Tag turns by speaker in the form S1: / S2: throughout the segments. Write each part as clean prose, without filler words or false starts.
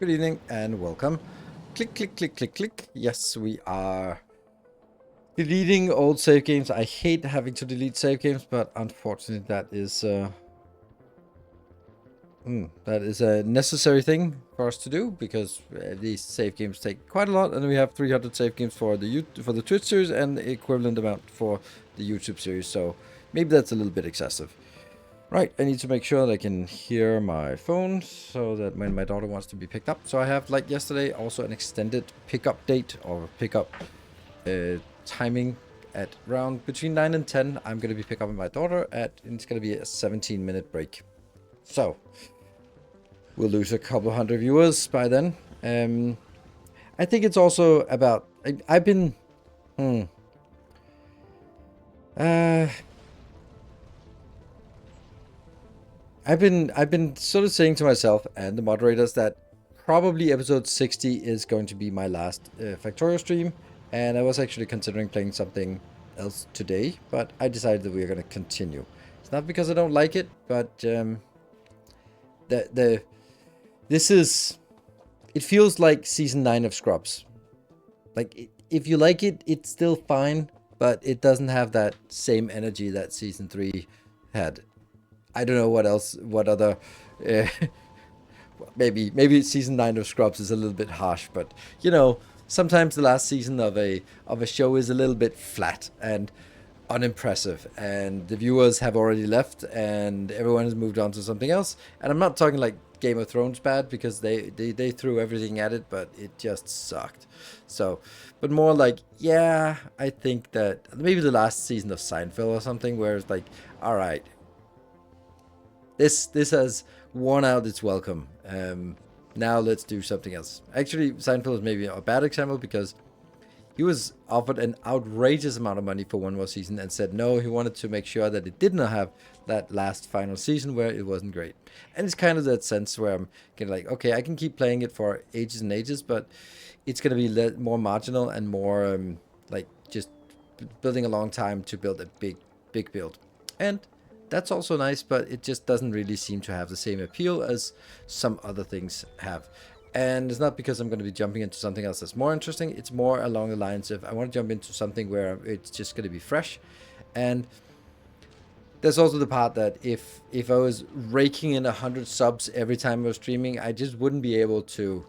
S1: Good evening and welcome. Click, click, click, click, click. Yes, we are deleting old save games. I hate having to delete save games, but unfortunately that is a necessary thing for us to do because these save games take quite a lot, and we have 300 save games for the Twitch series and the equivalent amount for the YouTube series. So maybe that's a little bit excessive. Right, I need to make sure that I can hear my phone so that when my daughter wants to be picked up. So I have, like yesterday, also an extended pickup date or pickup timing at around between 9 and 10. I'm going to be picking up my daughter and it's going to be a 17-minute break. So we'll lose a couple hundred viewers by then. I think it's also about... I've been... I've been sort of saying to myself and the moderators that probably episode 60 is going to be my last Factorio stream, and I was actually considering playing something else today, but I decided that we are going to continue. It's not because I don't like it, but it feels like season 9 of Scrubs. Like, if you like it, it's still fine, but it doesn't have that same energy that season 3 had. I don't know what other, maybe season 9 of Scrubs is a little bit harsh, but you know, sometimes the last season of a show is a little bit flat and unimpressive, and the viewers have already left, and everyone has moved on to something else. And I'm not talking like Game of Thrones bad, because they threw everything at it, but it just sucked. So, but more like, yeah, I think that maybe the last season of Seinfeld or something, where it's like, all right. This has worn out its welcome. Now let's do something else. Actually, Seinfeld is maybe a bad example because he was offered an outrageous amount of money for one more season and said no. He wanted to make sure that it did not have that last final season where it wasn't great. And it's kind of that sense where I'm kind of like, okay, I can keep playing it for ages and ages, but it's going to be more marginal and more like just building a long time to build a big build. And that's also nice, but it just doesn't really seem to have the same appeal as some other things have. And it's not because I'm going to be jumping into something else that's more interesting. It's more along the lines of I want to jump into something where it's just going to be fresh. And there's also the part that if I was raking in 100 subs every time I was streaming, I just wouldn't be able to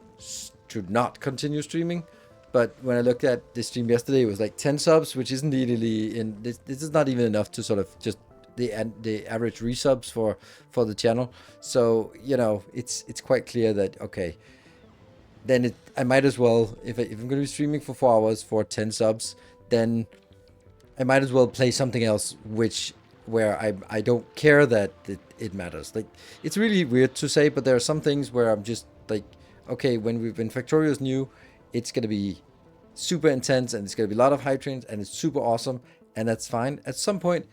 S1: not continue streaming. But when I looked at this stream yesterday, it was like 10 subs, which isn't really in this is not even enough to sort of just the average resubs for the channel. So, you know, it's quite clear that, okay, then I might as well, if I'm going to be streaming for 4 hours for 10 subs, then I might as well play something else where I don't care that it matters. Like, it's really weird to say, but there are some things where I'm just like, okay, when Factorio is new, it's going to be super intense and it's going to be a lot of hype trains and it's super awesome, and that's fine. At some point,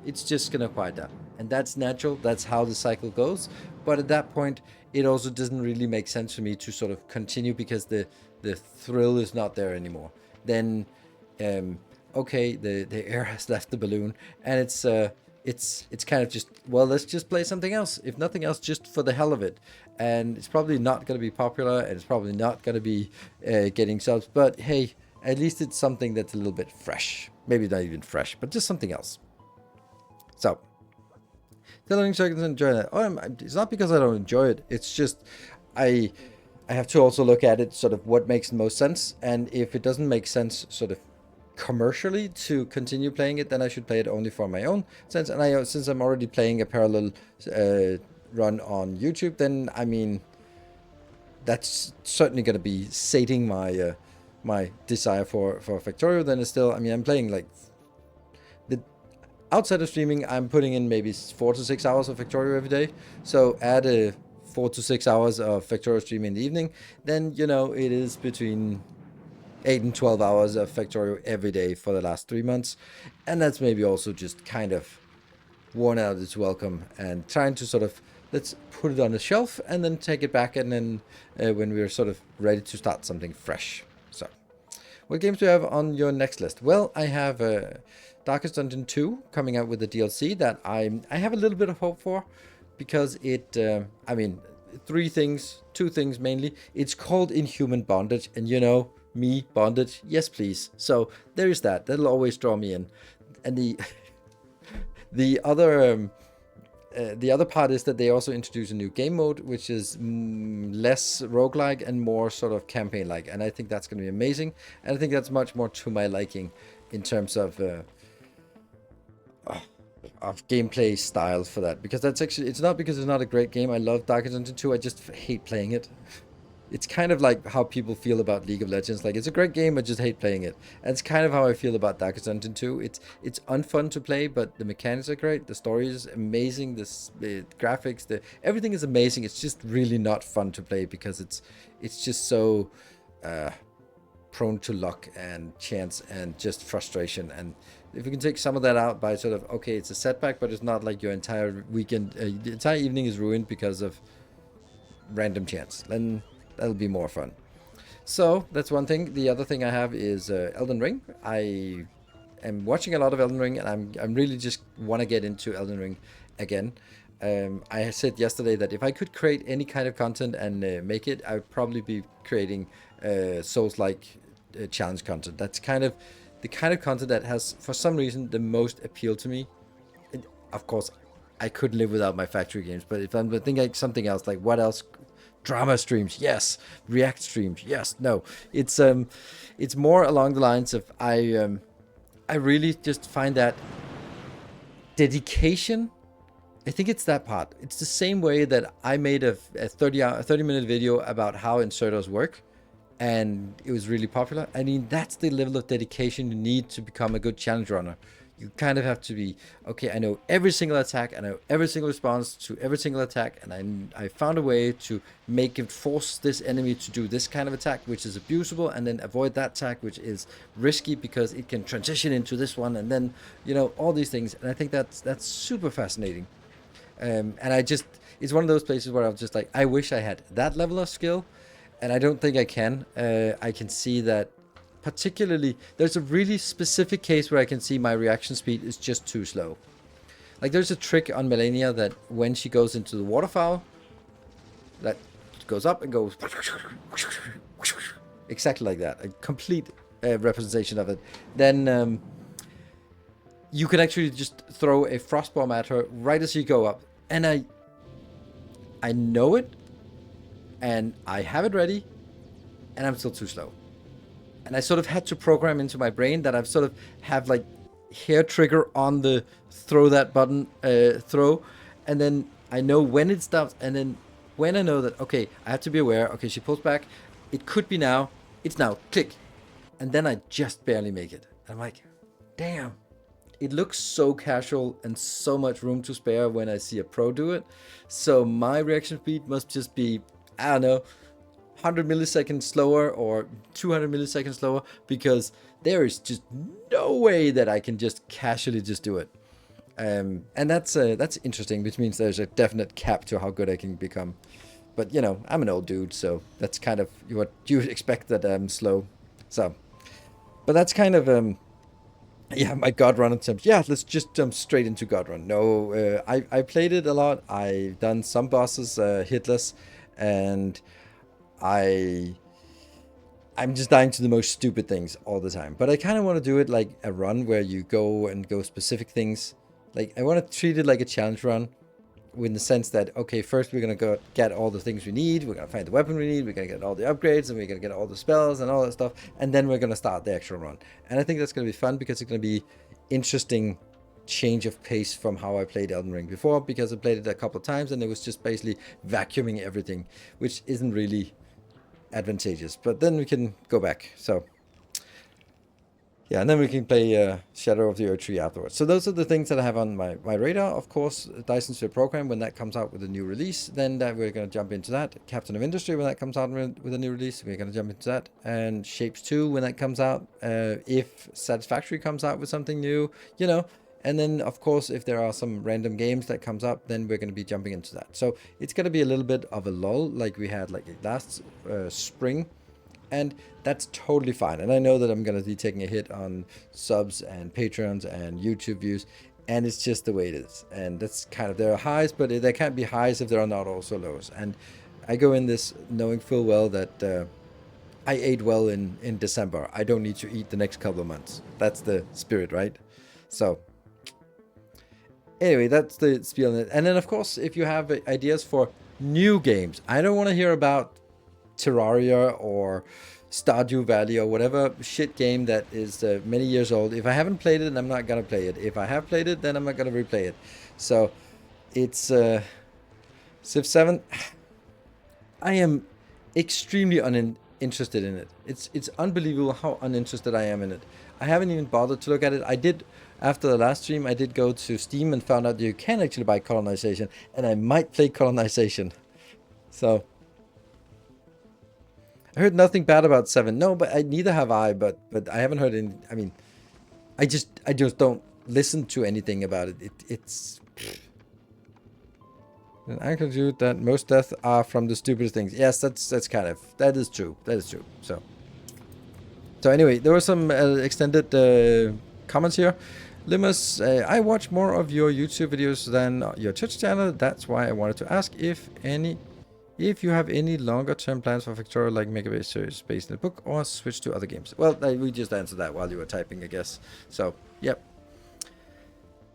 S1: it's just going to quiet down. And that's natural. That's how the cycle goes. But at that point, it also doesn't really make sense for me to sort of continue because the thrill is not there anymore. Then, okay, the air has left the balloon, and it's kind of just, well, let's just play something else. If nothing else, just for the hell of it. And it's probably not going to be popular, and it's probably not going to be getting subs. But hey, at least it's something that's a little bit fresh. Maybe not even fresh, but just something else. So, telling seconds enjoy that. It's not because I don't enjoy it. It's just I have to also look at it sort of what makes the most sense. And if it doesn't make sense sort of commercially to continue playing it, then I should play it only for my own sense. And since I'm already playing a parallel run on YouTube, then I mean that's certainly going to be sating my my desire for Factorio. Then it's still, I mean, I'm playing like outside of streaming, I'm putting in maybe 4 to 6 hours of Factorio every day. So add 4 to 6 hours of Factorio stream in the evening, then, you know, it is between 8 and 12 hours of Factorio every day for the last 3 months. And that's maybe also just kind of worn out its welcome and trying to sort of, let's put it on the shelf and then take it back, and then when we're sort of ready to start something fresh. So, what games do you have on your next list? Well, I have Darkest Dungeon 2 coming out with the DLC that I have a little bit of hope for, because it, I mean, two things mainly. It's called Inhuman Bondage, and you know me, bondage, yes please. So there is that. That'll always draw me in. And the other the other part is that they also introduce a new game mode, which is less roguelike and more sort of campaign-like. And I think that's going to be amazing. And I think that's much more to my liking in terms of gameplay style for that. Because that's actually, it's not because it's not a great game. I love Darkest Dungeon 2. I just hate playing it. It's kind of like how people feel about League of Legends. Like, it's a great game, I just hate playing it. And it's kind of how I feel about Darkest Dungeon 2. It's unfun to play, but the mechanics are great. The story is amazing. The graphics, everything is amazing. It's just really not fun to play because it's just so prone to luck and chance and just frustration. And if you can take some of that out by sort of, okay, it's a setback, but it's not like your entire weekend, the entire evening is ruined because of random chance, then that'll be more fun. So that's one thing. The other thing I have is Elden Ring. I am watching a lot of Elden Ring, and I'm really just want to get into Elden Ring again. I said yesterday that if I could create any kind of content and make it, I would probably be creating Souls-like challenge content. That's kind of the kind of content that has, for some reason, the most appeal to me. Of course, I could live without my Factorio games, but if I'm thinking like something else, like what else? Drama streams, yes. React streams, yes. No, it's more along the lines of I really just find that dedication. I think it's that part. It's the same way that I made a 30-minute video about how inserters work, and it was really popular. I mean, that's the level of dedication you need to become a good challenge runner. You kind of have to be, okay, I know every single attack, I know every single response to every single attack, and I found a way to make it force this enemy to do this kind of attack, which is abusable, and then avoid that attack, which is risky because it can transition into this one, and then, you know, all these things. And I think that's super fascinating. And it's one of those places where I was just like, I wish I had that level of skill, and I don't think I can. I can see that particularly, there's a really specific case where I can see my reaction speed is just too slow. Like, there's a trick on Melania that when she goes into the waterfowl, that goes up and goes exactly like that, a complete representation of it. Then you can actually just throw a frost bomb at her right as you go up, and I know it, and I have it ready, and I'm still too slow. And I sort of had to program into my brain that I've sort of have like hair trigger on the throw that button throw, and then I know when it stops, and then when I know that, okay, I have to be aware, okay, she pulls back, it could be now, it's now, click, and then I just barely make it. And I'm like, damn, it looks so casual and so much room to spare when I see a pro do it. So my reaction speed must just be, I don't know, 100 milliseconds slower or 200 milliseconds slower, because there is just no way that I can just casually just do it. And that's interesting, which means there's a definite cap to how good I can become. But, you know, I'm an old dude, so that's kind of what you expect, that I'm slow. So, but that's kind of, yeah, my God Run attempt. Yeah, let's just jump straight into God Run. No, I played it a lot. I've done some bosses hitless, and I'm just dying to the most stupid things all the time. But I kind of want to do it like a run where you go specific things. Like, I want to treat it like a challenge run, in the sense that, okay, first we're going to go get all the things we need. We're going to find the weapon we need. We're going to get all the upgrades, and we're going to get all the spells and all that stuff. And then we're going to start the actual run. And I think that's going to be fun, because it's going to be interesting change of pace from how I played Elden Ring before, because I played it a couple of times and it was just basically vacuuming everything, which isn't really advantageous. But then we can go back. So yeah, and then we can play Shadow of the Earth Tree afterwards. So those are the things that I have on my radar. Of course, Dyson Sphere Program, when that comes out with a new release, then we're going to jump into that. Captain of Industry, when that comes out with a new release, we're going to jump into that. And Shapes 2, when that comes out, if Satisfactory comes out with something new, you know. And then, of course, if there are some random games that comes up, then we're going to be jumping into that. So it's going to be a little bit of a lull, like we had like last spring. And that's totally fine. And I know that I'm going to be taking a hit on subs and Patreons and YouTube views. and it's just the way it is. And that's kind of, there are highs, but there can't be highs if there are not also lows. And I go in this knowing full well that I ate well in December. I don't need to eat the next couple of months. That's the spirit, right? So anyway, that's the spiel on it. And then, of course, if you have ideas for new games, I don't want to hear about Terraria or Stardew Valley or whatever shit game that is many years old. If I haven't played it, I'm not going to play it. If I have played it, then I'm not going to replay it. So it's Civ 7. I am extremely uninterested in it. It's unbelievable how uninterested I am in it. I haven't even bothered to look at it. I did, after the last stream, I did go to Steam and found out that you can actually buy Colonization, and I might play Colonization. So I heard nothing bad about 7. No, but neither have I, but I haven't heard any. I mean, I just don't listen to anything about it. It's and I conclude that most deaths are from the stupidest things. Yes, that is true. That is true. So anyway, there were some extended comments here. Limus, I watch more of your YouTube videos than your Twitch channel. That's why I wanted to ask if you have any longer term plans for Factorio, like make a series based in the book or switch to other games. Well, we just answered that while you were typing, I guess. So, yep.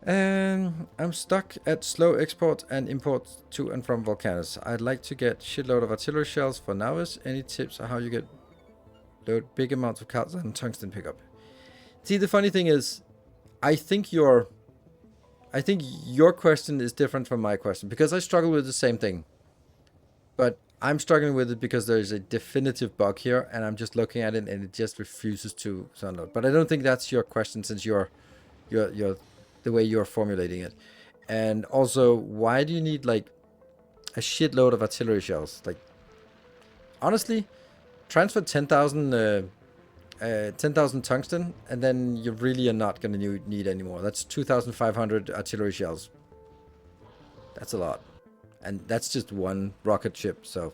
S1: I'm stuck at slow export and import to and from volcanoes. I'd like to get shitload of artillery shells for Nilaus. Any tips on how you get load big amounts of cards and tungsten pickup? See, the funny thing is, I think your question is different from my question, because I struggle with the same thing. But I'm struggling with it because there's a definitive bug here, and I'm just looking at it and it just refuses to download. But I don't think that's your question, since you're the way you're formulating it. And also, why do you need like a shitload of artillery shells? Like, honestly, transfer 10,000 tungsten, and then you really are not going to need any more. That's 2,500 artillery shells. That's a lot. And that's just one rocket ship, so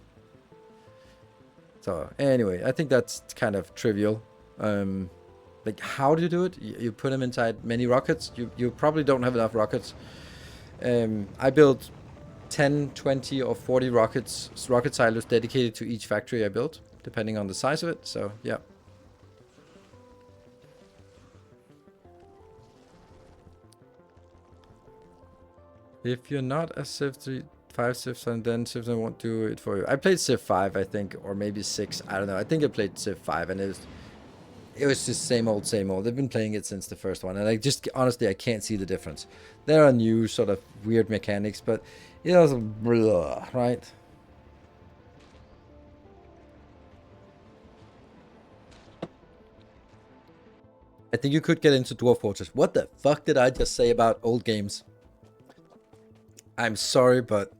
S1: anyway, I think that's kind of trivial. Like, how do you do it? You put them inside many rockets. You probably don't have enough rockets. I built 10, 20, or 40 rocket silos dedicated to each factory I built, depending on the size of it. So, yeah. If you're not a Civ 5 Civ, and then Civ 7 won't do it for you. I played Civ 5, I think, or maybe 6. I don't know. I think I played Civ 5, and it was just same old, same old. They've been playing it since the first one, and I just, honestly, I can't see the difference. There are new sort of weird mechanics, but it was blah, right? I think you could get into Dwarf Fortress. What the fuck did I just say about old games? I'm sorry, but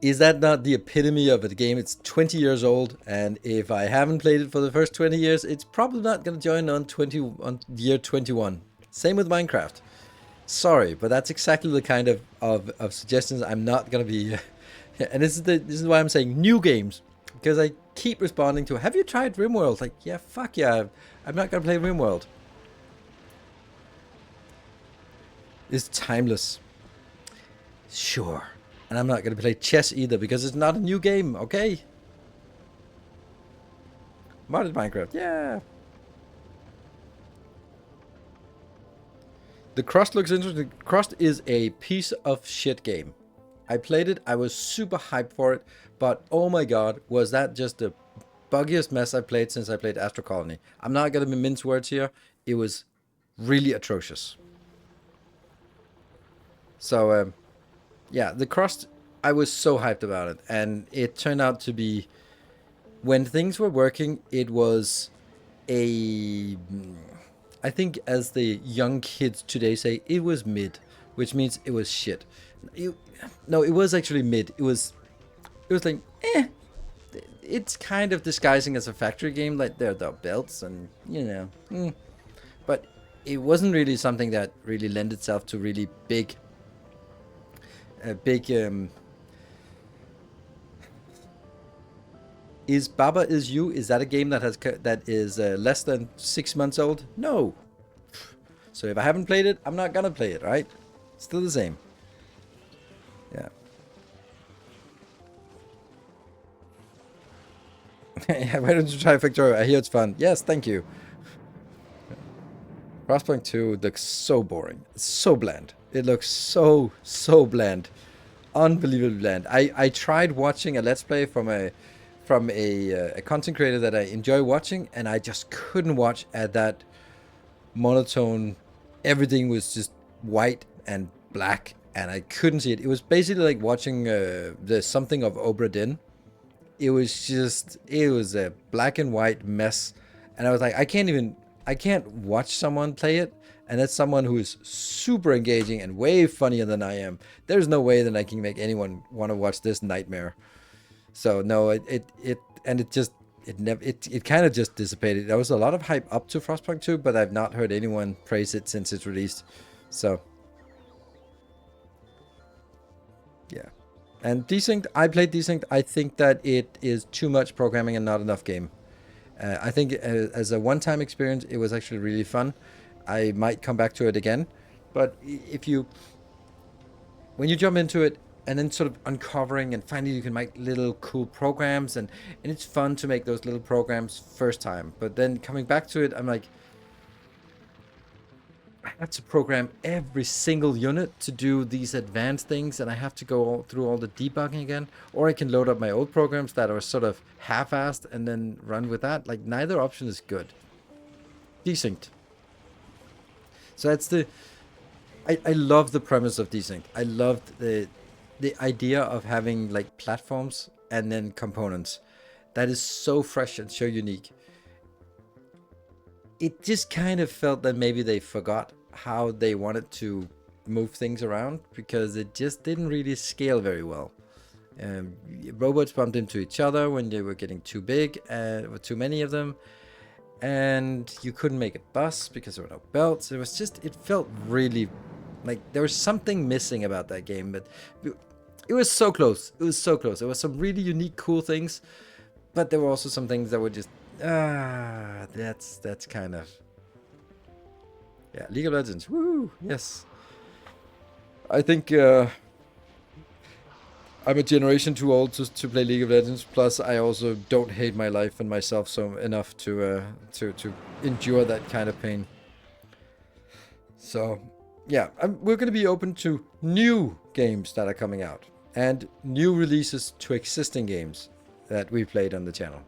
S1: is that not the epitome of a game? It's 20 years old, and if I haven't played it for the first 20 years, it's probably not going to join on year 21. Same with Minecraft. Sorry, but that's exactly the kind of suggestions I'm not going to be... and this is why I'm saying new games, because I keep responding to, have you tried RimWorld? Like, yeah, fuck yeah, I'm not going to play RimWorld. It's timeless. Sure. And I'm not going to play chess either, because it's not a new game, okay? Modded Minecraft, yeah. The Crust looks interesting. Crust is a piece of shit game. I played it, I was super hyped for it, but oh my god, was that just the buggiest mess I played since I played Astro Colony. I'm not going to mince words here. It was really atrocious. So, yeah, the Crust, I was so hyped about it, and it turned out to be, when things were working, it was I think as the young kids today say, it was mid, which means it was shit. No, it was actually mid. It was like, it's kind of disguising as a factory game, like there are belts and, you know, but it wasn't really something that really lent itself to really big Is Baba Is You, is that a game that is less than 6 months old? No. So if I haven't played it, I'm not gonna play it, right? Still the same. Yeah. Yeah, why don't you try Factorio? I hear it's fun. Yes, thank you. Frostpunk 2 looks so boring. It's so bland. It looks so bland. Unbelievably bland. I tried watching a Let's Play from a content creator that I enjoy watching, and I just couldn't watch at that monotone. Everything was just white and black, and I couldn't see it. It was basically like watching the something of Obra Dinn. It was a black and white mess, and I was like, I can't watch someone play it, and that's someone who is super engaging and way funnier than I am. There's no way that I can make anyone want to watch this nightmare. So no, it kind of just dissipated. There was a lot of hype up to Frostpunk 2, but I've not heard anyone praise it since it's released. So yeah. And Desynced, I played Desynced. I think that it is too much programming and not enough game. I think as a one-time experience, it was actually really fun. I might come back to it again. But when you jump into it and then sort of uncovering and finding you can make little cool programs, and it's fun to make those little programs first time. But then coming back to it, I'm like, I have to program every single unit to do these advanced things, and I have to go through all the debugging again. Or I can load up my old programs that are sort of half-assed and then run with that. Like, neither option is good. Desynced. So that's I love the premise of Desynced. I loved the idea of having like platforms and then components. That is so fresh and so unique. It just kind of felt that maybe they forgot how they wanted to move things around, because it just didn't really scale very well. Robots bumped into each other when they were getting too big, with too many of them, and you couldn't make a bus because there were no belts. It felt really like there was something missing about that game, but it was so close. It was so close. There were some really unique, cool things, but there were also some things that were just that's kind of, yeah. League of Legends, woo, yes. I think I'm a generation too old to play League of Legends. Plus, I also don't hate my life and myself so enough to endure that kind of pain. So, yeah, we're going to be open to new games that are coming out and new releases to existing games that we played on the channel.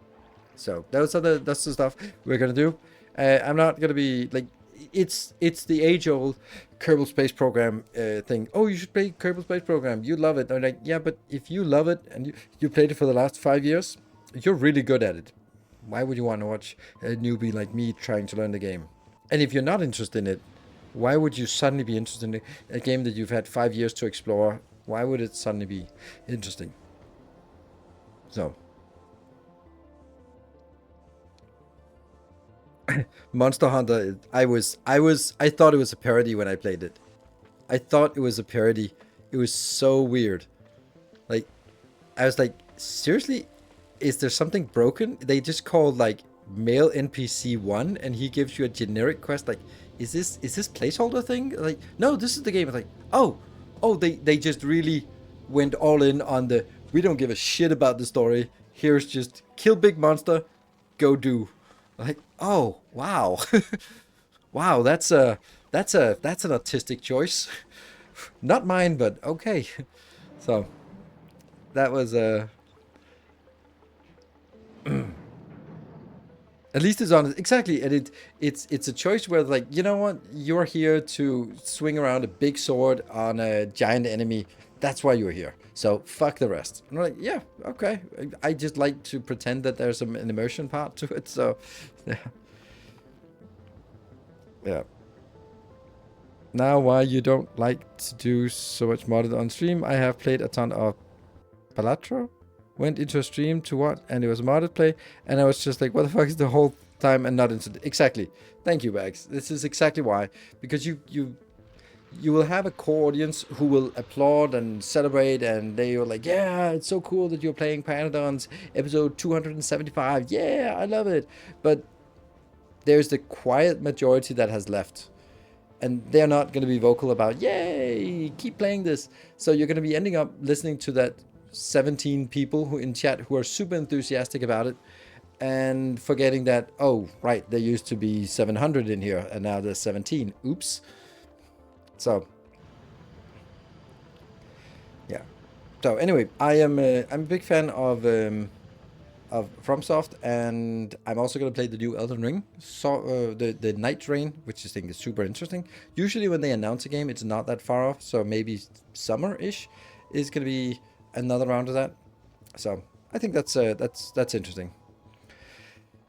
S1: So that's the stuff we're gonna do. I'm not gonna be like, it's the age-old Kerbal Space Program thing. Oh, you should play Kerbal Space Program. You love it. I'm like, yeah, but if you love it and you played it for the last 5 years, you're really good at it. Why would you want to watch a newbie like me trying to learn the game? And if you're not interested in it, why would you suddenly be interested in a game that you've had 5 years to explore? Why would it suddenly be interesting? So. Monster Hunter, I thought it was a parody when I played it. I thought it was a parody. It was so weird. Like, I was like, seriously? Is there something broken? They just called like male NPC 1 and he gives you a generic quest. Like, is this placeholder thing? Like, no, this is the game. It's like, oh, they just really went all in on the, we don't give a shit about the story. Here's just kill big monster, go do. Like, oh, wow. Wow, that's an artistic choice. Not mine, but okay. So that was at least it's honest. Exactly. And it's a choice where, like, you know what? You're here to swing around a big sword on a giant enemy. That's why you're here. So fuck the rest. And I'm like, yeah, okay. I just like to pretend that there's an immersion part to it. So, yeah. Yeah. Now, why you don't like to do so much modded on stream? I have played a ton of Palatro. Went into a stream to what? And it was a modded play. And I was just like, what the fuck is the whole time and not into... Exactly. Thank you, Bags. This is exactly why. Because you will have a core audience who will applaud and celebrate, and they are like, yeah, it's so cool that you're playing Panadon's episode 275. Yeah, I love it. But there's the quiet majority that has left. and they're not going to be vocal about, yay, keep playing this. So you're going to be ending up listening to that 17 people who in chat who are super enthusiastic about it, and forgetting that, oh, right, there used to be 700 in here, and now there's 17. Oops. So, yeah. So anyway, I'm a big fan of FromSoft, and I'm also gonna play the new Elden Ring, so the Night Rain, which I think is super interesting. Usually when they announce a game, it's not that far off, so maybe summer-ish is gonna be another round of that. So I think that's interesting.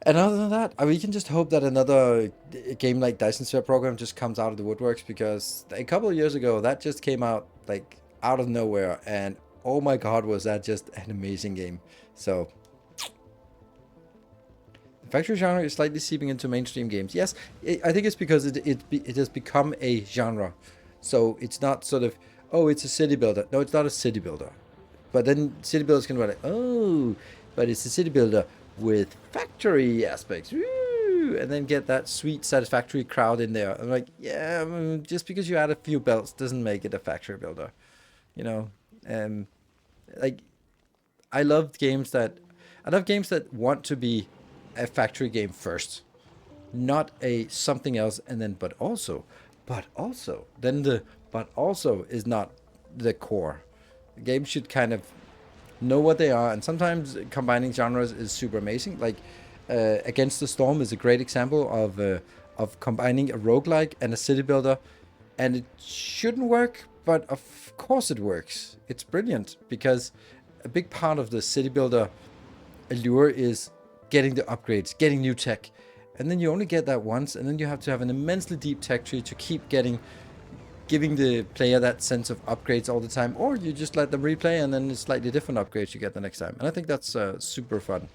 S1: And other than that, we can just hope that another game like Dyson Sphere Program just comes out of the woodworks, because a couple of years ago that just came out like out of nowhere, and oh my god, was that just an amazing game. So the factory genre is slightly seeping into mainstream games. Yes, I think it's because it has become a genre. So it's not sort of, oh, it's a city builder. No, it's not a city builder. But then city builders can be like, oh, but it's a city builder with factory aspects. Woo! And then get that sweet Satisfactory crowd in there. I'm like, yeah, just because you add a few belts doesn't make it a factory builder. You know, like I love games that want to be a factory game first, not a something else, and then but also then the but also is not the core. The game should kind of know what they are, and sometimes combining genres is super amazing. Like Against the Storm is a great example of combining a roguelike and a city builder, and it shouldn't work, but of course it works. It's brilliant, because a big part of the city builder allure is getting the upgrades, getting new tech, and then you only get that once, and then you have to have an immensely deep tech tree to keep giving the player that sense of upgrades all the time, or you just let them replay, and then it's slightly different upgrades you get the next time. And I think that's super fun.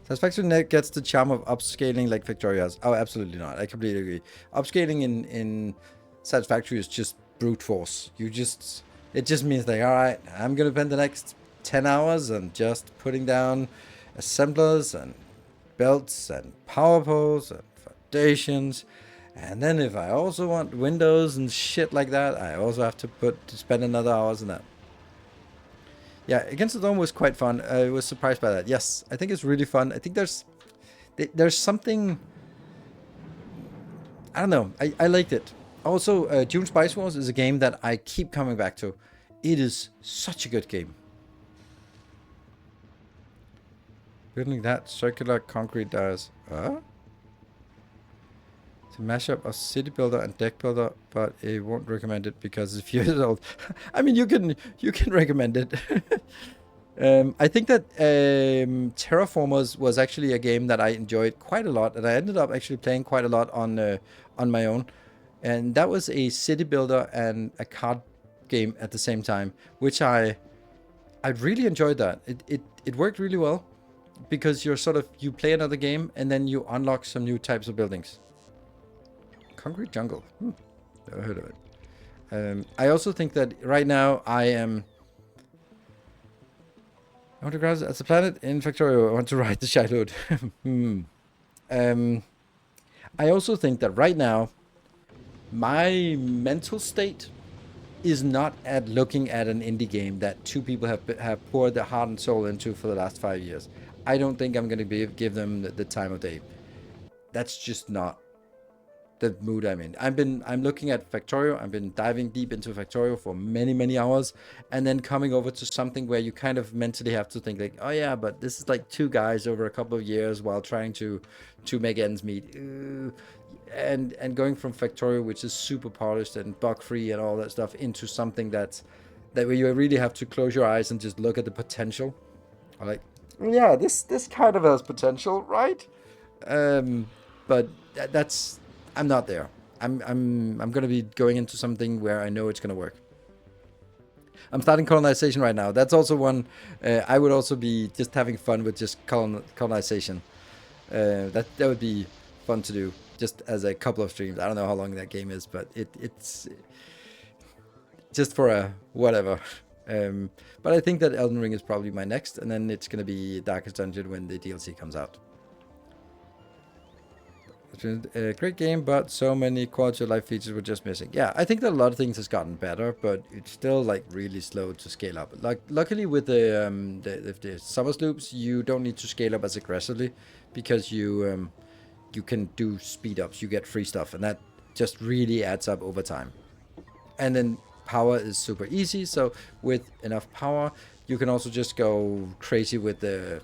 S1: Satisfactory Net gets the charm of upscaling like Factorio has. Oh, absolutely not. I completely agree. Upscaling in Satisfactory is just brute force. It just means like, all right, I'm gonna spend the next 10 hours and just putting down assemblers and belts and power poles and foundations. And then if I also want windows and shit like that, I also have to spend another hours in that. Yeah, Against the Dome was quite fun. I was surprised by that. Yes, I think it's really fun. I think there's something, I don't know. I liked it. Also, Dune Spice Wars is a game that I keep coming back to. It is such a good game. Building that circular concrete does. Huh? It's a mashup of city builder and deck builder, but I won't recommend it because it's a few years old. I mean, you can recommend it. I think that Terraformers was actually a game that I enjoyed quite a lot, and I ended up actually playing quite a lot on my own. And that was a city builder and a card game at the same time, which I really enjoyed that. It worked really well, because you play another game and then you unlock some new types of buildings. Concrete Jungle. Never heard of it. I also think that right now I want to grab as a planet in Factorio. I want to ride the Shadowed. I also think that right now my mental state is not at looking at an indie game that two people have poured their heart and soul into for the last 5 years. I don't think I'm going to give them the time of day. That's just not the mood I'm in. I'm looking at Factorio. I've been diving deep into Factorio for many hours, and then coming over to something where you kind of mentally have to think like, oh yeah, but this is like two guys over a couple of years while trying to make ends meet. And going from Factorio, which is super polished and bug free and all that stuff, into something that where you really have to close your eyes and just look at the potential. I'm like, yeah, this kind of has potential, right? But that's, I'm not there. I'm gonna be going into something where I know it's gonna work. I'm starting colonization right now. That's also one. I would also be just having fun with just colonization. That would be fun to do, just as a couple of streams. I don't know how long that game is, but it's just for a whatever. But I think that Elden Ring is probably my next, and then it's gonna be Darkest Dungeon when the DLC comes out. It's been a great game, but so many quality of life features were just missing. Yeah, I think that a lot of things has gotten better, but it's still like really slow to scale up. Like luckily with the summer loops, you don't need to scale up as aggressively because you can do speed ups. You get free stuff, and that just really adds up over time. And then power is super easy. So with enough power, you can also just go crazy with the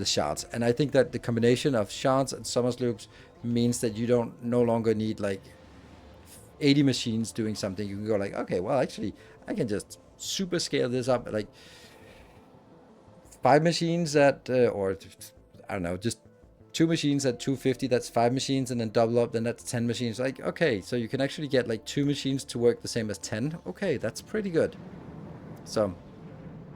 S1: shards. And I think that the combination of shards and summers loops means that you don't no longer need like 80 machines doing something. You can go like, okay, well, actually, I can just super scale this up like 5 machines at, or I don't know, just 2 machines at 250. That's 5 machines, and then double up, then that's 10 machines. Like, okay, so you can actually get like 2 machines to work the same as 10. Okay, that's pretty good. So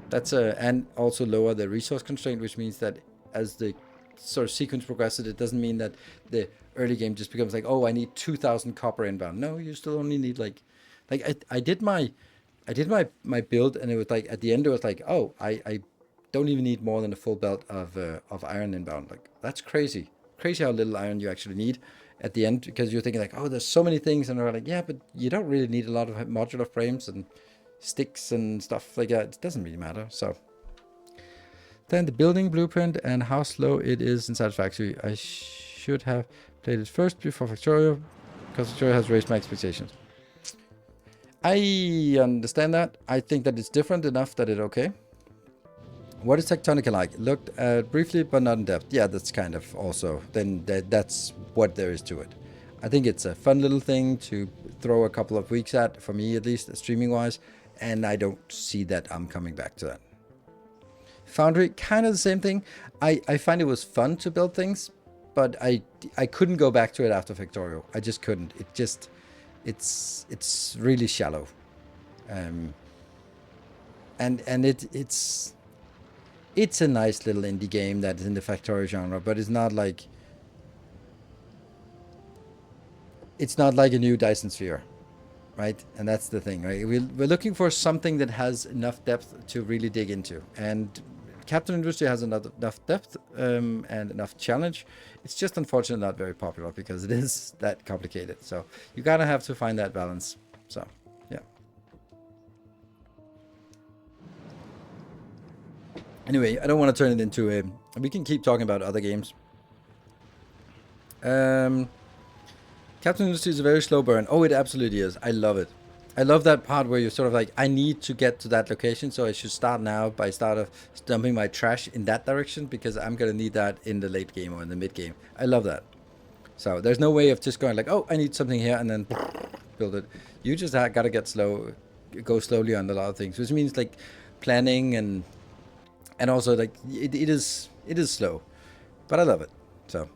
S1: that's and also lower the resource constraint, which means that as the sort of sequence progresses, it doesn't mean that the early game just becomes like, oh, I need 2,000 copper inbound. No, you still only need like I did my build, and it was like at the end it was like, oh, I don't even need more than a full belt of iron inbound. Like that's crazy how little iron you actually need at the end, because you're thinking like, oh, there's so many things, and they're like, yeah, but you don't really need a lot of modular frames and sticks and stuff like that. It doesn't really matter. So then the building blueprint and how slow it is inside Factory. I should have played it first before Factorio, because Factorio has raised my expectations. I understand that. I think that it's different enough that it's okay. What is Tectonica like? Looked at briefly, but not in depth. Yeah, that's kind of also, then that's what there is to it. I think it's a fun little thing to throw a couple of weeks at, for me at least, streaming wise, and I don't see that I'm coming back to that. Foundry, kind of the same thing. I find it was fun to build things, but I couldn't go back to it after Factorio. I just couldn't. It's really shallow, and it's a nice little indie game that is in the Factorio genre, but it's not like a new Dyson Sphere, right? And that's the thing, right? We're looking for something that has enough depth to really dig into, and Captain Industry has enough depth and enough challenge. It's just unfortunately not very popular because it is that complicated. So you gotta have to find that balance. So yeah. Anyway, I don't want to turn it into a. We can keep talking about other games. Captain Industry is a very slow burn. Oh, it absolutely is. I love it. I love that part where you're sort of like, I need to get to that location, so I should start now by dumping my trash in that direction, because I'm going to need that in the late game or in the mid game. I love that. So there's no way of just going like, oh, I need something here, and then build it. You just got to go slowly on a lot of things, which means like planning and also like it is slow, but I love it. So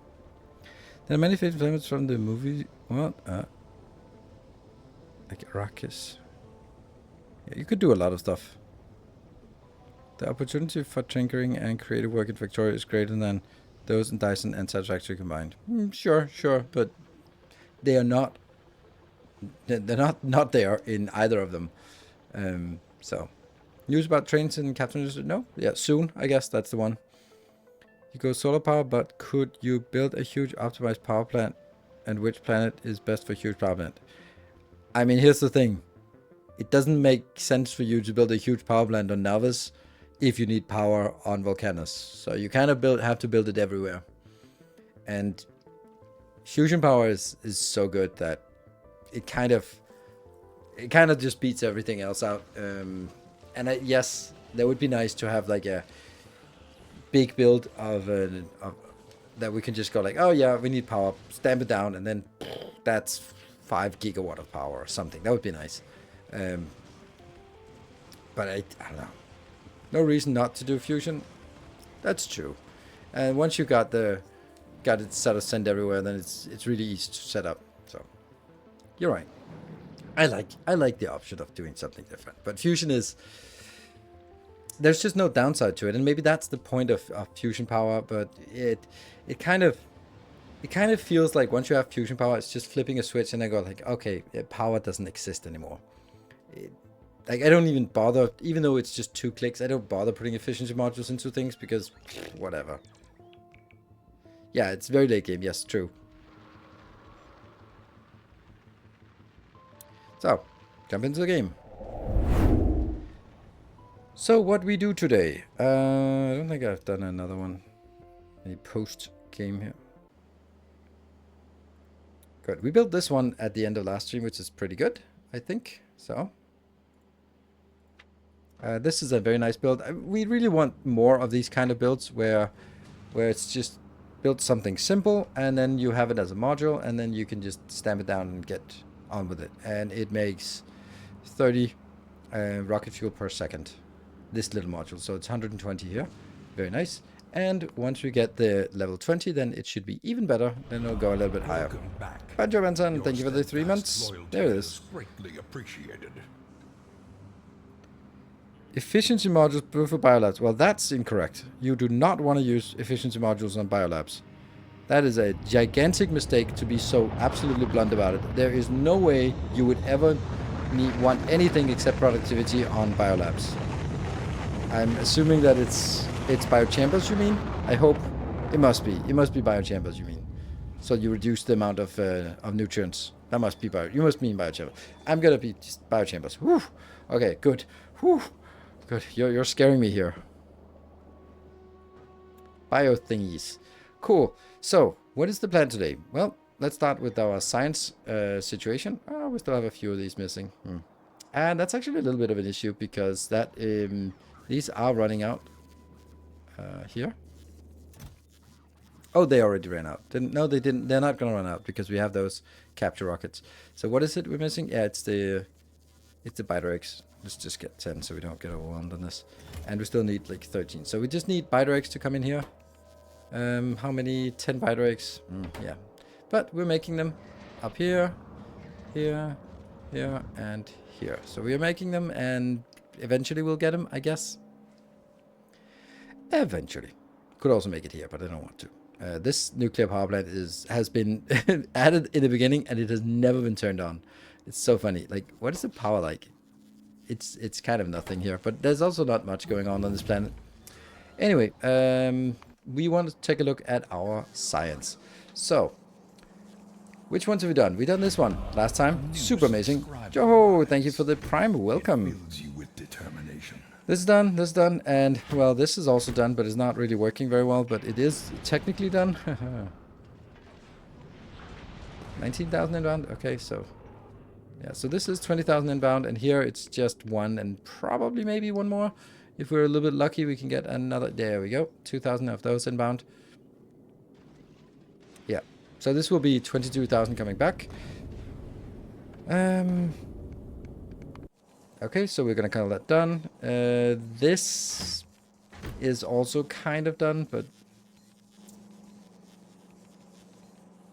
S1: there are many famous elements from the movie. What? Like Arrakis. Yeah, you could do a lot of stuff. The opportunity for tinkering and creative work in Factorio is greater than those in Dyson and Satisfactory combined. Sure, but they are not. They're not there in either of them. So, news about trains in Captain Industry? No, yeah, soon. I guess that's the one. You go solar power, but could you build a huge optimized power plant? And which planet is best for huge power plant? I mean, here's the thing. It doesn't make sense for you to build a huge power plant on Navas if you need power on Volcanus. So you kind of have to build it everywhere. And fusion power is so good that it kind of just beats everything else out. And yes, that would be nice to have like a big build of that we can just go like, oh yeah, we need power, stamp it down, and then that's 5 gigawatt of power or something. That would be nice. But I don't know. No reason not to do fusion. That's true. And once you got it set of sent everywhere, then it's really easy to set up. So you're right. I like the option of doing something different. But fusion there's just no downside to it, and maybe that's the point of fusion power. But it kind of feels like once you have fusion power, it's just flipping a switch, and I go like, okay, power doesn't exist anymore. Like I don't even bother, even though it's just 2 clicks. I don't bother putting efficiency modules into things because whatever. Yeah, it's very late game. Yes, true. So, jump into the game. So, what we do today? I don't think I've done another one. A post game here. Good. We built this one at the end of last stream, which is pretty good, I think. So, this is a very nice build. We really want more of these kind of builds where it's just build something simple and then you have it as a module and then you can just stamp it down and get on with it. And it makes 30 rocket fuel per second, this little module. So it's 120 here. Very nice. And once we get the level 20, then it should be even better. Then it'll go a little bit higher. Banjo Benson, thank you for the 3 months. There it is.
S2: Greatly appreciated.
S1: Efficiency modules for biolabs. Well, that's incorrect. You do not want to use efficiency modules on biolabs. That is a gigantic mistake to be so absolutely blunt about it. There is no way you would ever want anything except productivity on biolabs. I'm assuming that it's biochambers, you mean? I hope. It must be. It must be biochambers, you mean. So you reduce the amount of nutrients. That must be you must mean biochambers. I'm gonna be just biochambers. Whew. Okay, good. Whew. Good. You're scaring me here. Bio thingies. Cool. So, what is the plan today? Well, let's start with our science situation. Oh, we still have a few of these missing. And that's actually a little bit of an issue because that these are running out here. Oh, they already ran out. No, they didn't. They're not going to run out because we have those capture rockets. So what is it we're missing? Yeah, it's the biter eggs. Let's just get 10 so we don't get overwhelmed on this. And we still need like 13. So we just need biter eggs to come in here. How many? 10 biter eggs? Yeah. But we're making them up here, here, here, and here. So we are making them and eventually we'll get them, I guess. Eventually. Could also make it here, but I don't want to. This nuclear power plant has been added in the beginning and it has never been turned on. It's so funny. Like, what is the power like? It's kind of nothing here, but there's also not much going on this planet. Anyway, we want to take a look at our science. So, which ones have we done? We done this one last time. Super amazing. Joho, thank you for the prime. Welcome. This is done, this is done, and well, this is also done, but it's not really working very well, but it is technically done. 19,000 inbound, okay, so yeah, so this is 20,000 inbound, and here it's just one, and probably maybe one more. If we're a little bit lucky, we can get another, there we go, 2,000 of those inbound. Yeah, so this will be 22,000 coming back. Okay, so we're gonna call that done. This is also kind of done, but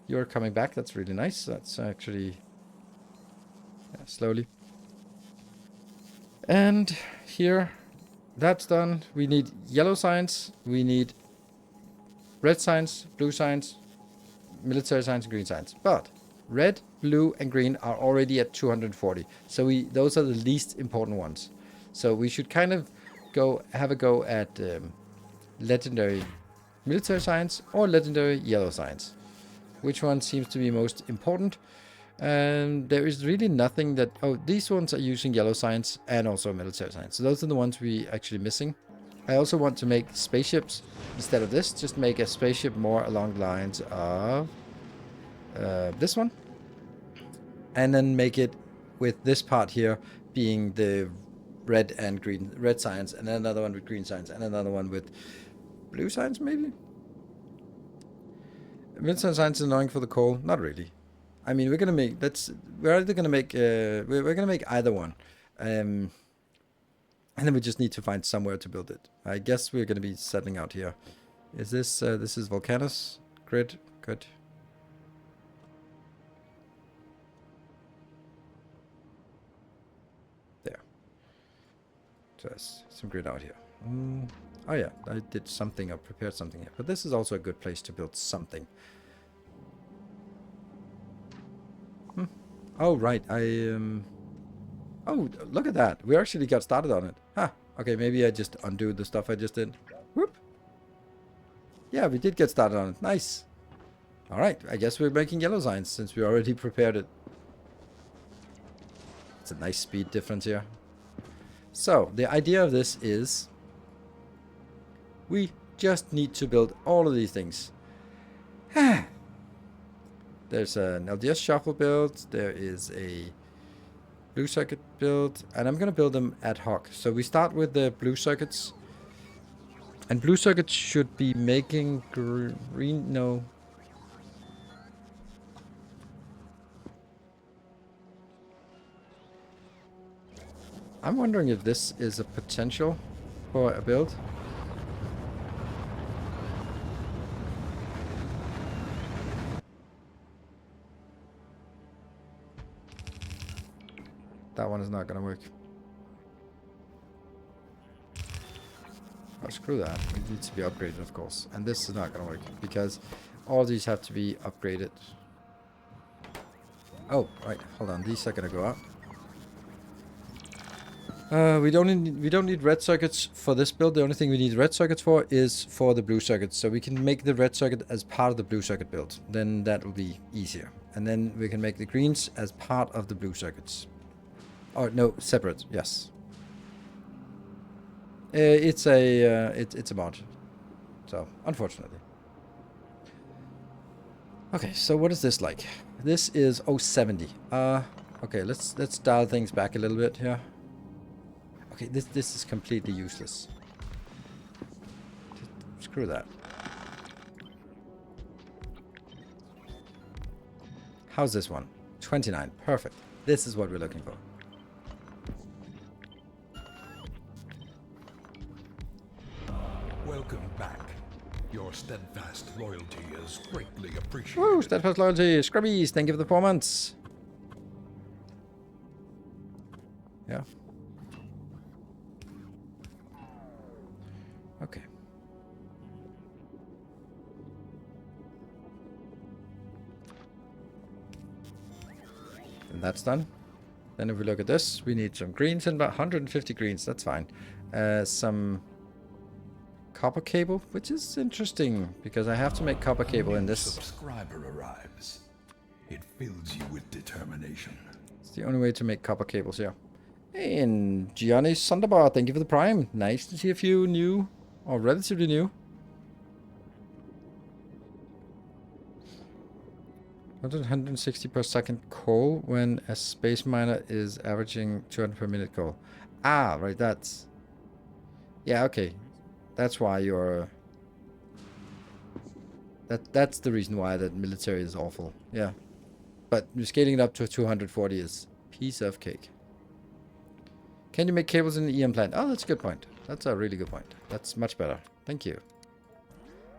S1: you're coming back. That's really nice. That's actually slowly. And here, that's done. We need yellow science. We need red science, blue science, military science, and green science. But red, blue, and green are already at 240. So those are the least important ones. So we should kind of have a go at legendary military science or legendary yellow science. Which one seems to be most important? There is really nothing that... Oh, these ones are using yellow science and also military science. So those are the ones we actually missing. I also want to make spaceships instead of this. Just make a spaceship more along the lines of this one. And then make it with this part here being the red and green, red science, and then another one with green science, and another one with blue science, maybe? Military science is annoying for the coal? Not really. I mean, we're gonna make, we're either gonna make, we're gonna make either one. And then we just need to find somewhere to build it. I guess we're gonna be settling out here. Is this, this is Volcanus grid, good. There's some grid out here. Oh yeah, I did something, I prepared something here. But this is also a good place to build something. Oh right, oh, look at that. We actually got started on it. Huh. Okay, maybe I just undo the stuff I just did. Whoop. Yeah, we did get started on it. Nice. Alright, I guess we're making yellow signs since we already prepared it. It's a nice speed difference here. So, the idea of this is we just need to build all of these things. There's an LDS shuffle build, there is a blue circuit build, and I'm going to build them ad hoc. So we start with the blue circuits. And blue circuits should be making green, no. I'm wondering if this is a potential for a build. That one is not going to work. Oh, screw that. It needs to be upgraded, of course. And this is not going to work because all these have to be upgraded. Oh, right. Hold on. These are going to go out. We don't need red circuits for this build. The only thing we need red circuits for is for the blue circuits. So we can make the red circuit as part of the blue circuit build. Then that will be easier. And then we can make the greens as part of the blue circuits. Or no, separate. Yes. It's a mod. So unfortunately. Okay, so what is this like? This is 070. Okay, let's dial things back a little bit here. Okay, this is completely useless. Screw that. How's this one? 29. Perfect. This is what we're looking for.
S2: Welcome back. Your steadfast loyalty is greatly appreciated.
S1: Woo, steadfast loyalty. Scrubbies, thank you for the 4 months. Yeah. Okay. And that's done. Then if we look at this, we need some greens and about 150 greens. That's fine. Some copper cable, which is interesting because I have to make copper cable in this.
S2: Subscriber arrives. It fills you with determination.
S1: It's the only way to make copper cables here. Hey, and Gianni Sunderbar, thank you for the prime. Nice to see a few new, or relatively new. 160 per second coal when a space miner is averaging 200 per minute coal. Ah, right, that's... Yeah, okay. That's why you're... That's the reason why the military is awful. Yeah. But scaling it up to 240 is piece of cake. Can you make cables in the EM plant? Oh, that's a good point. That's a really good point. That's much better. Thank you.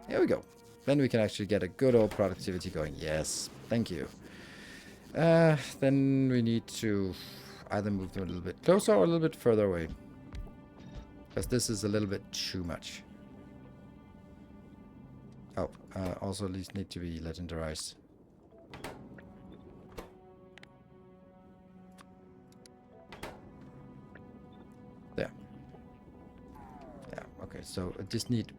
S1: Here we go. Then we can actually get a good old productivity going. Yes. Thank you. Then we need to either move them a little bit closer or a little bit further away. Because this is a little bit too much. Oh, also these need to be legendarized. There. Yeah, okay, so I just need...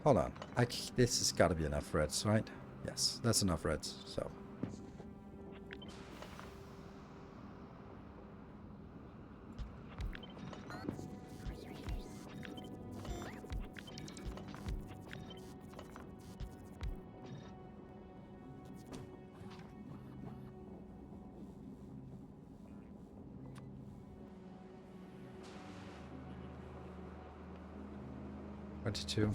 S1: Hold on. This has got to be enough reds, right? Yes, that's enough reds, so... Two.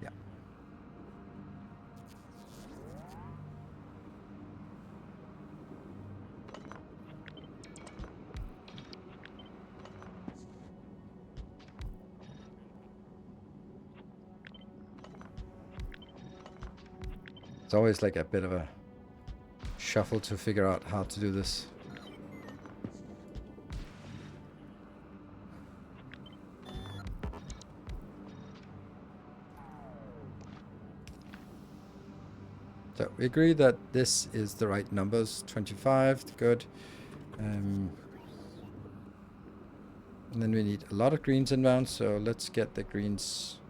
S1: Yeah. It's always like a bit of a shuffle to figure out how to do this. So we agree that this is the right numbers. 25, good. And then we need a lot of greens inbound, so let's get the greens.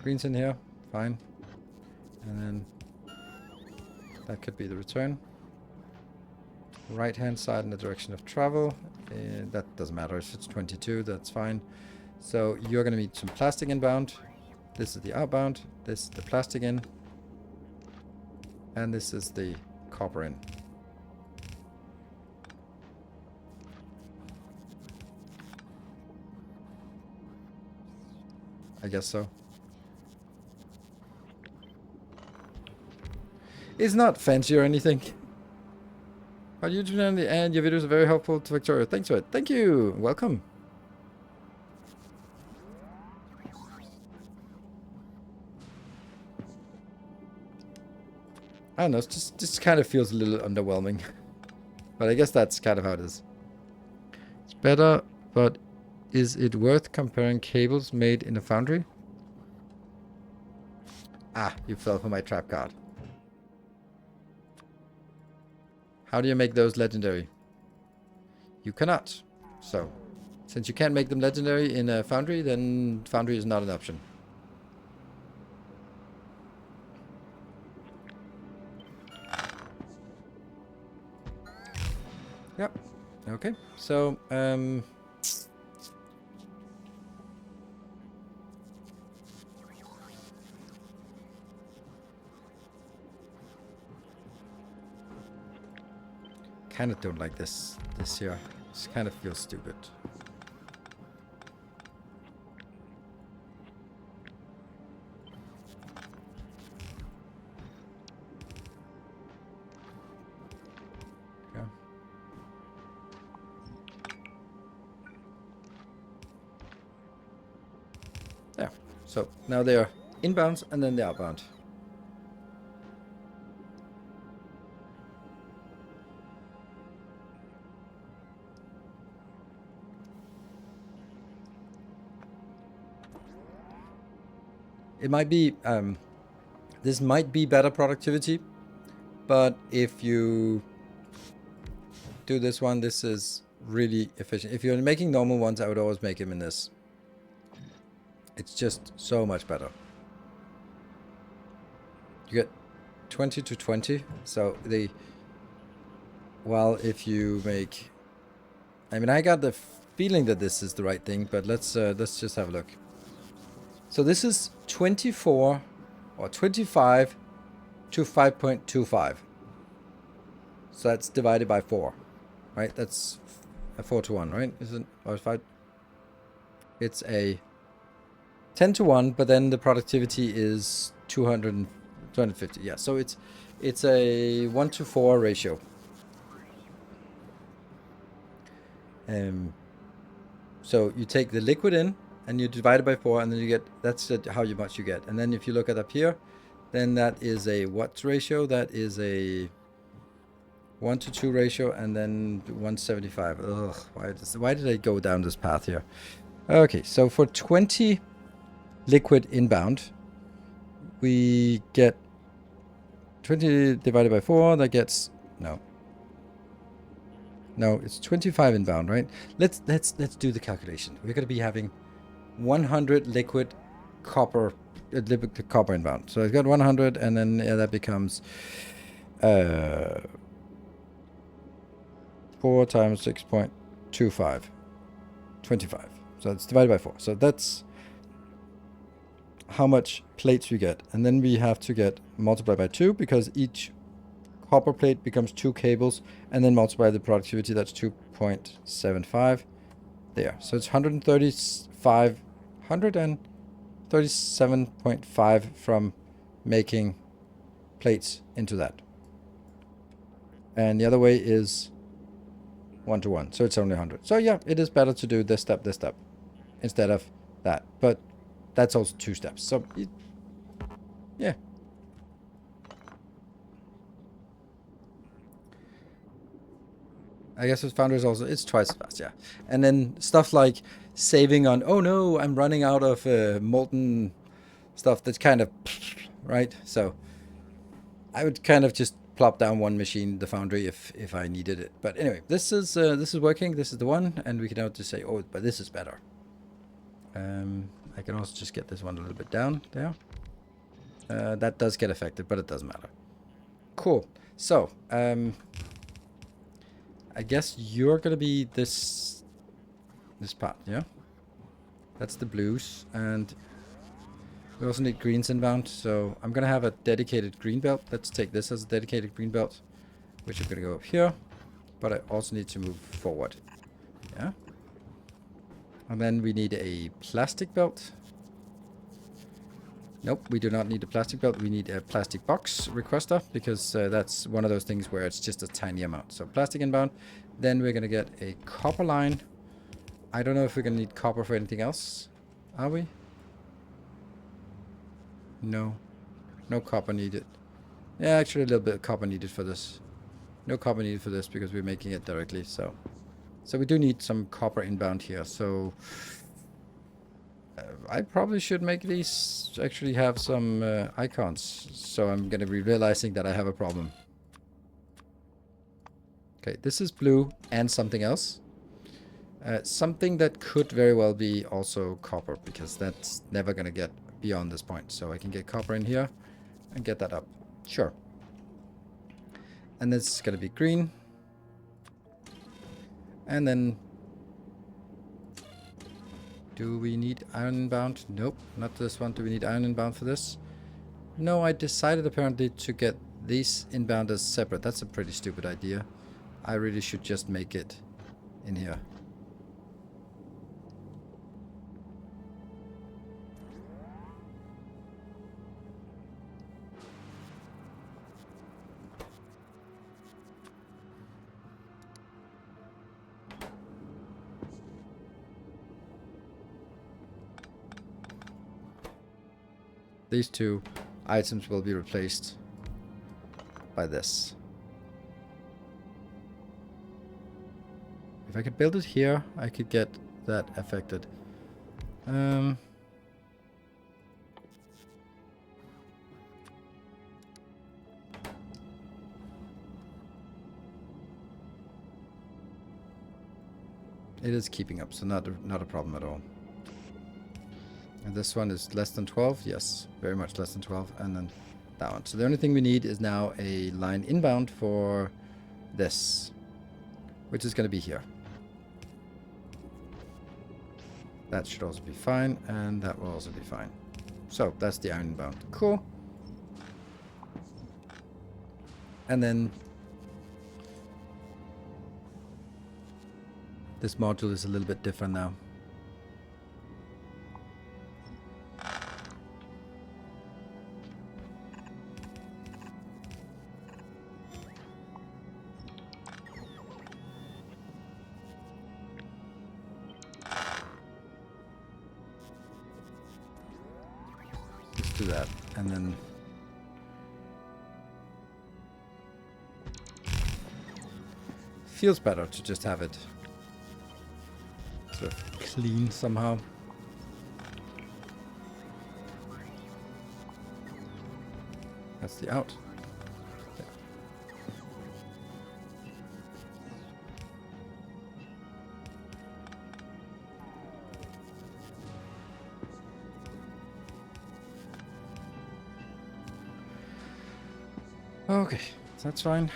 S1: Greens in here, fine. And then that could be the return. Right hand side in the direction of travel. That doesn't matter if it's 22, that's fine. So you're going to need some plastic inbound. This is the outbound. This is the plastic in. And this is the copper in. I guess so. It's not fancy or anything. But you in the end, your videos are very helpful to Factorio. Thanks for it. Thank you. Welcome. I don't know, it's just kind of feels a little underwhelming. But I guess that's kind of how it is. It's better, but is it worth comparing cables made in a foundry? Ah, you fell for my trap card. How do you make those legendary? You cannot. So, since you can't make them legendary in a foundry, then foundry is not an option. Yep. Okay. So, kind of don't like this here. This kind of feels stupid. Yeah. Yeah. So now they are inbounds and then they're outbound. It might be, this might be better productivity, but if you do this one, this is really efficient. If you're making normal ones, I would always make them in this. It's just so much better. You get 20 to 20, so well, if you make, I mean, I got the feeling that this is the right thing, but let's just have a look. So this is 24 or 25 to 5.25. So that's divided by 4, right? That's a 4 to 1, right? Is it, or 5? It's a 10 to 1, but then the productivity is 250. Yeah, so it's a 1 to 4 ratio. So you take the liquid in, and you divide it by 4, and then you get, that's how much you get. And then if you look at up here, then that is a what ratio? That is a 1 to 2 ratio, and then 175. Ugh, why did I go down this path here? Okay, so for 20 liquid inbound, we get 20 divided by 4, that gets, no, it's 25 inbound, right? Let's do the calculation. We're going to be having 100 liquid copper inbound. So I've got 100, and then that becomes 4 times 6.25, 25. So it's divided by 4. So that's how much plates we get. And then we have to get multiplied by 2, because each copper plate becomes 2 cables, and then multiply the productivity. That's 2.75 there. So it's 137.5 from making plates into that. And the other way is 1 to 1. So it's only 100. So yeah, it is better to do this step, instead of that. But That's also 2 steps. So, yeah. I guess with Foundry is also, it's twice as fast, yeah. And then stuff like saving on, oh no, I'm running out of molten stuff, that's kind of, right? So I would kind of just plop down one machine, the Foundry, if I needed it. But anyway, this is working. This is the one, and we can now just say, oh, but this is better. I can also just get this one a little bit down there. That does get affected, but it doesn't matter. Cool. So, I guess you're gonna be this part, yeah? That's the blues, and we also need greens inbound, so I'm gonna have a dedicated green belt. Let's take this as a dedicated green belt, which is gonna go up here, but I also need to move forward, yeah? And then we need a plastic belt. Nope, we do not need a plastic belt. We need a plastic box requester, because that's one of those things where it's just a tiny amount. So plastic inbound. Then we're going to get a copper line. I don't know if we're going to need copper for anything else. Are we? No. No copper needed. Yeah, actually a little bit of copper needed for this. No copper needed for this because we're making it directly. So we do need some copper inbound here. So I probably should make these actually have some icons. So I'm going to be realizing that I have a problem. Okay, this is blue and something else. Something that could very well be also copper, because that's never going to get beyond this point. So I can get copper in here and get that up. Sure. And this is going to be green. And then... do we need iron inbound? Nope, not this one. Do we need iron inbound for this? No, I decided apparently to get these inbound as separate. That's a pretty stupid idea. I really should just make it in here. These two items will be replaced by this. If I could build it here, I could get that affected. It is keeping up, so not a problem at all. And this one is less than 12. Yes, very much less than 12. And then that one. So the only thing we need is now a line inbound for this, which is going to be here. That should also be fine, and that will also be fine. So that's the iron inbound. Cool. And then this module is a little bit different now. Do that, and then feels better to just have it sort of clean somehow. That's the out. Okay, that's fine.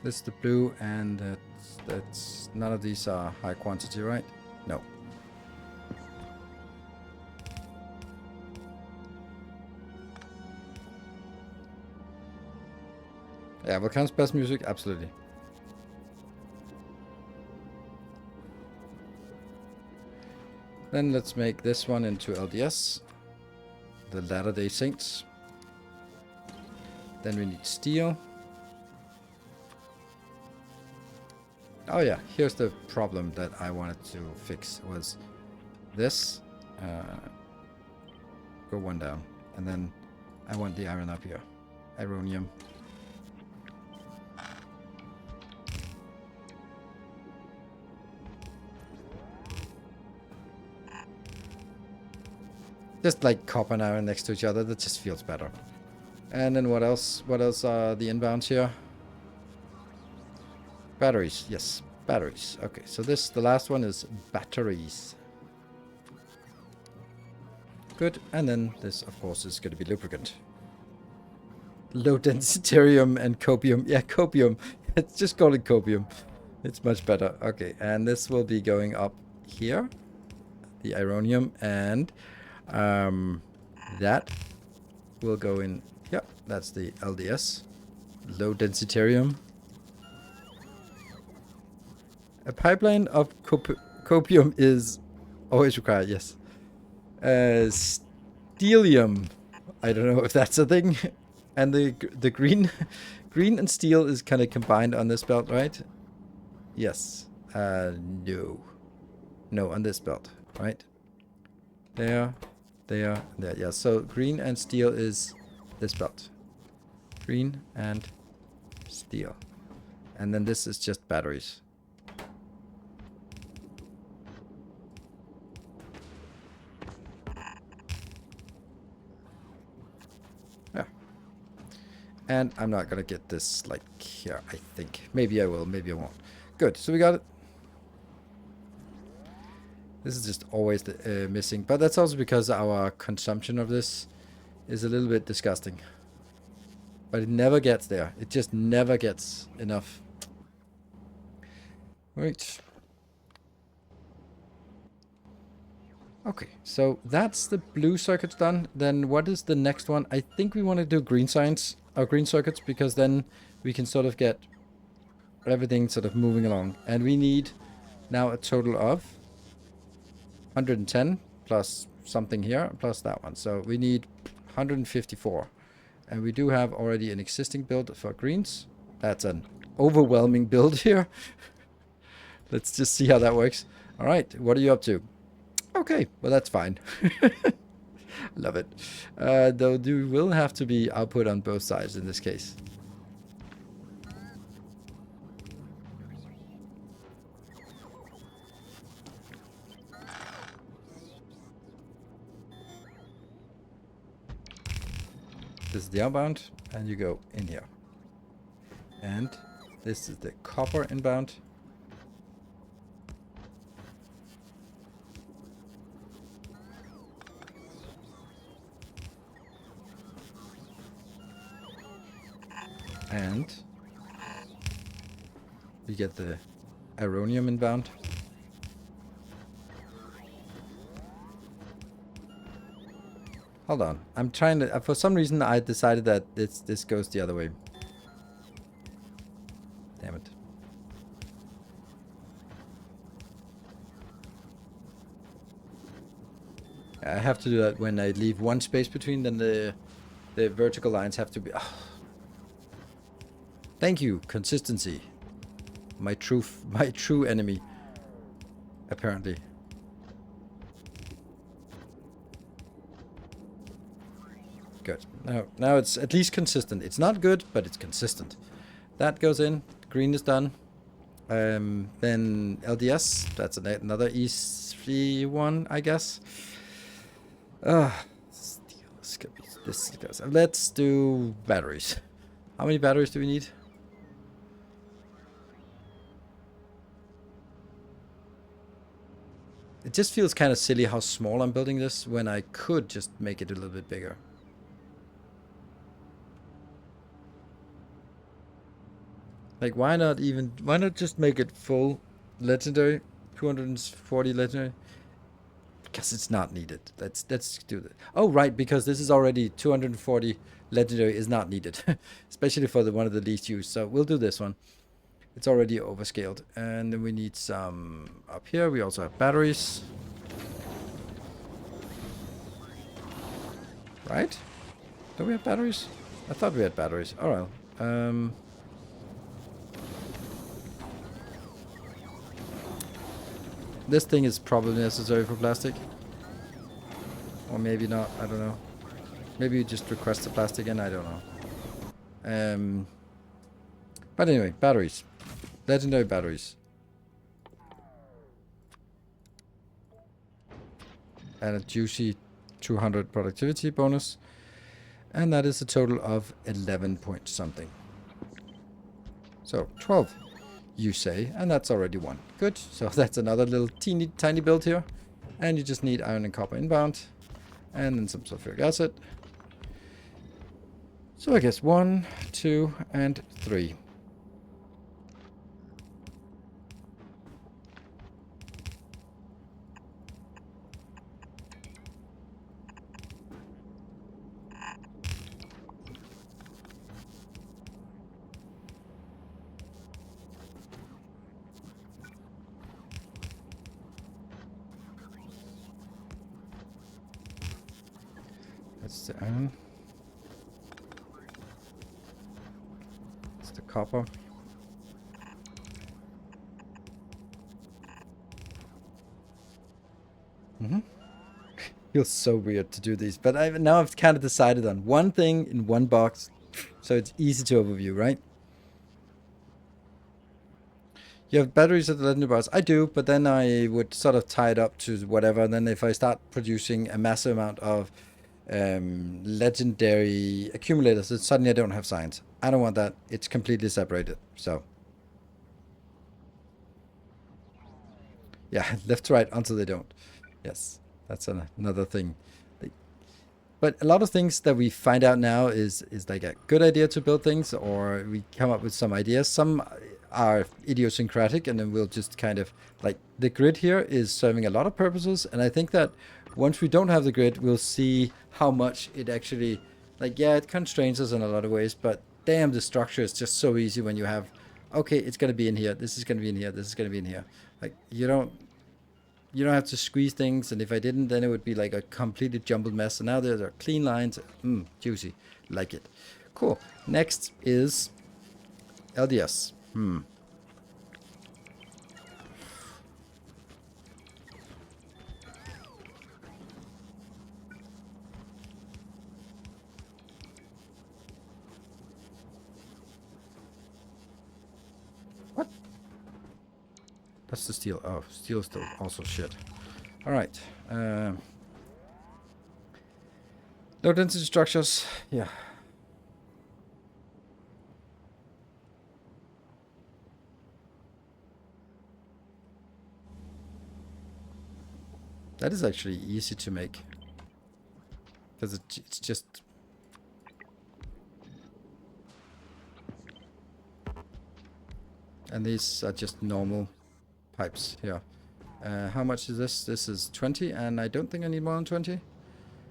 S1: This is the blue, and that's none of these are high quantity, right? No. Yeah, Volcan's best music, absolutely. Then let's make this one into LDS. The Latter-day Saints. Then we need steel. Oh yeah, here's the problem that I wanted to fix was this. Go one down. And then I want the iron up here. Ironium. Just like copper and iron next to each other, that just feels better. And then what else? What else are the inbounds here? Batteries, yes, batteries. Okay, so the last one is batteries. Good, and then this, of course, is going to be lubricant. Low densitarium and copium. Yeah, copium. It's just call it copium. It's much better. Okay, and this will be going up here. The ironium, and that will go in. Yeah, that's the LDS. Low densitarium. A pipeline of copium is always required, yes. Steelium. I don't know if that's a thing. And the green and steel is kind of combined on this belt, right? Yes. No. No, on this belt, right? There. Yeah, so green and steel is this belt. Green and steel. And then this is just batteries. And I'm not gonna get this like here, I think. Maybe I will, maybe I won't. Good, so we got it. This is just always the, missing. But that's also because our consumption of this is a little bit disgusting. But it never gets there. It just never gets enough. Right. Okay, so that's the blue circuits done. Then what is the next one? I think we want to do green signs. Or green circuits, because then we can sort of get everything sort of moving along. And we need now a total of 110 plus something here plus that one. So we need 154. And we do have already an existing build for greens. That's an overwhelming build here. Let's just see how that works. All right, what are you up to? Okay, well that's fine. Love it. Though there will have to be output on both sides in this case. This is the outbound, and you go in here. And this is the copper inbound. And we get the ironium inbound. Hold on. I'm trying to... for some reason, I decided that this goes the other way. Damn it. I have to do that when I leave one space between, then the vertical lines have to be... Oh. Thank you, consistency. My true enemy, apparently. Good. Now it's at least consistent. It's not good, but it's consistent. That goes in. Green is done. Then LDS. That's another easy one, I guess. This goes. Let's do batteries. How many batteries do we need? It just feels kind of silly how small I'm building this when I could just make it a little bit bigger. Like, why not just make it full legendary? 240 legendary? Because it's not needed. Let's do that. Oh, right, because this is already 240 legendary is not needed. Especially for one of the least used. So we'll do this one. It's already overscaled. And then we need some up here. We also have batteries. Right? Do we have batteries? I thought we had batteries. Alright. This thing is probably necessary for plastic. Or maybe not, I don't know. Maybe you just request the plastic and I don't know. But anyway, batteries. Legendary batteries. And a juicy 200 productivity bonus. And that is a total of 11 point something. So 12, you say, and that's already one. Good. So that's another little teeny tiny build here. And you just need iron and copper inbound. And then some sulfuric acid. So I guess 1, 2, and 3. That's the iron. That's the copper. Feels so weird to do these, but I've kind of decided on one thing in one box, so it's easy to overview, right? You have batteries at the legendary bars. I do, but then I would sort of tie it up to whatever. And then if I start producing a massive amount of legendary accumulators, then suddenly I don't have science. I don't want that. It's completely separated. So yeah, left to right until they don't. Yes, that's another thing. But a lot of things that we find out now is like a good idea to build things, or we come up with some ideas. Some are idiosyncratic, and then we'll just kind of like the grid here is serving a lot of purposes. And I think that once we don't have the grid, we'll see how much it actually, like, yeah, it constrains us in a lot of ways, but damn, the structure is just so easy when you have, okay, it's going to be in here, this is going to be in here, this is going to be in here. Like, you don't have to squeeze things, and if I didn't, then it would be like a completely jumbled mess. So now there are clean lines. Juicy. Like it. Cool. Next is LDS. What? That's the steel. Oh, steel is still also shit. Alright. Low density structures. Yeah. That is actually easy to make. Because it's just... And these are just normal pipes here. How much is this? This is 20, and I don't think I need more than 20.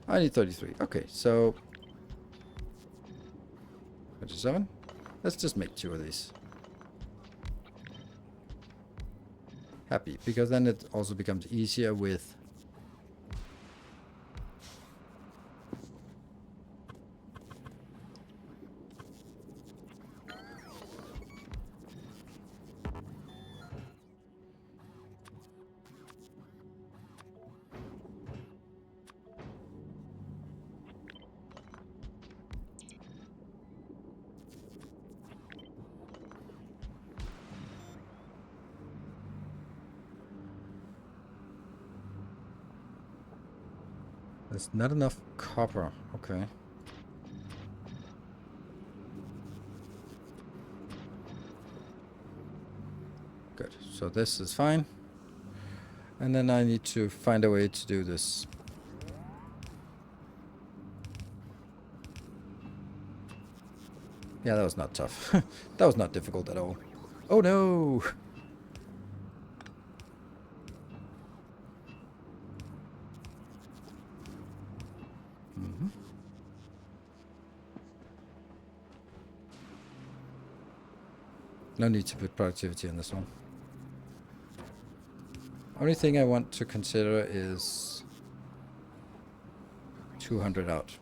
S1: I need 33. Okay, so 27. Let's just make 2 of these. Happy, because then it also becomes easier with there's not enough copper. Okay. Good. So this is fine. And then I need to find a way to do this. Yeah, that was not tough. That was not difficult at all. Oh no! No need to put productivity in this one. Only thing I want to consider is 200 out.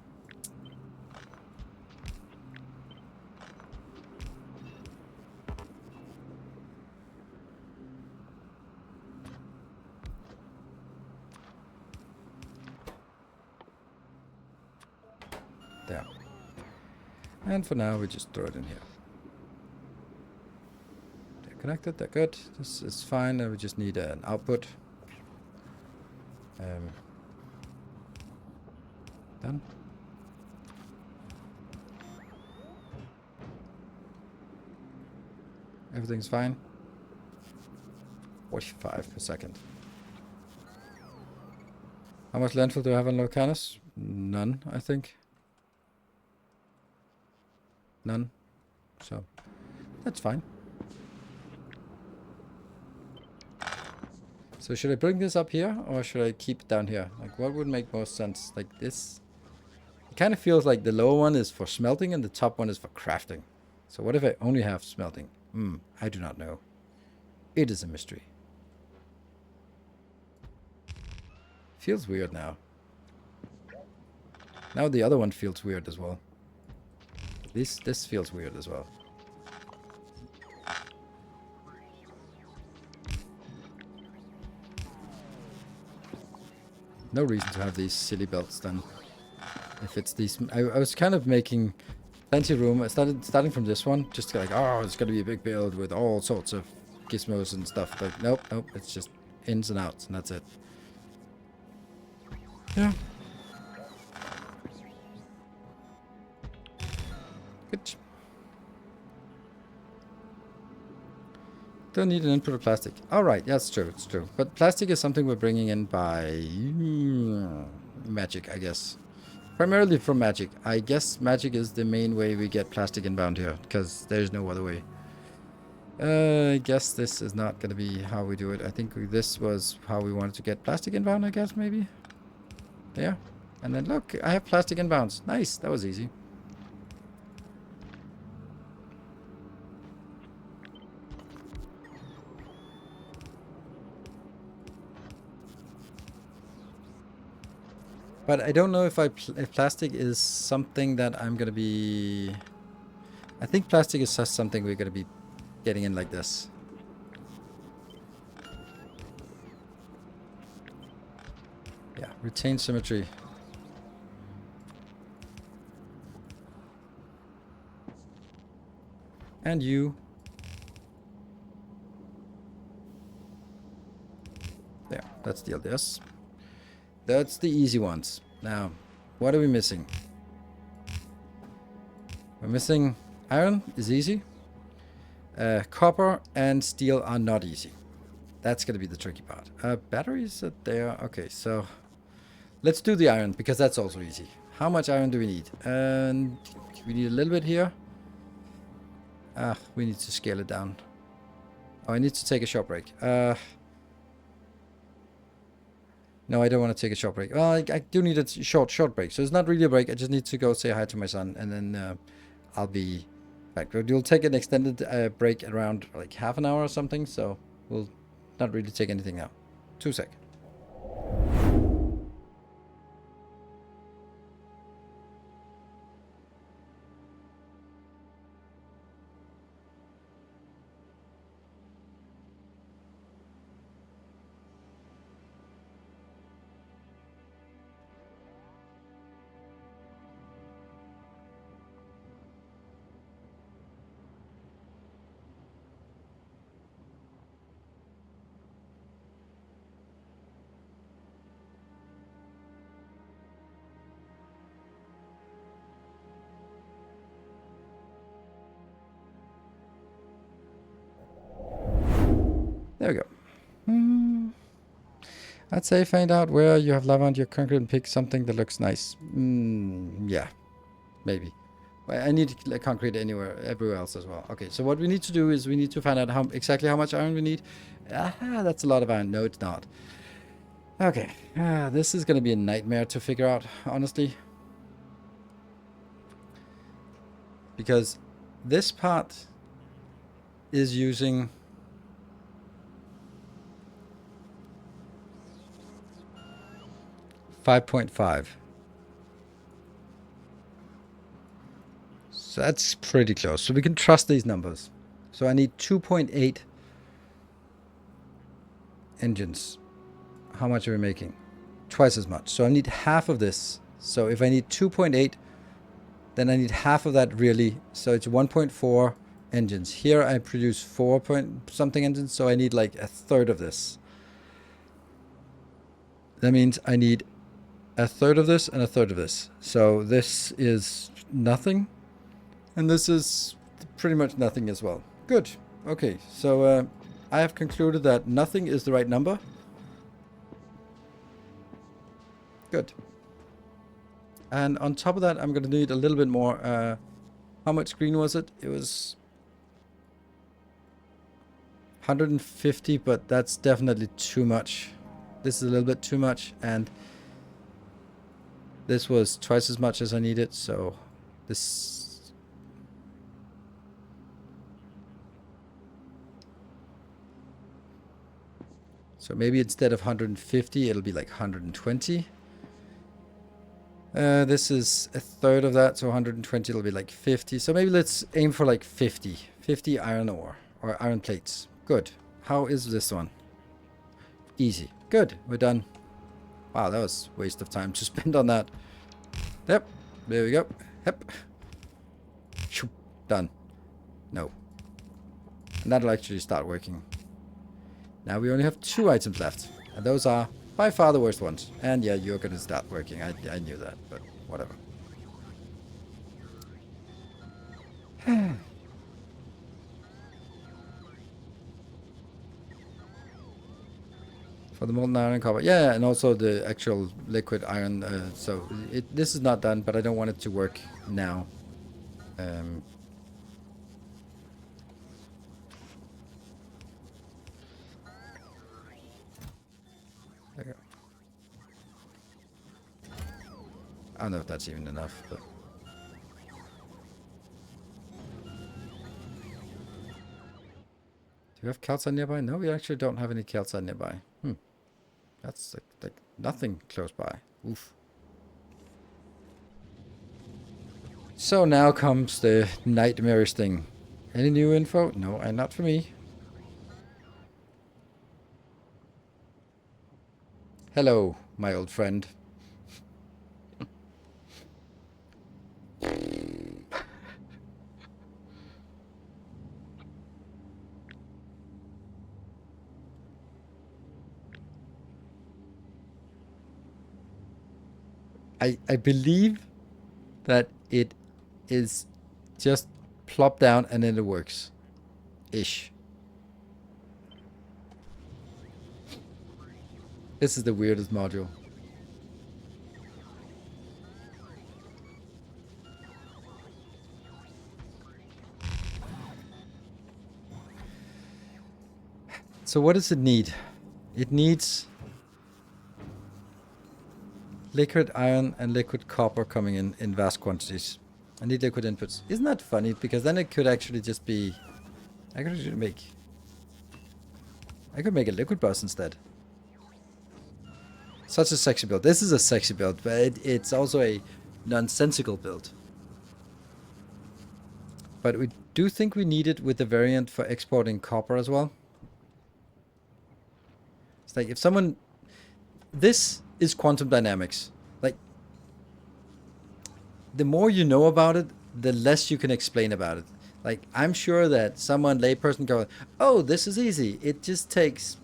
S1: And for now, we just throw it in here. They're connected, they're good. This is fine, we just need an output. Done. Everything's fine. 45 per second. How much landfill do I have on Locanus? None, I think. None. So, that's fine. So should I bring this up here, or should I keep it down here? Like, what would make most sense? Like this? It kind of feels like the lower one is for smelting and the top one is for crafting. So what if I only have smelting? I do not know. It is a mystery. Feels weird now. Now the other one feels weird as well. This feels weird as well. No reason to have these silly belts then. If it's these, I was kind of making plenty of room. I starting from this one, just like, oh, it's gonna be a big build with all sorts of gizmos and stuff. But nope, it's just ins and outs, and that's it. Yeah. Good. Don't need an input of plastic. All right, yeah, it's true, it's true. But plastic is something we're bringing in by magic, I guess. Primarily from magic. I guess magic is the main way we get plastic inbound here, because there's no other way. I guess this is not going to be how we do it. I think this was how we wanted to get plastic inbound, I guess, maybe. Yeah. And then look, I have plastic inbounds. Nice, that was easy. But I don't know if if plastic is something that I'm gonna be. I think plastic is just something we're gonna be getting in like this. Yeah, retain symmetry. And you. There, that's the LDS. That's the easy ones. Now, what are we missing? We're missing iron is easy. Copper and steel are not easy. That's going to be the tricky part. Batteries are there. Okay, so let's do the iron because that's also easy. How much iron do we need? And we need a little bit here. We need to scale it down. Oh, I need to take a short break. No, I don't want to take a short break. Well, I do need a short break. So it's not really a break. I just need to go say hi to my son, and then I'll be back. We'll take an extended break around like half an hour or something. So we'll not really take anything now. 2 seconds. There we go. I'd say find out where you have lava on your concrete and pick something that looks nice. Yeah, maybe. Well, I need concrete everywhere else as well. Okay, so what we need to do is we need to find out exactly how much iron we need. That's a lot of iron. No, it's not. Okay, this is going to be a nightmare to figure out, honestly. Because this part is using 5.5. So that's pretty close. So we can trust these numbers. So I need 2.8 engines. How much are we making? Twice as much. So I need half of this. So if I need 2.8, then I need half of that really. So it's 1.4 engines. Here I produce 4 point something engines, so I need like a third of this. That means I need a third of this and a third of this. So this is nothing, and this is pretty much nothing as well. Good. Okay, so I have concluded that nothing is the right number. Good. And on top of that, I'm going to need a little bit more. How much green was it? It was 150, but that's definitely too much. This is a little bit too much, and this was twice as much as I needed, so this... So maybe instead of 150, it'll be like 120. This is a third of that, so 120 it'll be like 50. So maybe let's aim for like 50. 50 iron ore, or iron plates. Good. How is this one? Easy. Good. We're done. Wow, that was a waste of time to spend on that. Yep. There we go. Yep. Done. No. And that'll actually start working. Now we only have 2 items left. And those are by far the worst ones. And yeah, you're going to start working. I knew that, but whatever. For the molten iron and copper. Yeah, and also the actual liquid iron. So this is not done, but I don't want it to work now. There you go. I don't know if that's even enough, but... Do we have calcite nearby? No, we actually don't have any calcite nearby. That's like nothing close by. Oof. So now comes the nightmarish thing. Any new info? No, and not for me. Hello, my old friend. I believe that it is just plop down and then it works. Ish. This is the weirdest module. So what does it need? It needs liquid iron and liquid copper coming in vast quantities. I need liquid inputs. Isn't that funny? Because then it could actually just be... I could make a liquid bus instead. Such a sexy build. This is a sexy build, but it's also a nonsensical build. But we do think we need it with the variant for exporting copper as well. It's like if someone... This is quantum dynamics. Like, the more you know about it, the less you can explain about it. Like, I'm sure that someone, layperson, goes, oh, this is easy. It just takes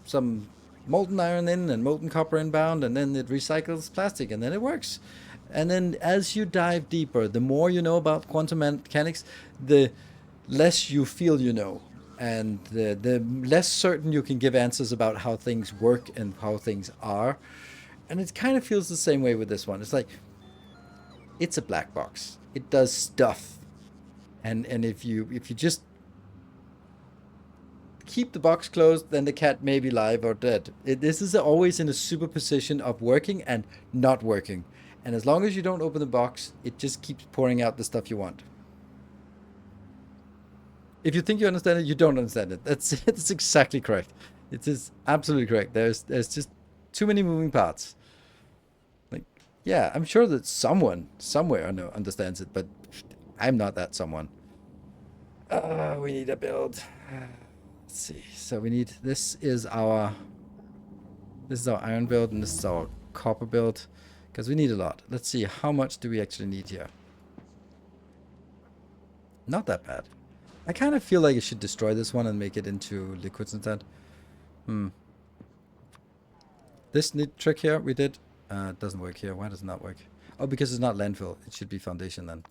S1: some molten iron in and molten copper inbound, and then it recycles plastic, and then it works. And then as you dive deeper, the more you know about quantum mechanics, the less you feel you know. And the less certain you can give answers about how things work and how things are. And it kind of feels the same way with this one. It's like, it's a black box. It does stuff. And if you just keep the box closed, then the cat may be live or dead. This is always in a superposition of working and not working. And as long as you don't open the box, it just keeps pouring out the stuff you want. If you think you understand it, you don't understand it. That's exactly correct. It is absolutely correct. There's just too many moving parts. Like, yeah, I'm sure that someone somewhere understands it, but I'm not that someone. We need a build. Let's see. So we need, this is our iron build, and this is our copper build, because we need a lot. Let's see, how much do we actually need here? Not that bad. I kind of feel like I should destroy this one and make it into liquids instead. This neat trick here we did doesn't work here. Why does it not work? Oh, because it's not landfill. It should be foundation then.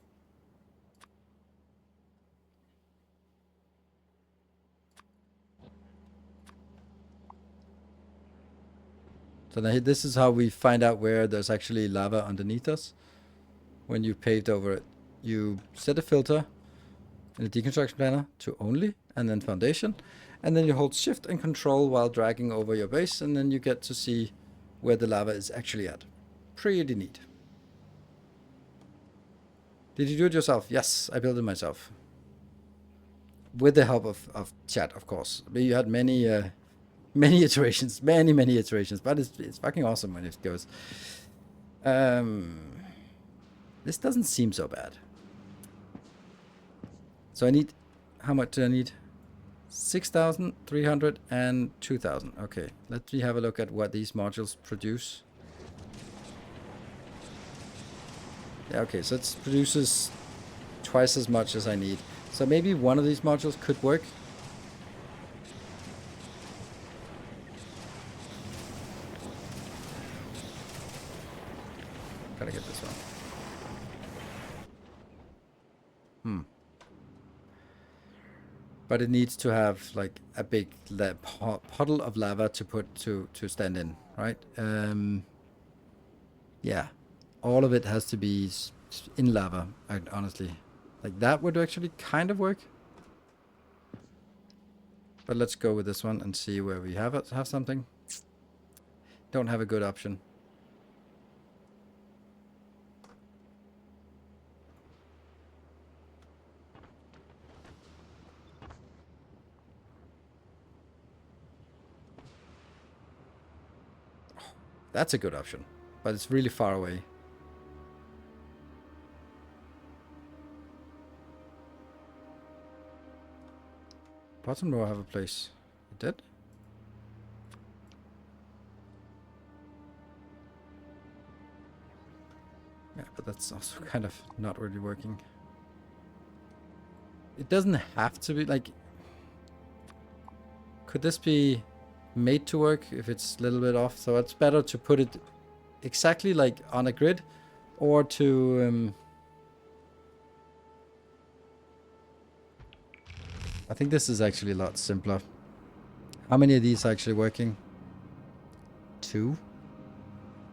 S1: So now this is how we find out where there's actually lava underneath us. When you paved over it, you set a filter in a deconstruction planner to only, and then foundation, and then you hold shift and control while dragging over your base, and then you get to see where the lava is actually at. Pretty neat. Did you do it yourself? Yes, I built it myself. With the help of chat, of course. But you had many many iterations, many iterations, but it's fucking awesome when it goes. This doesn't seem so bad. So I need, how much do I need? 6,300 and 2,000. Okay, let me have a look at what these modules produce. Yeah, okay, so it produces twice as much as I need. So maybe one of these modules could work. Gotta get this one. But it needs to have like a big puddle of lava to put to stand in, right? Yeah, all of it has to be in lava. Honestly, like that would actually kind of work. But let's go with this one and see where we have something. Don't have a good option. That's a good option, but it's really far away. Bottom row have a place. It did? Yeah, but that's also kind of not really working. It doesn't have to be like... Could this be made to work if it's a little bit off? So it's better to put it exactly like on a grid, or to... I think this is actually a lot simpler. How many of these are actually working? 2.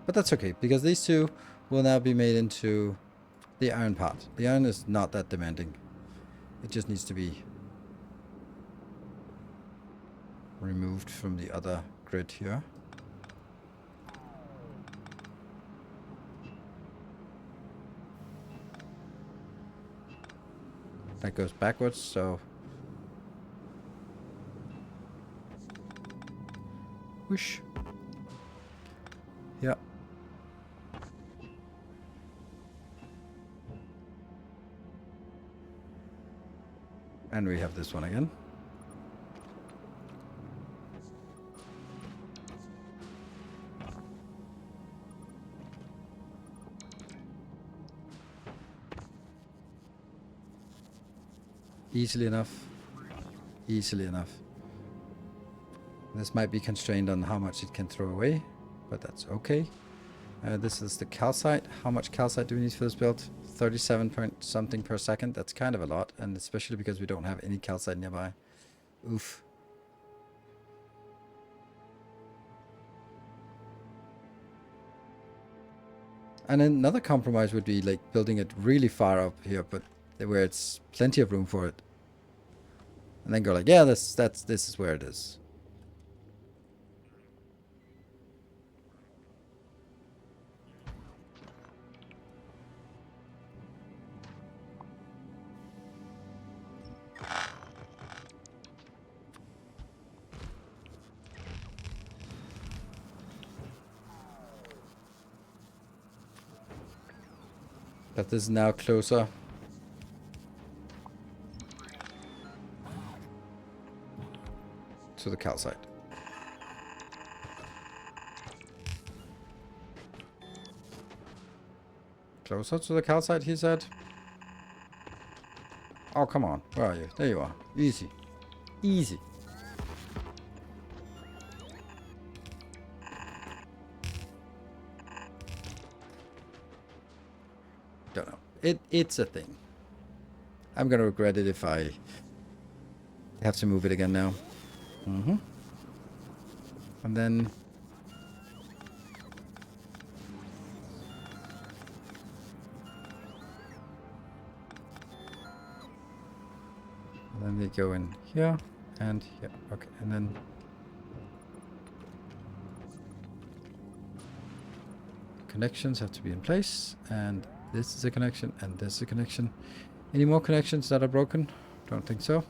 S1: But that's okay, because these 2 will now be made into the iron part. The iron is not that demanding. It just needs to be removed from the other grid here. That goes backwards, so... Whoosh. Yeah. And we have this one again. Easily enough. Easily enough. This might be constrained on how much it can throw away, but that's okay. This is the calcite. How much calcite do we need for this build? 37 point something per second. That's kind of a lot, and especially because we don't have any calcite nearby. Oof. And another compromise would be like building it really far up here, but where it's plenty of room for it. And then go like, yeah, this is where it is. But this is now closer. To the calcite. Closer to the calcite, he said. Oh, come on. Where are you? There you are. Easy. Easy. Don't know. It's a thing. I'm gonna regret it if I have to move it again now. Mm-hmm. And then... they go in here and here. Okay, and then... connections have to be in place. And this is a connection and this is a connection. Any more connections that are broken? Don't think so.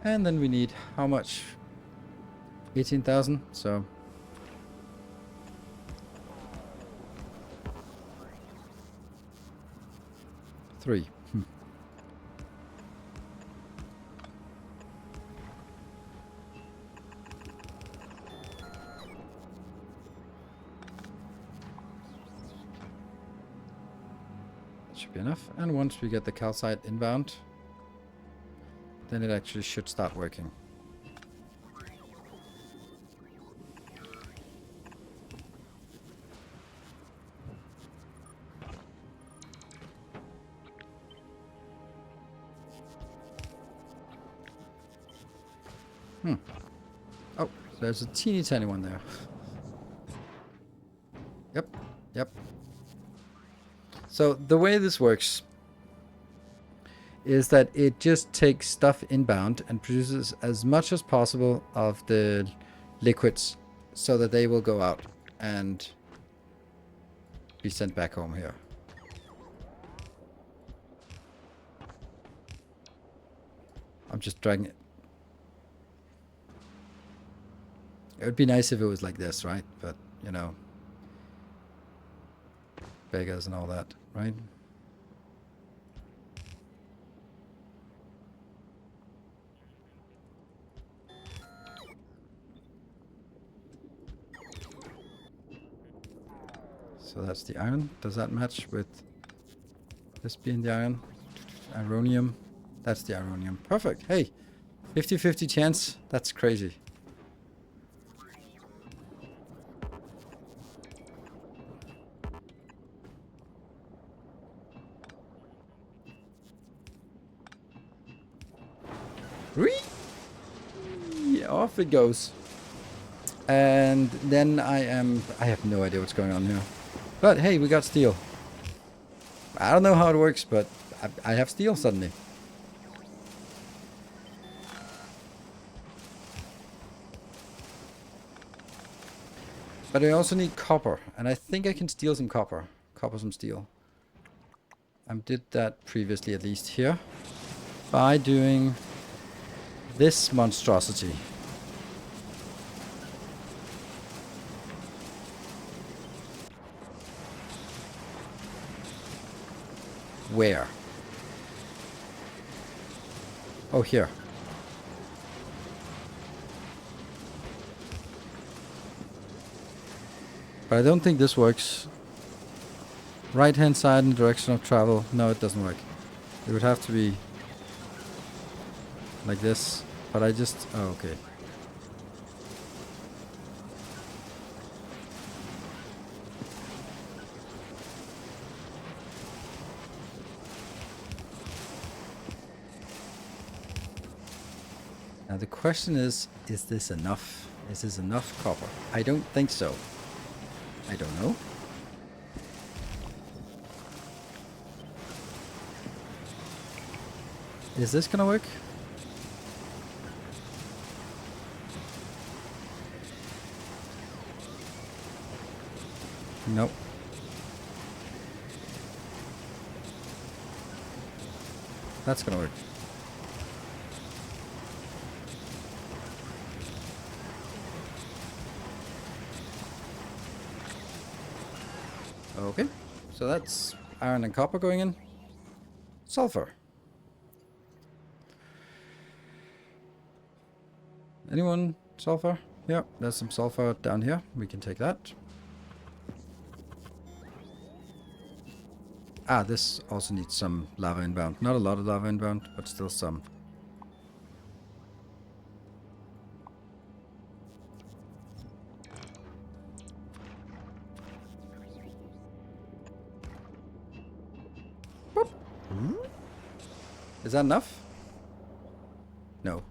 S1: And then we need how much? 18,000, so... 3. That should be enough. And once we get the calcite inbound, then it actually should start working. Oh, there's a teeny tiny one there. Yep. So the way this works is that it just takes stuff inbound and produces as much as possible of the liquids so that they will go out and be sent back home here. I'm just dragging it. It would be nice if it was like this, right? But, you know, beggars and all that, right? So that's the iron. Does that match with this being the iron? Ironium. That's the ironium. Perfect. Hey, 50-50 chance. That's crazy. Off it goes. And then I have no idea what's going on here. But hey, we got steel. I don't know how it works, but I have steel suddenly. But I also need copper, and I think I can steal some copper. Copper some steel. I did that previously, at least here, by doing this monstrosity. Where? Oh, here. But I don't think this works. Right hand side in the direction of travel. No, it doesn't work. It would have to be like this. But I just... oh, okay. Now the question is this enough? Is this enough copper? I don't think so. I don't know. Is this gonna work? Nope. That's gonna work. Okay, so that's iron and copper going in. Sulfur. Anyone? Sulfur? Yeah, there's some sulfur down here. We can take that. Ah, this also needs some lava inbound. Not a lot of lava inbound, but still some. Boop. Is that enough? No.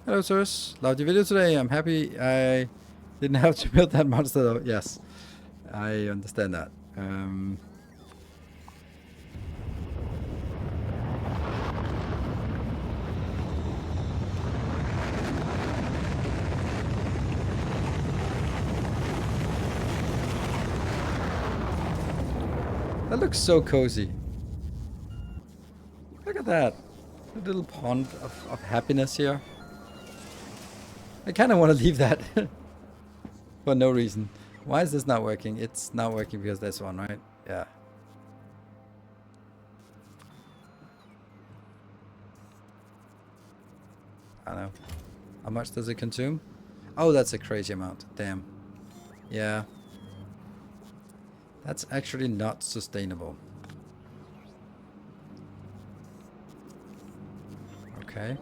S1: Hello, sirs. Loved your video today. I'm happy I didn't have to build that monster though. Yes, I understand that. That looks so cozy. Look at that. A little pond of happiness here. I kind of want to leave that for no reason. Why is this not working? It's not working because there's one, right? Yeah. I don't know. How much does it consume? Oh, that's a crazy amount. Damn. Yeah. That's actually not sustainable. Okay.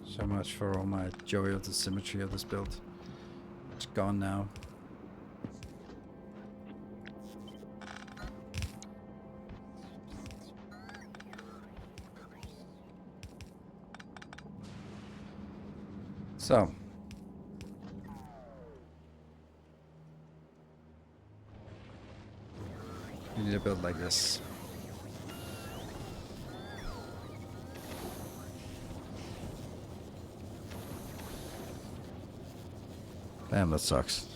S1: So much for all my joy of the symmetry of this build. It's gone now. So. You need a build like this. Damn, that sucks.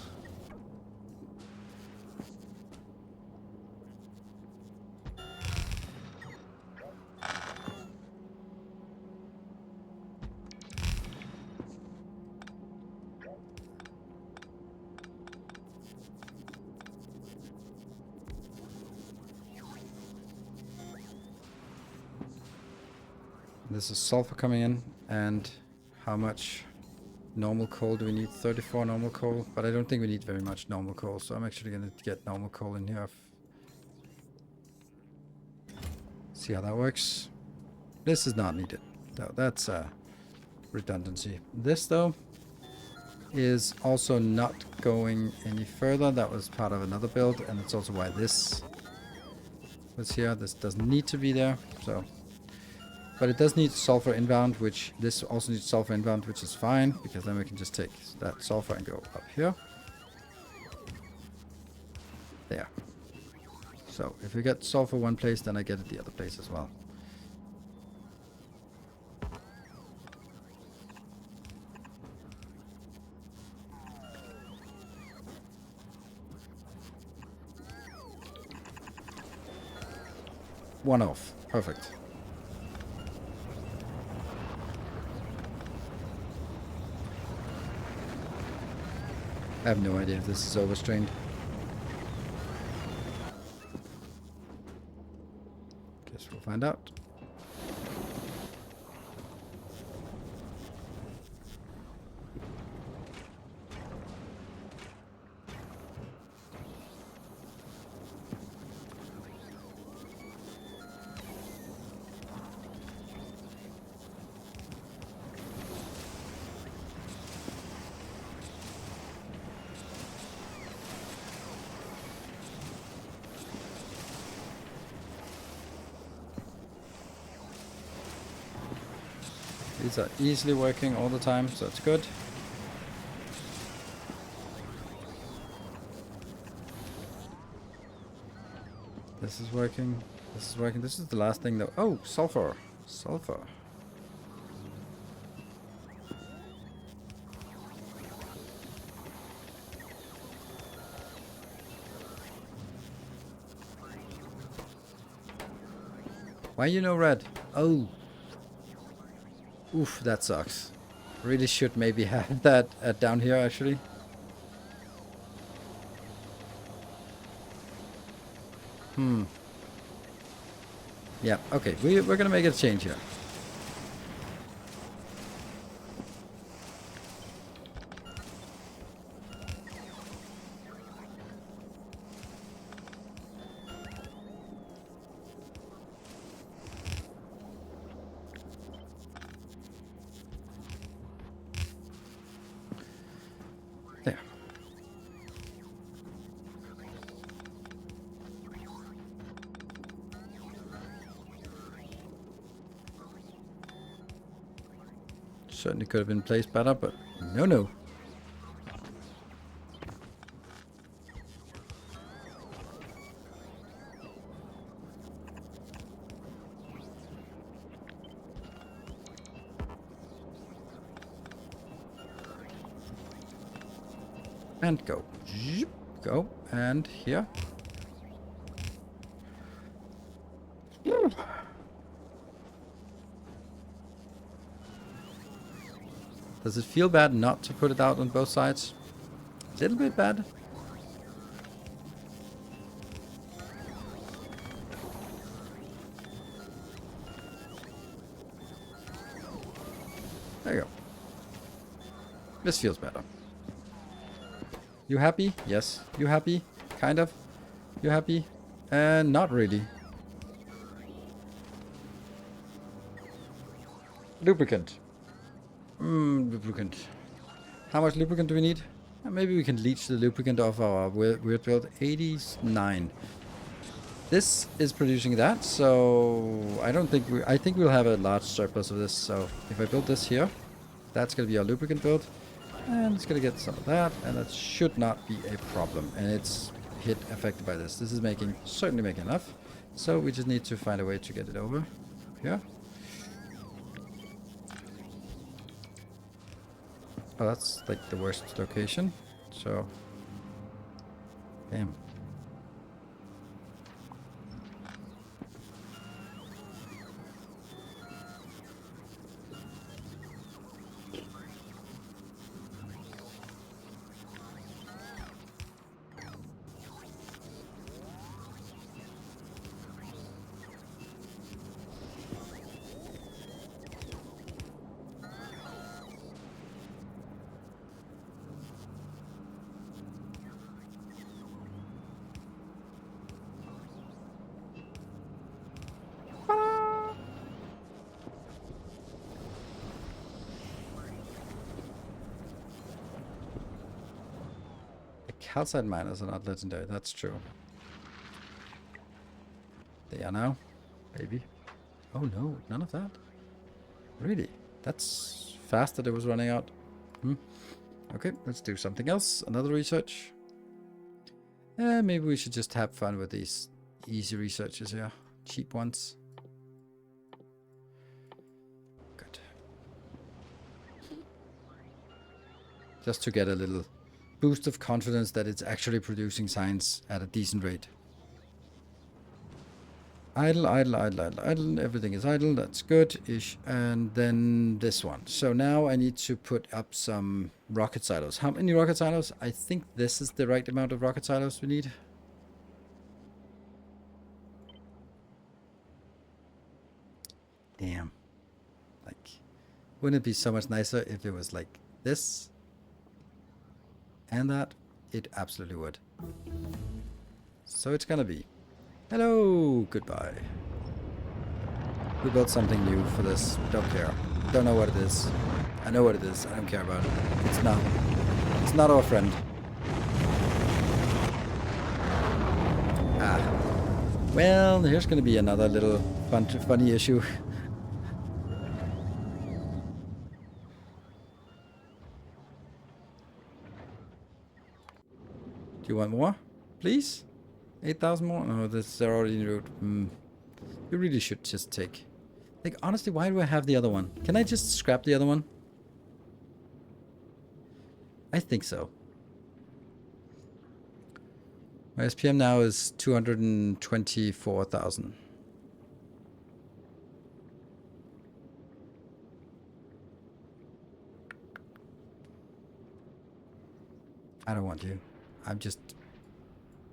S1: This is sulfur coming in, and how much normal coal do we need? 34 normal coal, but I don't think we need very much normal coal, so I'm actually going to get normal coal in here. See how that works. This is not needed. No, that's redundancy. This, though, is also not going any further. That was part of another build, and it's also why this was here. This doesn't need to be there, so... But it does need sulfur inbound, which this also needs sulfur inbound, which is fine, because then we can just take that sulfur and go up here. There. So if we get sulfur one place, then I get it the other place as well. One off. Perfect. I have no idea if this is overstrained. Guess we'll find out. These are easily working all the time, so it's good. This is working. This is working. This is the last thing though. Oh, sulfur. Sulfur. Why you no red? Oh. Oof, that sucks. Really should maybe have that down here, actually. Yeah, okay. We're going to make a change here. There. Certainly could have been placed better, but no. And go. Zip, go. And here. Does it feel bad not to put it out on both sides? A little bit bad. There you go. This feels better. You happy? Yes. You happy? Kind of. You happy? Not really. Lubricant. Lubricant. How much lubricant do we need? Maybe we can leech the lubricant off our weird build. 89. This is producing that, so I don't think I think we'll have a large surplus of this. So if I build this here, that's going to be our lubricant build. And it's going to get some of that, and that should not be a problem. And it's hit affected by this. This is certainly making enough. So we just need to find a way to get it over here. Oh, that's like the worst location. So, damn. Calcite miners are not legendary, that's true. They are now. Maybe. Oh no, none of that? Really? That's fast that it was running out. Okay, let's do something else. Another research. Maybe we should just have fun with these easy researches here. Cheap ones. Good. Just to get a little boost of confidence that it's actually producing science at a decent rate. Idle, idle, idle, idle, idle. Everything is idle. That's good-ish. And then this one. So now I need to put up some rocket silos. How many rocket silos? I think this is the right amount of rocket silos we need. Damn. Like, wouldn't it be so much nicer if it was like this? And that, it absolutely would. So it's gonna be. Hello, goodbye. We built something new for this. Don't care. Don't know what it is. I know what it is. I don't care about it. It's not. It's not our friend. Ah. Well, here's gonna be another little funny issue. Do you want more? Please? 8,000 more? No, they're already en route. You really should just take... Like, honestly, why do I have the other one? Can I just scrap the other one? I think so. My SPM now is 224,000. I don't want you. I'm just...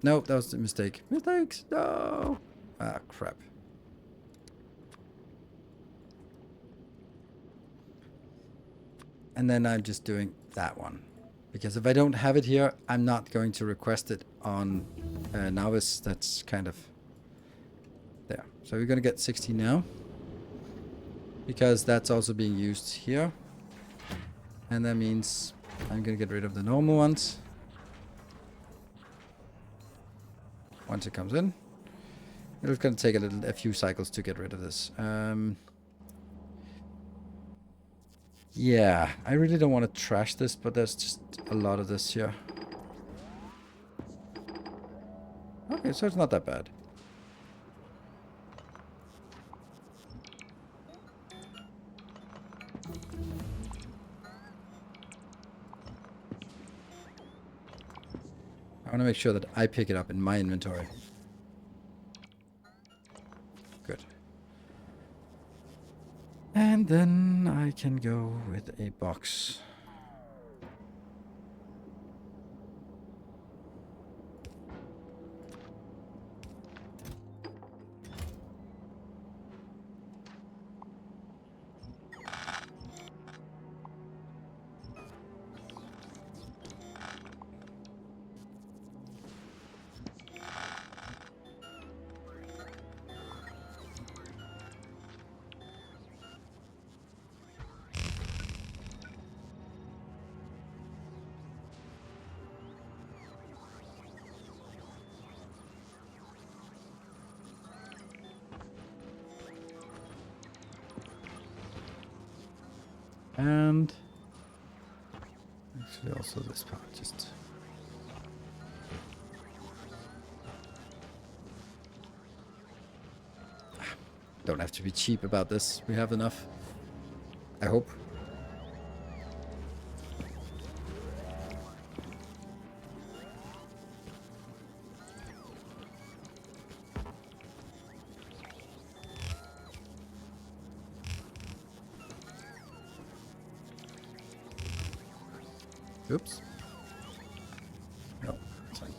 S1: No, that was a mistake. Mistakes! No! Ah, crap. And then I'm just doing that one. Because if I don't have it here, I'm not going to request it on Novice. That's kind of... There. So we're going to get 60 now. Because that's also being used here. And that means I'm going to get rid of the normal ones. Once it comes in. It's going to take a few cycles to get rid of this. Yeah, I really don't want to trash this, but there's just a lot of this here. Okay, so it's not that bad. I want to make sure that I pick it up in my inventory. Good. And then I can go with a box. And actually also this part just... Don't have to be cheap about this. We have enough. I hope. Oops. No, it's fine.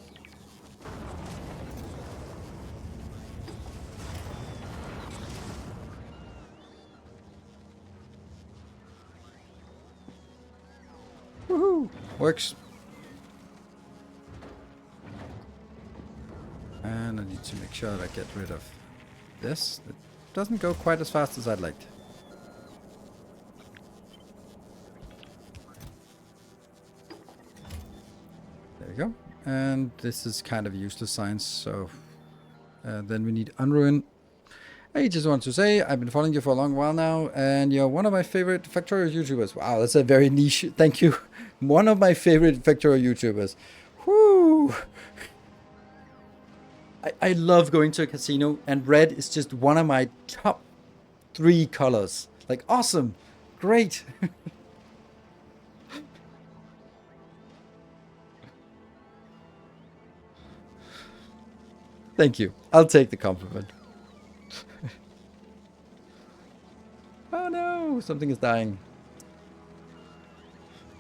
S1: Woohoo! Works. And I need to make sure that I get rid of this. It doesn't go quite as fast as I'd liked. There we go. And this is kind of useless science, so then we need Unruin. I just want to say, I've been following you for a long while now, and you're one of my favorite Factorio YouTubers. Wow, that's a very niche. Thank you. One of my favorite Factorio YouTubers. Whoo! I love going to a casino, and red is just one of my top 3 colors. Like, awesome. Great. Thank you. I'll take the compliment. Oh no, something is dying.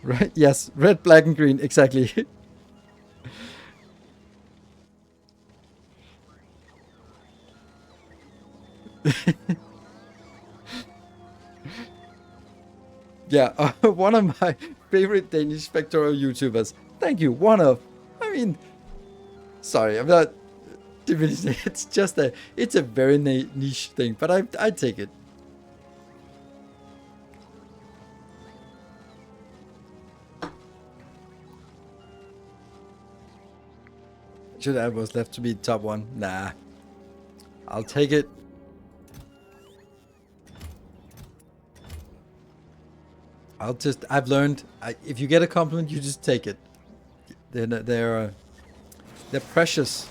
S1: Right, yes, red, black, and green, exactly. Yeah, one of my favorite Danish Factorio YouTubers. Thank you, one of. I mean, sorry, I'm not diminishing. It's just it's a very niche thing, but I take it. Should have was left to be top 1. Nah, I'll take it. I've learned, if you get a compliment, you just take it. They're precious.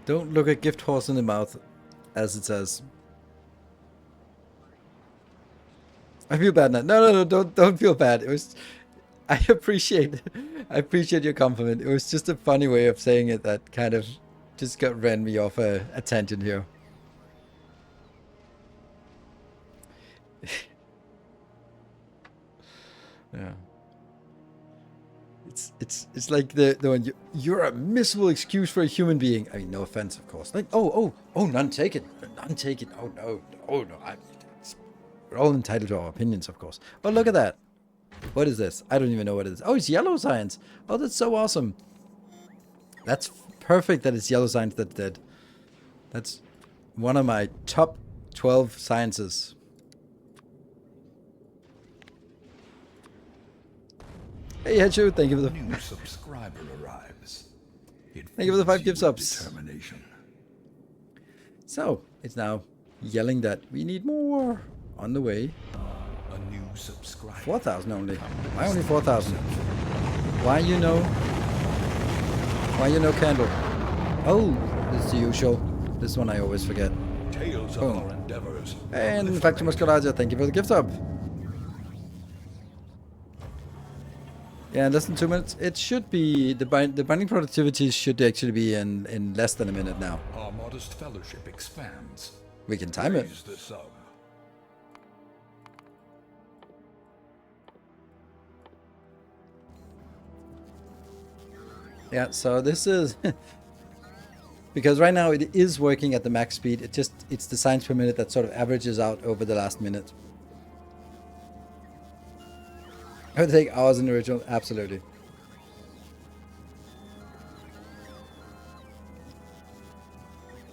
S1: Don't look a gift horse in the mouth, as it says. I feel bad now. No, don't feel bad. It was, I appreciate your compliment. It was just a funny way of saying it that kind of just ran me off a tangent here. Yeah. It's like the one, you're a miserable excuse for a human being. I mean, no offense, of course. Like, oh, none taken. None taken. Oh, no. Oh, no. We're all entitled to our opinions, of course. But look at that. What is this? I don't even know what it is. Oh, it's yellow science. Oh, that's so awesome. That's perfect that it's yellow science that's dead. That's one of my top 12 sciences. Hey, Hedgehoe, thank you for the
S2: New subscriber arrives.
S1: Thank you for the 5 gift subs.
S2: Determination.
S1: So, it's now yelling that we need more on the way.
S2: A new subscriber.
S1: 4,000 only. Why only 4,000? Why you know? Why you know candle? Oh, this is the usual. This one I always forget.
S2: Tales of our endeavors.
S1: And Factorio Muscularia, thank you for the gift sub. Yeah, in less than 2 minutes. It should be, the binding productivity should actually be in less than a minute now.
S2: Our modest fellowship expands.
S1: We can time it.
S2: Raise the sum.
S1: Yeah, so this is because right now it is working at the max speed. It's the science per minute that sort of averages out over the last minute. It would take hours in the original, absolutely.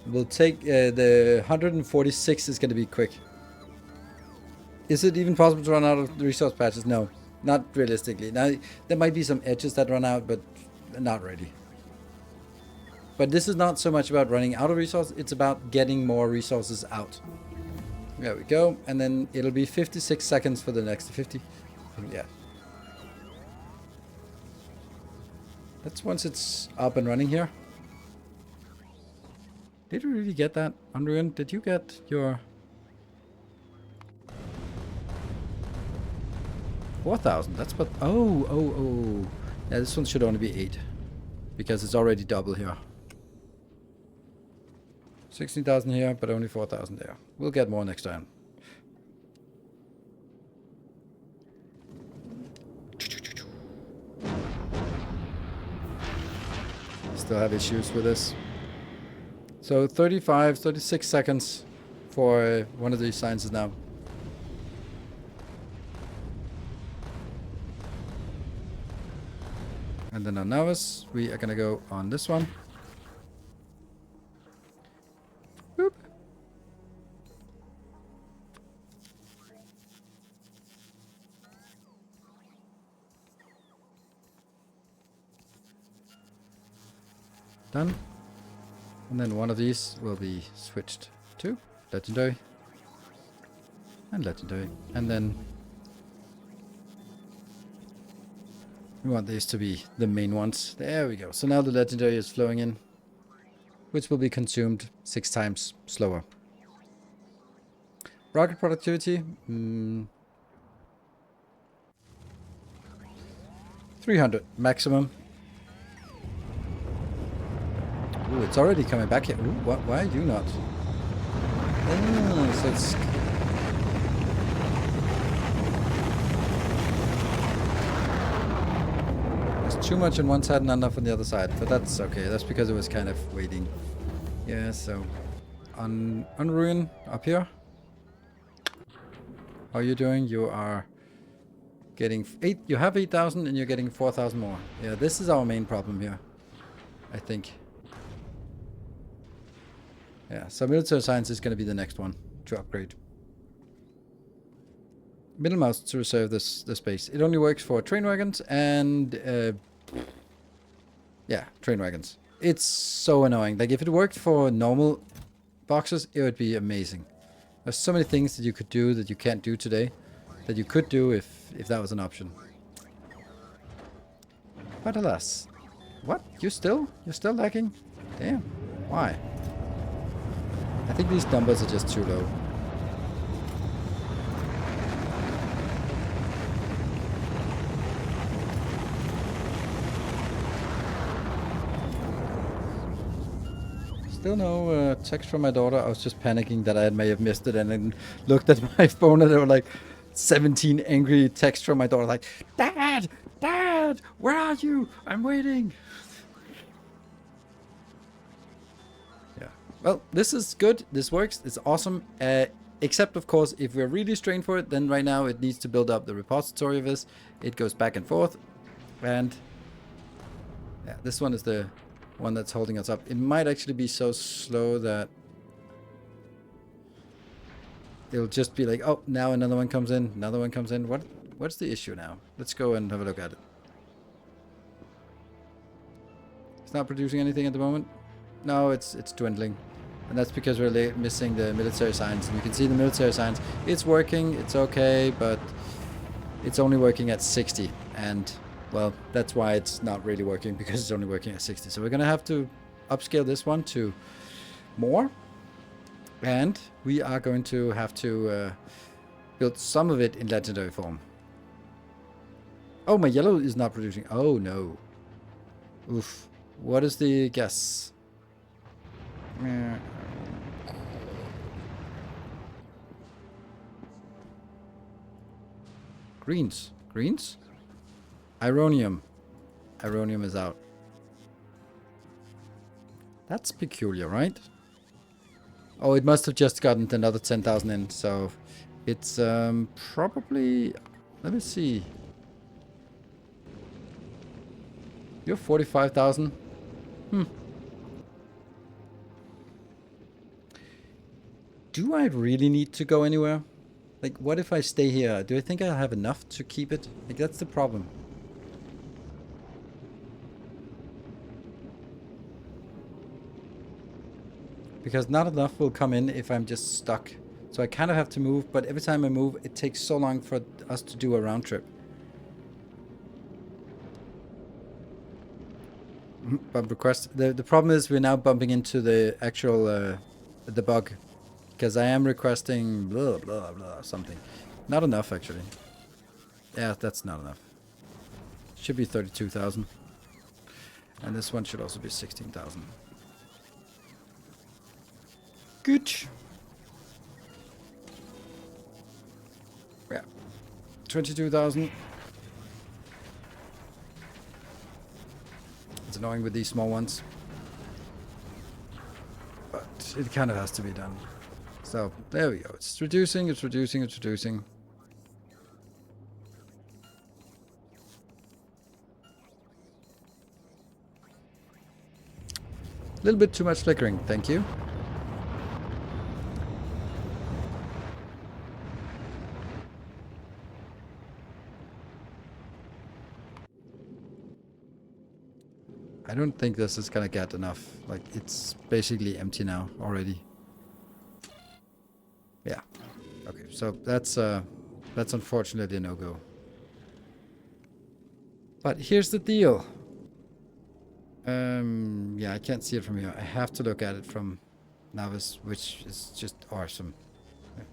S1: We'll take the 146 is going to be quick. Is it even possible to run out of the resource patches? No, not realistically. Now there might be some edges that run out, but not really. But this is not so much about running out of resources, it's about getting more resources out. There we go, and then it'll be 56 seconds for the next 50. Yeah. That's once it's up and running here. Did we really get that? Unruined, did you get your 4,000? That's what. Oh. Yeah, this one should only be 8. Because it's already double here. 16,000 here, but only 4,000 there. We'll get more next time. Still have issues with this. So 36 seconds for one of these sciences now. And then on Nilaus, we are gonna go on this one. Boop. Done. And then one of these will be switched to legendary and legendary. And then we want these to be the main ones. There we go. So now the legendary is flowing in, which will be consumed 6 times slower. Rocket productivity, 300 maximum. Ooh, it's already coming back here. Ooh, why are you not? Oh, so it's... There's too much on one side and not enough on the other side, but that's okay. That's because it was kind of waiting. Yeah, so... On Ruin, up here. How are you doing? You are getting 8... You have 8,000 and you're getting 4,000 more. Yeah, this is our main problem here, I think. Yeah, so military science is going to be the next one to upgrade. Middle mouse to reserve the space. It only works for train wagons and... yeah, train wagons. It's so annoying. Like, if it worked for normal boxes, it would be amazing. There's so many things that you could do that you can't do today that you could do if that was an option. But alas. What? You're still lagging? Damn. Why? I think these numbers are just too low. Still no text from my daughter. I was just panicking that I may have missed it and then looked at my phone and there were like 17 angry texts from my daughter like, Dad! Dad, where are you? I'm waiting. Yeah. Well, this is good. This works. It's awesome. Except, of course, if we're really strained for it, then right now it needs to build up the repository of this. It goes back and forth. And yeah, this one is the one that's holding us up. It might actually be so slow that it'll just be like, oh, now another one comes in. Another one comes in. What's the issue now? Let's go and have a look at it. It's not producing anything at the moment. No, it's dwindling. And that's because we're missing the military science. And you can see the military science. It's working. It's okay, but it's only working at 60. And, well, that's why it's not really working, because it's only working at 60. So we're going to have to upscale this one to more. And we are going to have to build some of it in legendary form. Oh, my yellow is not producing. Oh, no. Oof. What is the guess? Greens. Greens? Ironium. Ironium is out. That's peculiar, right? Oh, it must have just gotten another 10,000 in, so it's probably... Let me see. You're 45,000. Do I really need to go anywhere? Like, what if I stay here? Do I think I'll have enough to keep it? Like, that's the problem. Because not enough will come in if I'm just stuck. So I kind of have to move, but every time I move, it takes so long for us to do a round trip. Bump request. The problem is we're now bumping into the actual the bug, because I am requesting blah blah blah something. Not enough actually. Yeah, that's not enough. Should be 32,000, and this one should also be 16,000. Good. Yeah, 22,000. It's annoying with these small ones, but it kind of has to be done. So there we go. It's reducing, it's reducing, it's reducing. A little bit too much flickering, thank you. I don't think this is gonna get enough. Like, it's basically empty now already. Yeah. Okay, so that's unfortunately a no-go. But here's the deal. Yeah, I can't see it from here. I have to look at it from Novice, which is just awesome. Yeah.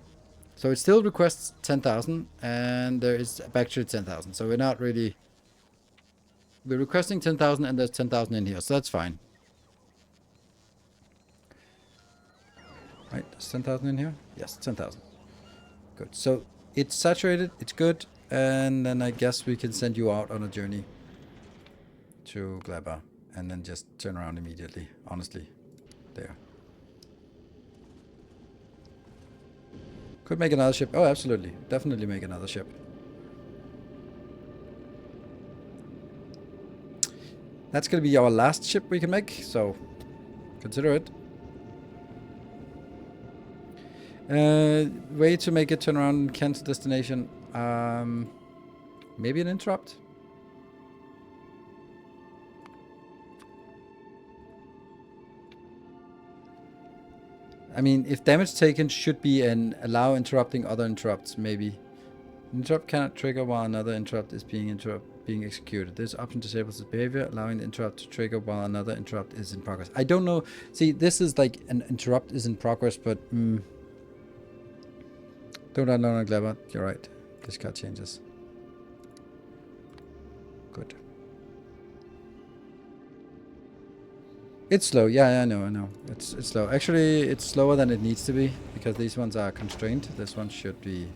S1: So it still requests 10,000, and there is actually 10,000. So we're not really... We're requesting 10,000 and there's 10,000 in here, so that's fine. Right, there's 10,000 in here? Yes, 10,000. Good. So it's saturated, it's good, and then I guess we can send you out on a journey to Gleba and then just turn around immediately, honestly. There. Could make another ship. Oh, absolutely. Definitely make another ship. That's going to be our last ship we can make, so consider it. Way to make it turn around and cancel destination. Maybe an interrupt? I mean, if damage taken should be an allow interrupting other interrupts, maybe. Interrupt cannot trigger while another interrupt is being executed. This option disables the behavior, allowing the interrupt to trigger while another interrupt is in progress. I don't know. See, this is like an interrupt is in progress, but don't unknown and clever. You're right. Discard changes. Good. It's slow. Yeah, I know. It's slow. Actually, it's slower than it needs to be because these ones are constrained. This one should be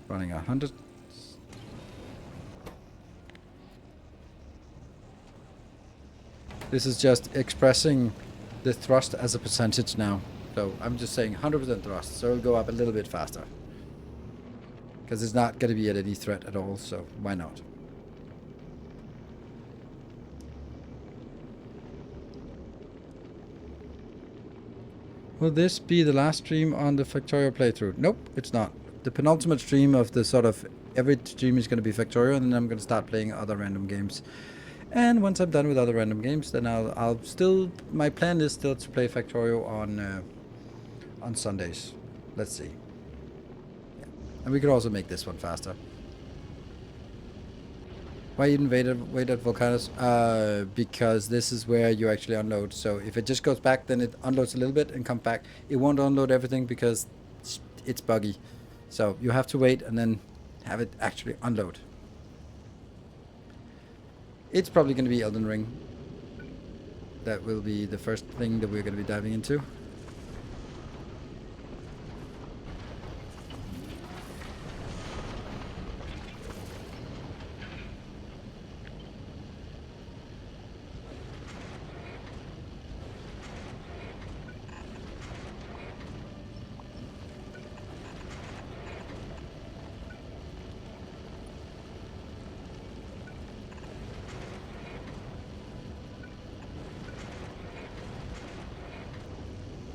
S1: running 100. This is just expressing the thrust as a percentage now. So I'm just saying 100% thrust, so it'll go up a little bit faster. Because it's not going to be at any threat at all, so why not? Will this be the last stream on the Factorio playthrough? Nope, it's not. The penultimate stream of the sort of... Every stream is going to be Factorio, and then I'm going to start playing other random games. And once I'm done with other random games, then I'll still... My plan is still to play Factorio on Sundays. Let's see. Yeah. And we could also make this one faster. Why even wait at Volcanus? Because this is where you actually unload. So if it just goes back, then it unloads a little bit and comes back. It won't unload everything because it's buggy. So you have to wait and then have it actually unload. It's probably going to be Elden Ring. That will be the first thing that we're going to be diving into.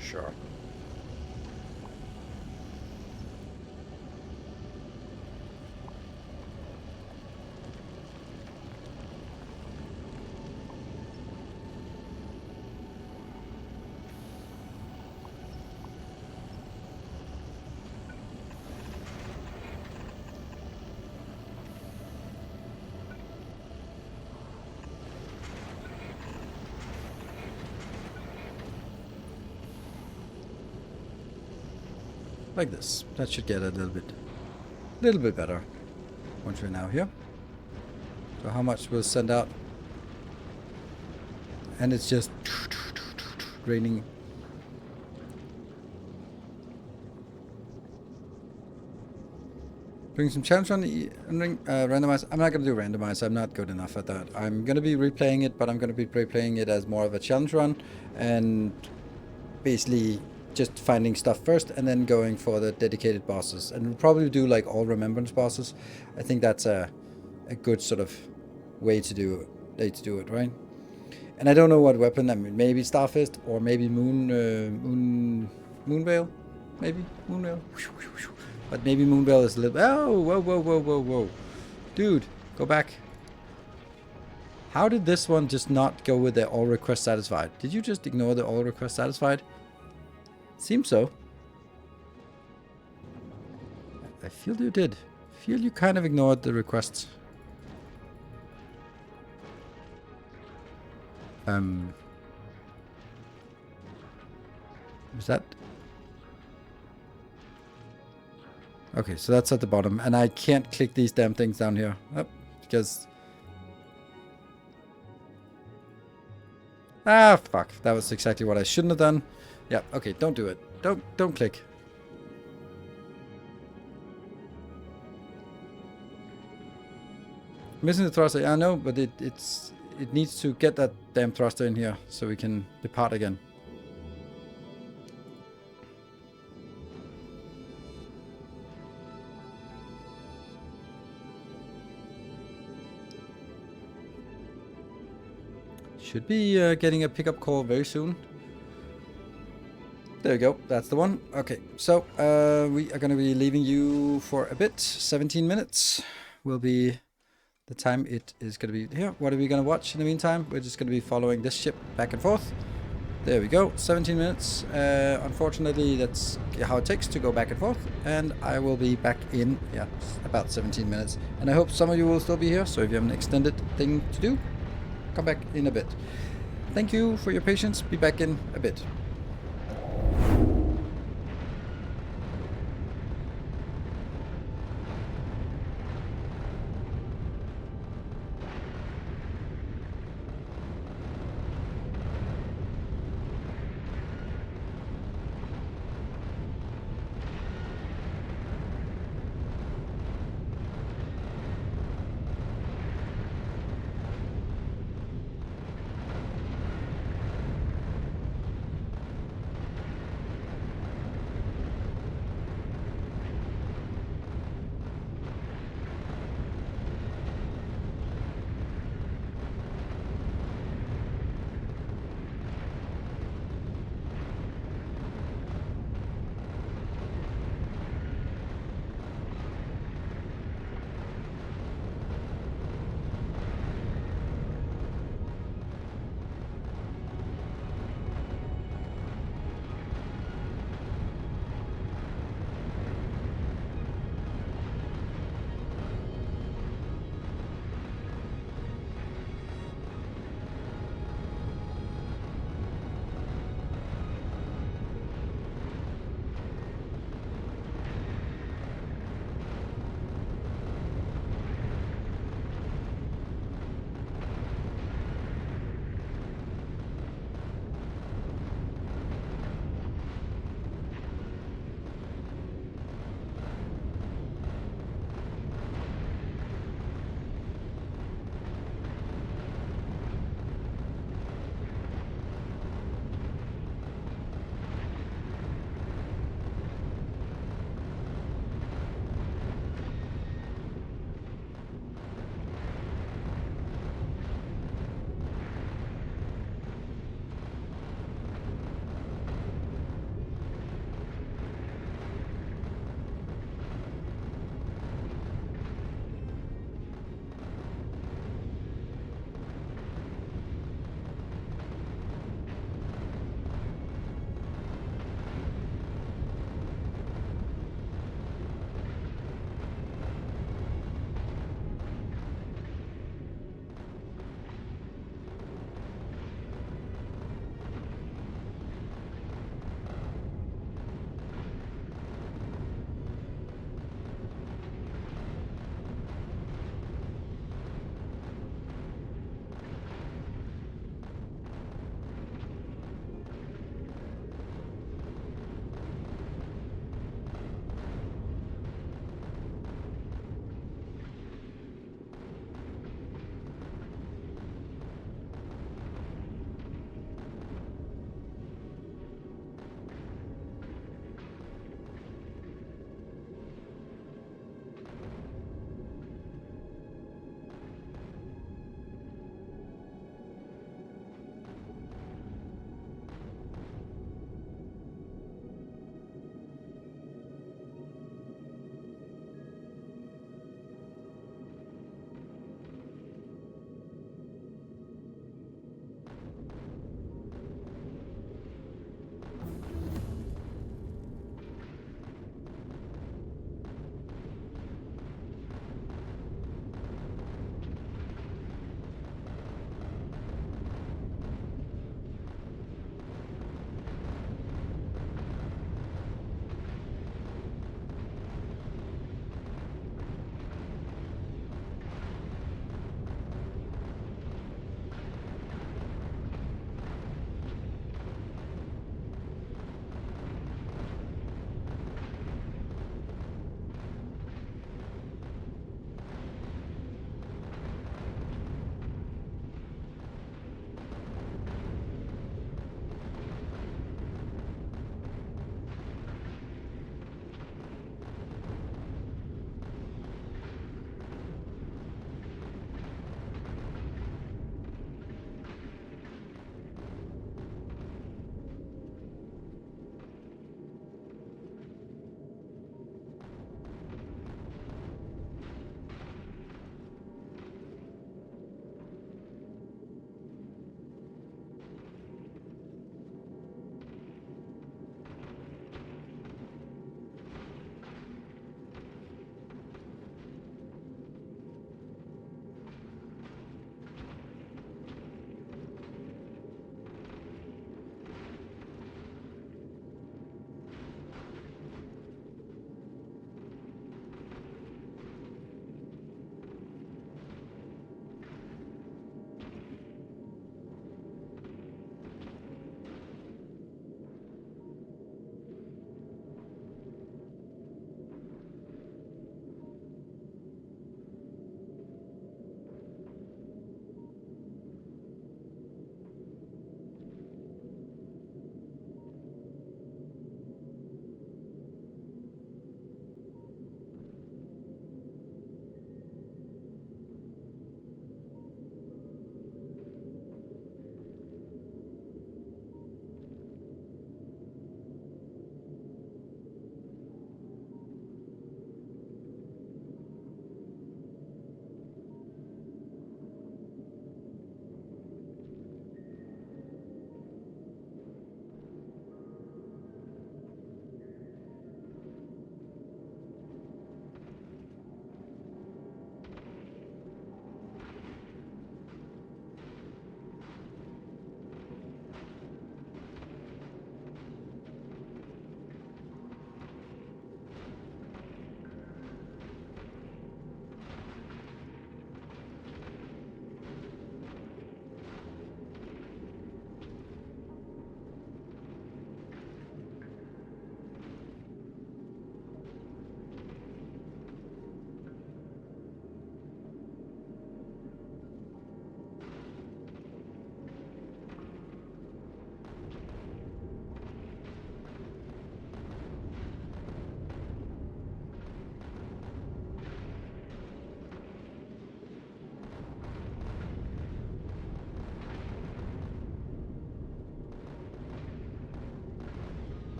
S1: Sure. Like this. That should get a little bit better once we're now here. So how much we'll send out? And it's just raining. Bring some challenge on the randomize. I'm not going to do randomize. I'm not good enough at that. I'm going to be replaying it, but I'm going to be replaying it as more of a challenge run and basically just finding stuff first and then going for the dedicated bosses. And we'll probably do like all remembrance bosses. I think that's a good sort of way to do it, right? And I don't know what weapon. I mean, maybe Starfist or maybe Moonveil, maybe Moonveil. But maybe Moonveil is a little. Oh, whoa, dude, go back. How did this one just not go with the all request satisfied? Did you just ignore the all request satisfied? Seems so. I feel you did. I feel you kind of ignored the requests. Is that... Okay, so that's at the bottom. And I can't click these damn things down here. Oh, because... Ah, fuck. That was exactly what I shouldn't have done. Yeah, okay, don't do it. Don't click. Missing the thruster. I know, but it needs to get that damn thruster in here so we can depart again. Should be getting a pickup call very soon. There we go. That's the one. Okay, so we are going to be leaving you for a bit. 17 minutes will be the time it is going to be here. What are we going to watch in the meantime? We're just going to be following this ship back and forth. There we go. 17 minutes. Unfortunately, that's how it takes to go back and forth. And I will be back in, yeah, about 17 minutes. And I hope some of you will still be here. So if you have an extended thing to do, come back in a bit. Thank you for your patience. Be back in a bit.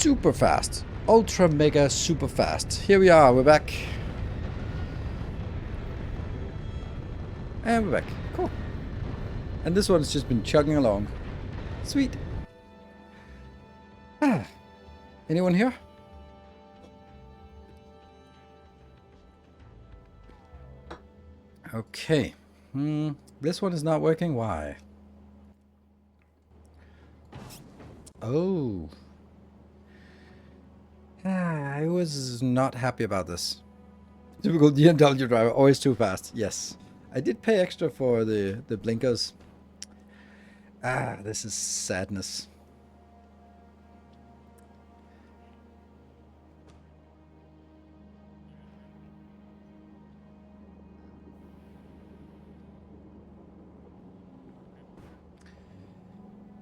S1: super fast. Ultra mega super fast. Here we are, we're back. And we're back. Cool. And this one's just been chugging along. Sweet. Anyone here? Okay. This one is not working. Why? Oh. I was not happy about this. Typical BMW driver, always too fast. Yes. I did pay extra for the blinkers. This is sadness.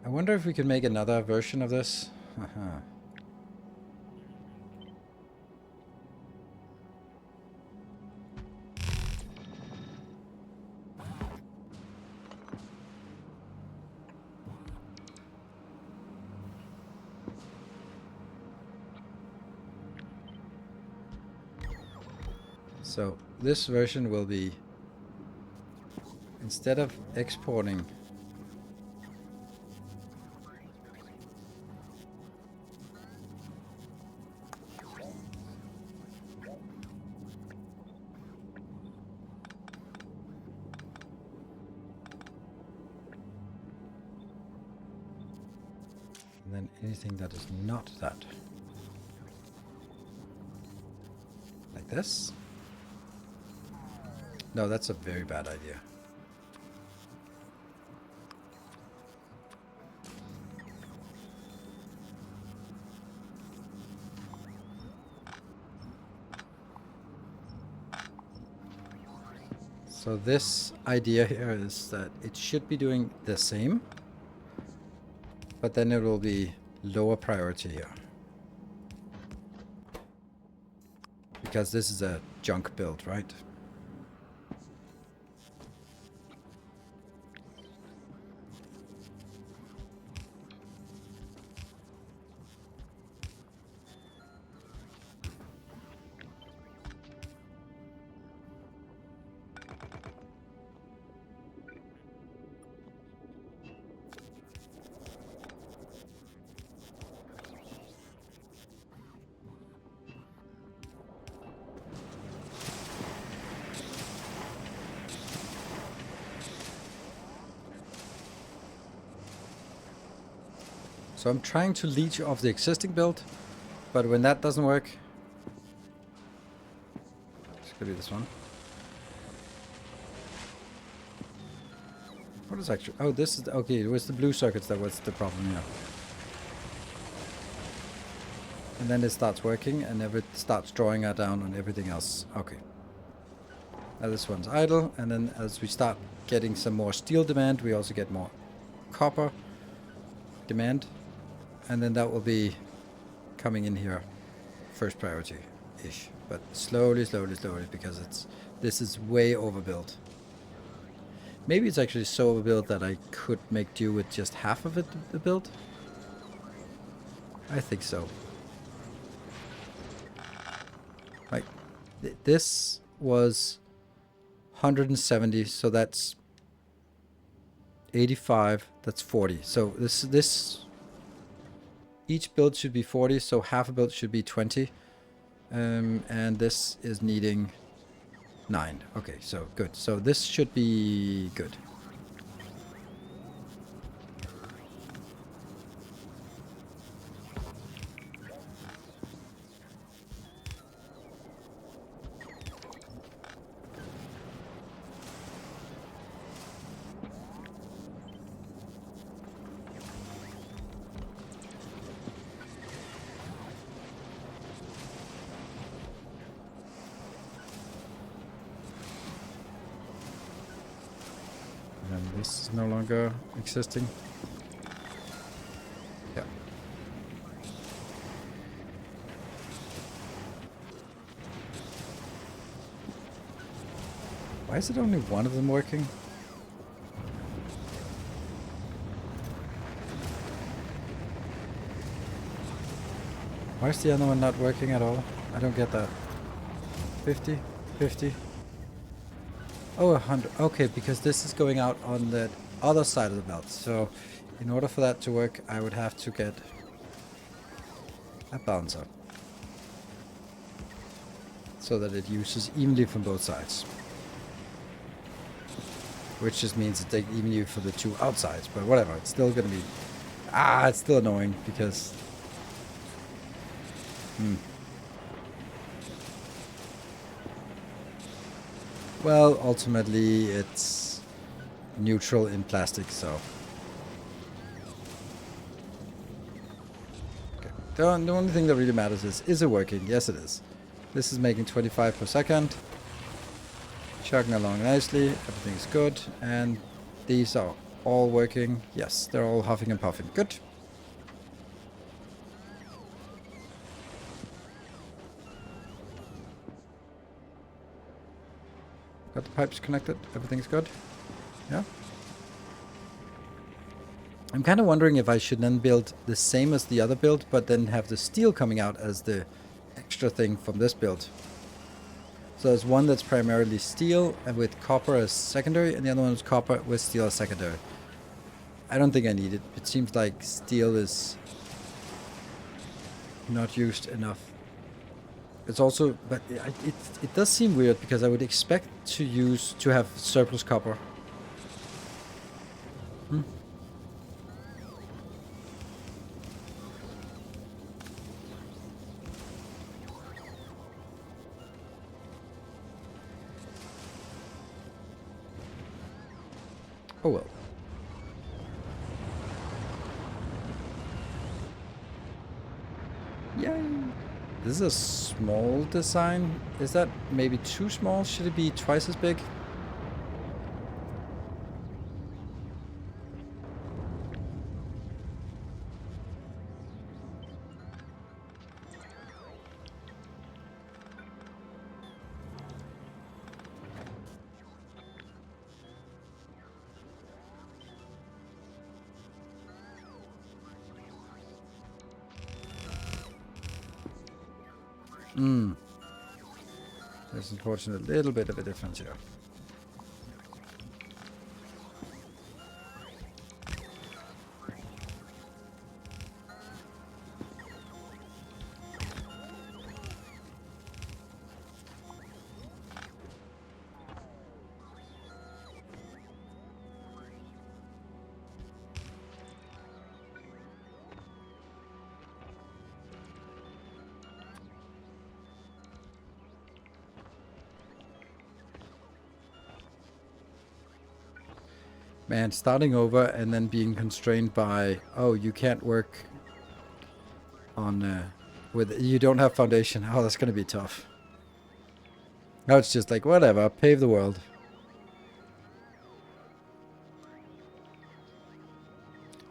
S1: I wonder if we can make another version of this. So this version will be, instead of exporting and then anything that is not that, like this. No, that's a very bad idea. So this idea here is that it should be doing the same, but then it will be lower priority here. Because this is a junk build, right? So I'm trying to leech off the existing build, but when that doesn't work, it's gonna be this one. What is actually? Oh, this is okay. It was the blue circuits that was the problem here. And then it starts working, and it starts drawing down on everything else. Okay. Now this one's idle, and then as we start getting some more steel demand, we also get more copper demand. And then that will be coming in here first priority-ish. But slowly, because this is way overbuilt. Maybe it's actually so overbuilt that I could make do with just half of it, the build. I think so. Like, this was 170, so that's 85, that's 40. So this each build should be 40, so half a build should be 20. And this is needing 9. Okay, so good. So this should be good. This is no longer existing. Yeah. Why is it only one of them working? Why is the other one not working at all? I don't get that. 50, 50. Oh, 100. Okay, because this is going out on the other side of the belt. So, in order for that to work, I would have to get a bouncer. So that it uses evenly from both sides. Which just means it takes evenly for the two outsides. But whatever, it's still going to be... it's still annoying because... Well, ultimately, it's neutral in plastic, so... Okay. The only thing that really matters is it working? Yes, it is. This is making 25 per second. Chugging along nicely, everything's good, and these are all working. Yes, they're all huffing and puffing. Good. Got the pipes connected, everything's good. Yeah. I'm kind of wondering if I should then build the same as the other build, but then have the steel coming out as the extra thing from this build. So there's one that's primarily steel and with copper as secondary, and the other one is copper with steel as secondary. I don't think I need it. It seems like steel is not used enough. It's also, but it does seem weird because I would expect to have surplus copper. Oh well. Yay! This is a small design. Is that maybe too small? Should it be twice as big? There's unfortunately a little bit of a difference here. Man, starting over and then being constrained by, oh, you can't work on, you don't have foundation. Oh, that's going to be tough. Now it's just like, whatever, pave the world.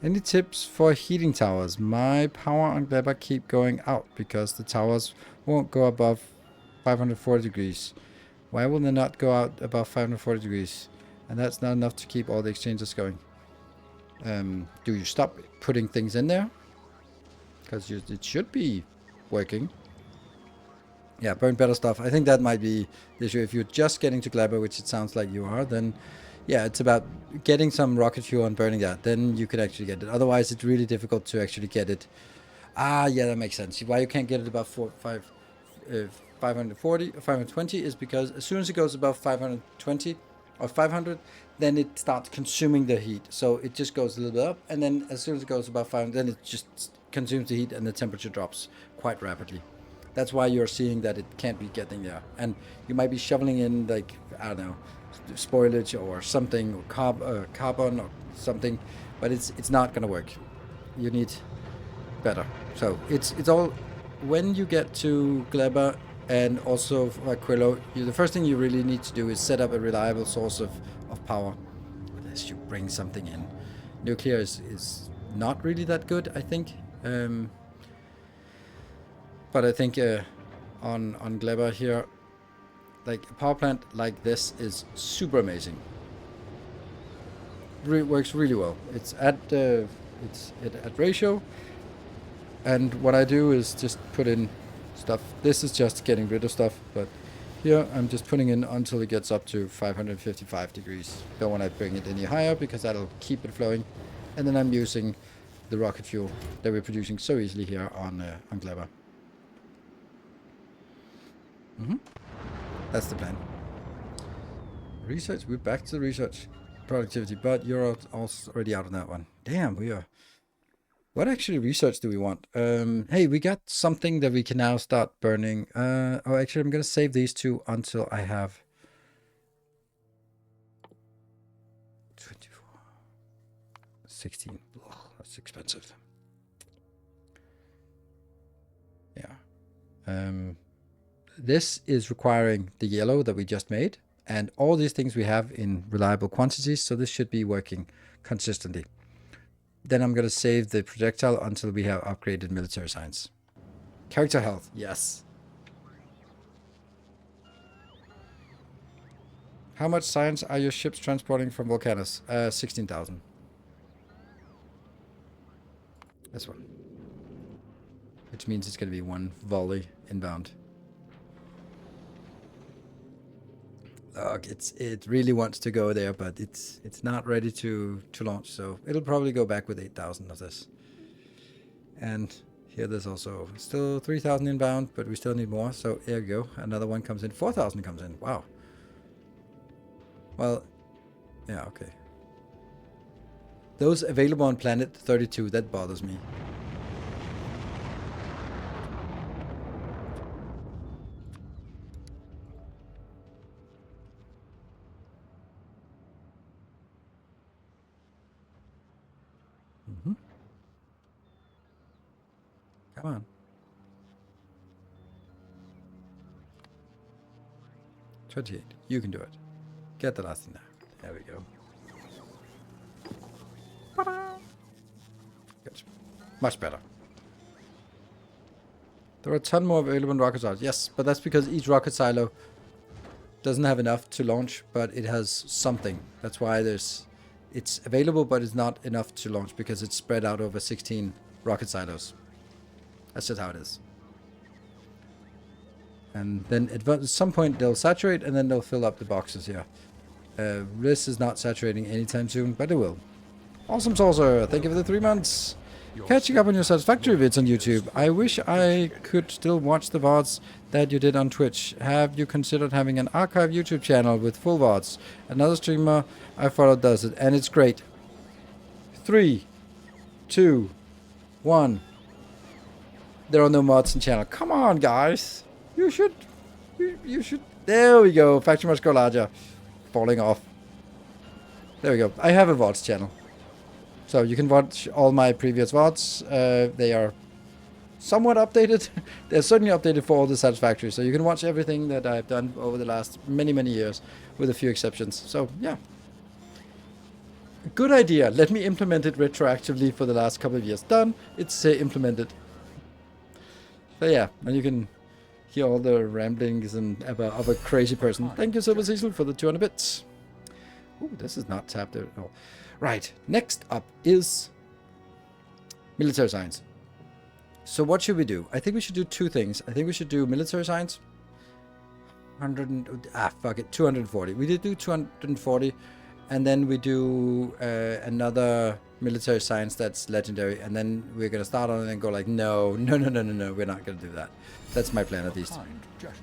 S1: Any tips for heating towers? My power on Kleber keep going out because the towers won't go above 540 degrees. Why will they not go out above 540 degrees? And that's not enough to keep all the exchanges going. Do you stop putting things in there? Because it should be working. Yeah, burn better stuff. I think that might be the issue. If you're just getting to Kleber, which it sounds like you are, then yeah, it's about getting some rocket fuel and burning that. Then you could actually get it. Otherwise, it's really difficult to actually get it. Ah, yeah, that makes sense. Why you can't get it above 540 or 520 is because as soon as it goes above 520 or 500, then it starts consuming the heat. So it just goes a little bit up, and then as soon as it goes above 500, then it just consumes the heat and the temperature drops quite rapidly. That's why you're seeing that it can't be getting there. And you might be shoveling in, like, I don't know, spoilage or something, or carbon or something, but it's not going to work. You need better. So it's all, when you get to Kleber and also Aquilo, the first thing you really need to do is set up a reliable source of power. Unless you bring something in. Nuclear is not really that good, I think. But I think on Kleber here, like a power plant like this is super amazing. Works really well. It's at ratio. And what I do is just put in stuff. This is just getting rid of stuff, but here I'm just putting in until it gets up to 555 degrees. Don't want to bring it any higher because that'll keep it flowing. And then I'm using the rocket fuel that we're producing so easily here on Clever. That's the plan. Research, we're back to the research productivity, but you're already out on that one. Damn, we are. What actually research do we want? Hey, we got something that we can now start burning. Oh, actually, I'm going to save these two until I have 24. 16. Ugh, that's expensive. Yeah. This is requiring the yellow that we just made. And all these things we have in reliable quantities, so this should be working consistently. Then I'm going to save the projectile until we have upgraded military science. Character health, yes. How much science are your ships transporting from Volcanus? 16,000. This one. Which means it's going to be one volley inbound. Look, it really wants to go there, but it's not ready to launch, so it'll probably go back with 8,000 of this. And here there's also still 3,000 inbound, but we still need more, so there we go. Another one comes in, 4,000 comes in, wow. Well, yeah, okay. Those available on planet 32, that bothers me. Come on. 28. You can do it. Get the last in there. There we go. Good. Much better. There are a ton more available in rocket silos. Yes, but that's because each rocket silo doesn't have enough to launch, but it has something. That's why it's available, but it's not enough to launch because it's spread out over 16 rocket silos. That's just how it is. And then at some point they'll saturate and then they'll fill up the boxes here. This is not saturating anytime soon, but it will. Awesome Saucer, thank you for the 3 months. Catching up on your Satisfactory vids on YouTube. I wish I could still watch the VODs that you did on Twitch. Have you considered having an archive YouTube channel with full VODs? Another streamer I follow does it, and it's great. 3, 2, 1. There are no mods in channel. Come on, guys. You should. There we go. Factory must go larger. Falling off. There we go. I have a VODs channel. So you can watch all my previous VODs. They are somewhat updated. They're certainly updated for all the Satisfactory. So you can watch everything that I've done over the last many, many years, with a few exceptions. So, yeah. Good idea. Let me implement it retroactively for the last couple of years. Done. It's implemented. So yeah, and you can hear all the ramblings of a crazy person. Thank you, Silver Cecil, for the 200 bits. Ooh, this is not tapped at all. Right, next up is military science. So what should we do? I think we should do 2 things. I think we should do military science. 240. We did do 240, and then we do another military science that's legendary, and then we're gonna start on it and go like, no, we're not gonna do that. That's my plan at least.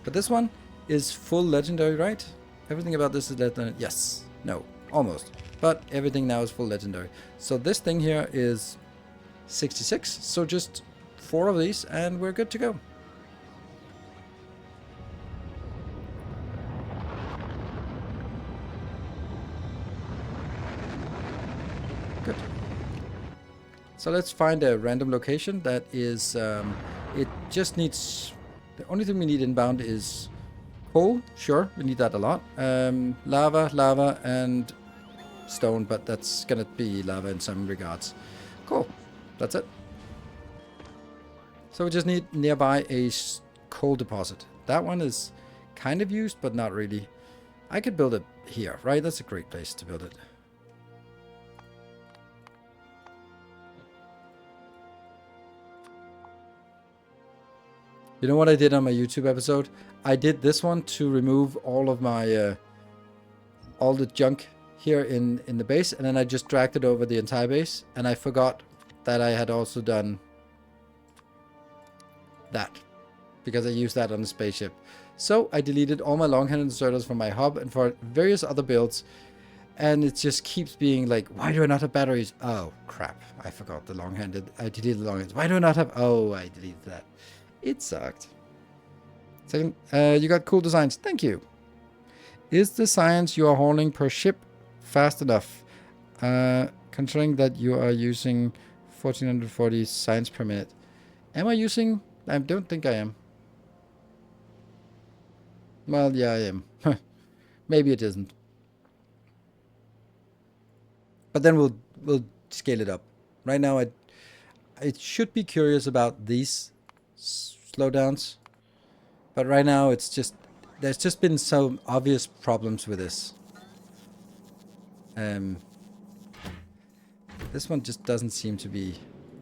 S1: But this one is full legendary, right? Everything about this is legendary. Yes, no, almost. But everything now is full legendary. So this thing here is 66. So just 4 of these, and we're good to go. Good. So let's find a random location that is, it just needs, the only thing we need inbound is coal. Sure, we need that a lot. Lava, and stone, but that's gonna be lava in some regards. Cool, that's it. So we just need nearby a coal deposit. That one is kind of used, but not really. I could build it here, right? That's a great place to build it. You know what I did on my YouTube episode? I did this one to remove all of my all the junk here in the base, and then I just dragged it over the entire base, and I forgot that I had also done that because I used that on the spaceship. So I deleted all my long-handed inserters from my hub and for various other builds, and it just keeps being like, why do I not have batteries? Oh crap, I forgot the long-handed. I deleted the long-handed. Why do I not have? Oh, I deleted that. It sucked. Second, you got cool designs. Thank you. Is the science you are hauling per ship fast enough? Considering that you are using 1440 science per minute. Am I using? I don't think I am. Well, yeah, I am. Maybe it isn't. But then we'll scale it up. Right now, I should be curious about these slowdowns. But right now, it's just there's just been some obvious problems with this. This one just doesn't seem to be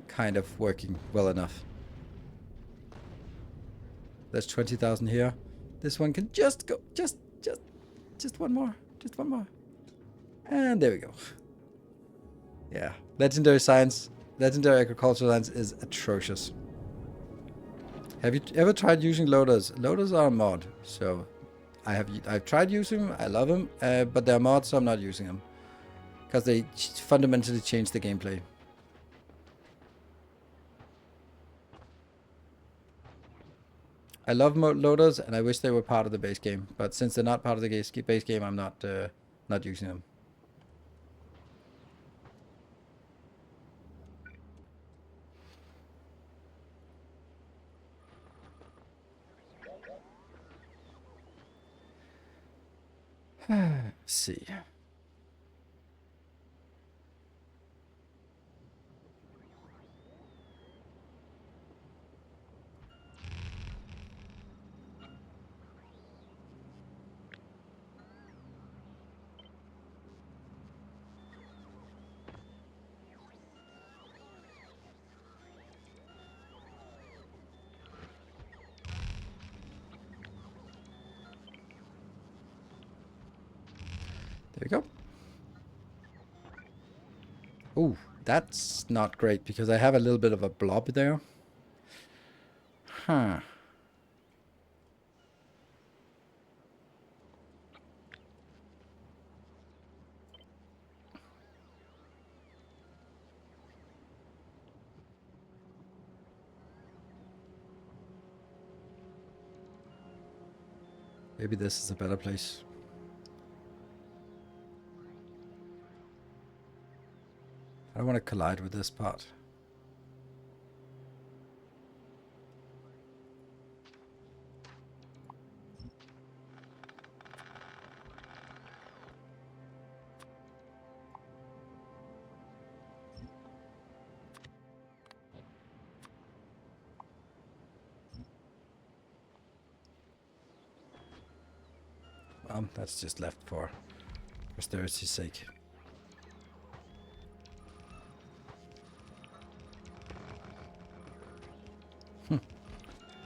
S1: kind of working well enough. There's 20,000 here. This one can just go, just one more, just one more. And there we go. Yeah, legendary science, legendary agricultural science is atrocious. Have you ever tried using loaders? Loaders are a mod, so I've tried using them. I love them, but they're mods, so I'm not using them because they fundamentally change the gameplay. I love loaders, and I wish they were part of the base game. But since they're not part of the base game, I'm not using them. Let's see. There we go. Ooh, that's not great because I have a little bit of a blob there. Huh. Maybe this is a better place. I don't want to collide with this part. That's just left for posterity's sake.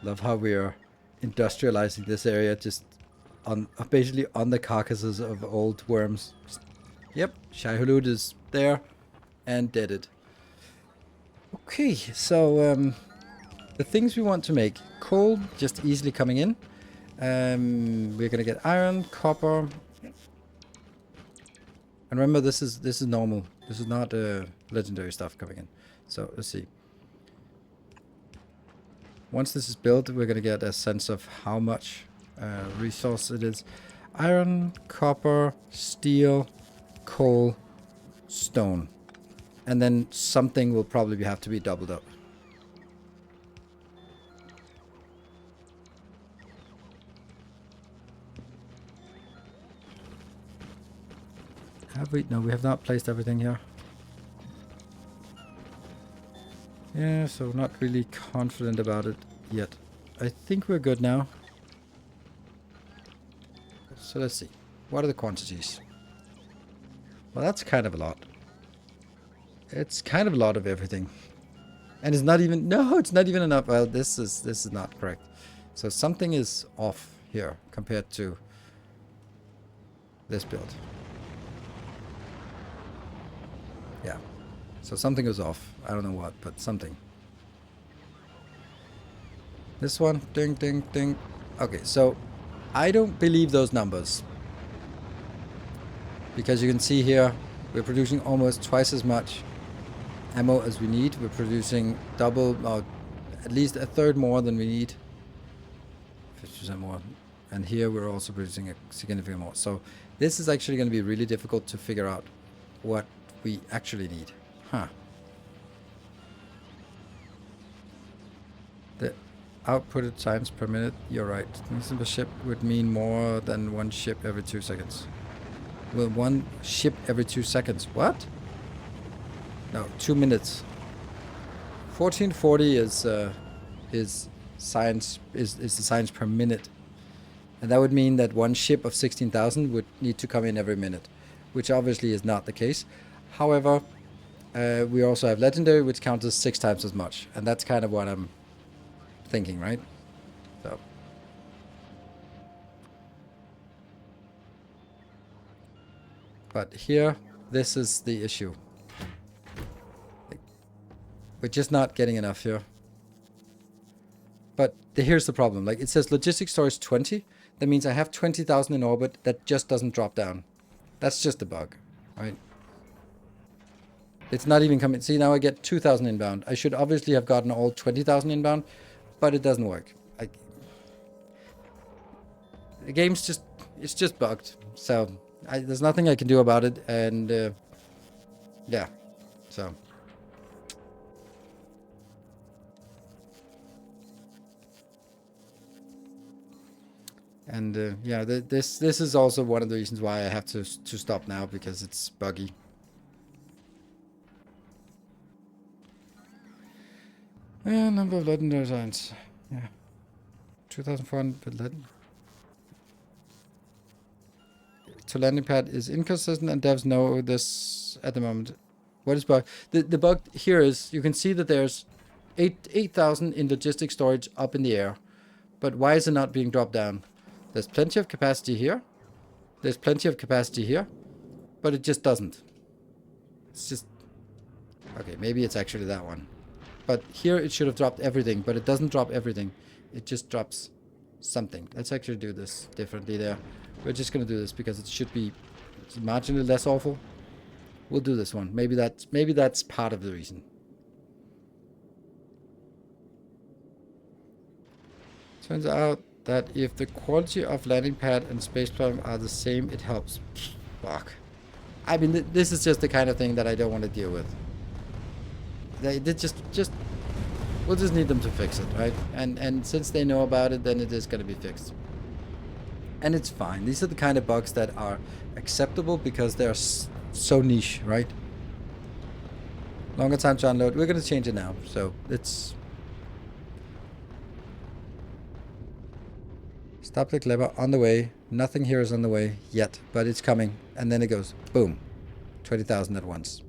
S1: Love how we are industrializing this area just on basically on the carcasses of old worms. Yep, Shai-Hulud is there and deaded. Okay, so the things we want to make. Coal just easily coming in. We're gonna get iron, copper. And remember, this is normal. This is not legendary stuff coming in. So let's see. Once this is built, we're gonna get a sense of how much resource it is. Iron, copper, steel, coal, stone. And then something will probably have to be doubled up. Have we? No, we have not placed everything here. Yeah, so not really confident about it yet. I think we're good now. So let's see. What are the quantities? Well, that's kind of a lot. It's kind of a lot of everything. And it's not even, no, it's not even enough. Well, this is not correct. So something is off here compared to this build. Yeah. So something is off. I don't know what, but something. This one, ding, ding, ding. Okay, so I don't believe those numbers. Because you can see here, we're producing almost twice as much ammo as we need. We're producing double, or at least a third more than we need. 50% more. And here we're also producing a significant more. So this is actually going to be really difficult to figure out what we actually need. Huh. The outputted times per minute, you're right. A ship would mean more than one ship every 2 seconds. Well, one ship every 2 seconds. What? No, 2 minutes. 1440 is science is the science per minute, and that would mean that one ship of 16,000 would need to come in every minute, which obviously is not the case. However, we also have legendary, which counts as 6 times as much, and that's kind of what I'm thinking, right? So. But here, this is the issue. We're just not getting enough here. But here's the problem. Like, it says logistics storage 20. That means I have 20,000 in orbit. That just doesn't drop down. That's just a bug, right? It's not even coming. See, now I get 2,000 inbound. I should obviously have gotten all 20,000 inbound, but it doesn't work. The game's just, it's just bugged. So there's nothing I can do about it. And yeah, so. And yeah, this is also one of the reasons why I have to stop now, because it's buggy. Yeah, number of legendary signs. Yeah, 2,400 legend. To landing pad is inconsistent, and devs know this at the moment. What is bug? The bug here is you can see that there's 8,000 in logistics storage up in the air, but why is it not being dropped down? There's plenty of capacity here. There's plenty of capacity here. But it just doesn't. It's just... Okay, maybe it's actually that one. But here it should have dropped everything. But it doesn't drop everything. It just drops something. Let's actually do this differently there. We're just going to do this because it should be marginally less awful. We'll do this one. Maybe that's part of the reason. Turns out that if the quality of landing pad and space platform are the same, it helps. Fuck. I mean, this is just the kind of thing that I don't want to deal with. They just we'll just need them to fix it, right? And since they know about it, then it is going to be fixed. And it's fine. These are the kind of bugs that are acceptable because they're so niche, right? Longer time to unload. We're going to change it now, so it's... Stop click lever on the way. Nothing here is on the way yet, but it's coming. And then it goes, boom, 20,000 at once.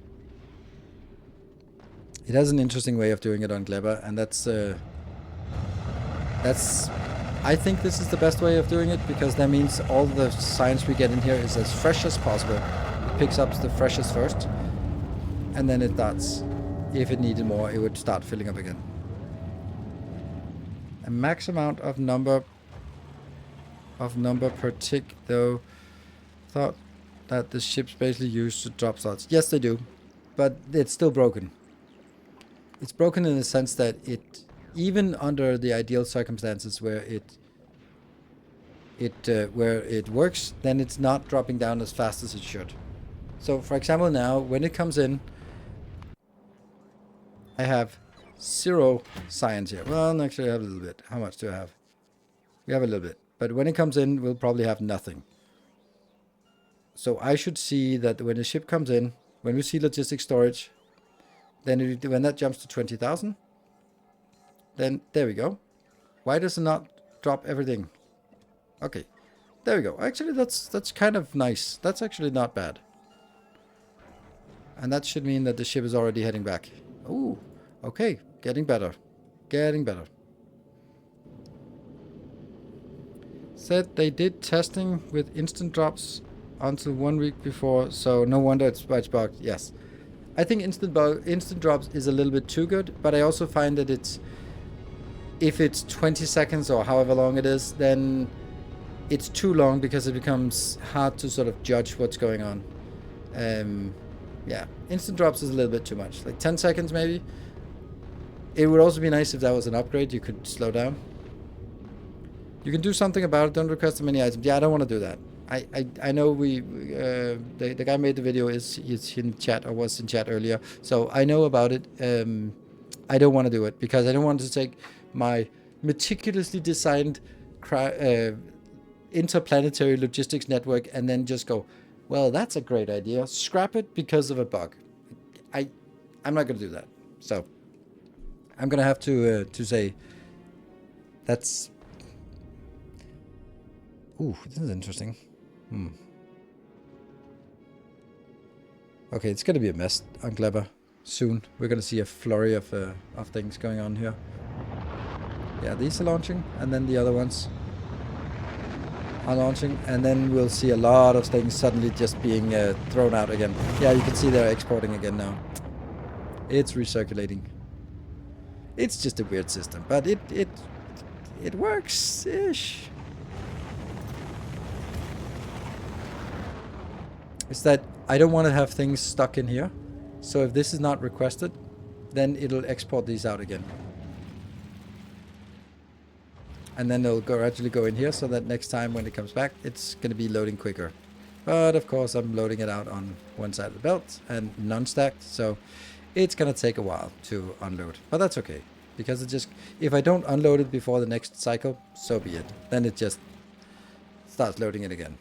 S1: It has an interesting way of doing it on Glebber, and that's I think this is the best way of doing it, because that means all the science we get in here is as fresh as possible. It picks up the freshest first, and then it starts. If it needed more, it would start filling up again. A max amount of number per tick, though. Thought that the ships basically used to drop slots. Yes, they do, but it's still broken. It's broken in the sense that it, even under the ideal circumstances where it works, then it's not dropping down as fast as it should. So, for example, now when it comes in, I have 0 science here. Well, actually, I have a little bit. How much do I have? We have a little bit. But when it comes in, we'll probably have nothing. So I should see that when the ship comes in, when we see logistics storage, then when that jumps to 20,000, then there we go. Why does it not drop everything? Okay, there we go. Actually, that's kind of nice. That's actually not bad. And that should mean that the ship is already heading back. Ooh, Okay, getting better. Getting better. Said they did testing with instant drops until 1 week before, so no wonder it's bugged. Yes. I think instant drops is a little bit too good, but I also find that if it's 20 seconds or however long it is, then it's too long because it becomes hard to sort of judge what's going on. Yeah, instant drops is a little bit too much. Like 10 seconds maybe. It would also be nice if that was an upgrade. You could slow down. You can do something about it. Don't request many items. Yeah, I don't want to do that. I know the guy made the video is in chat or was in chat earlier, so I know about it. I don't want to do it because I don't want to take my meticulously designed interplanetary logistics network and then just go, well, that's a great idea. Scrap it because of a bug. I'm not going to do that. So I'm going to have to say that's. Ooh, this is interesting. Okay, it's going to be a mess on Clever soon. We're going to see a flurry of things going on here. Yeah, these are launching, and then the other ones are launching, and then we'll see a lot of things suddenly just being thrown out again. Yeah, you can see they're exporting again now. It's recirculating. It's just a weird system, but it works-ish. It's that I don't want to have things stuck in here. So if this is not requested, then it'll export these out again. And then they'll gradually go in here so that next time when it comes back, it's going to be loading quicker. But of course, I'm loading it out on one side of the belt and non-stacked. So it's going to take a while to unload. But that's okay. Because it just, if I don't unload it before the next cycle, so be it. Then it just starts loading it again.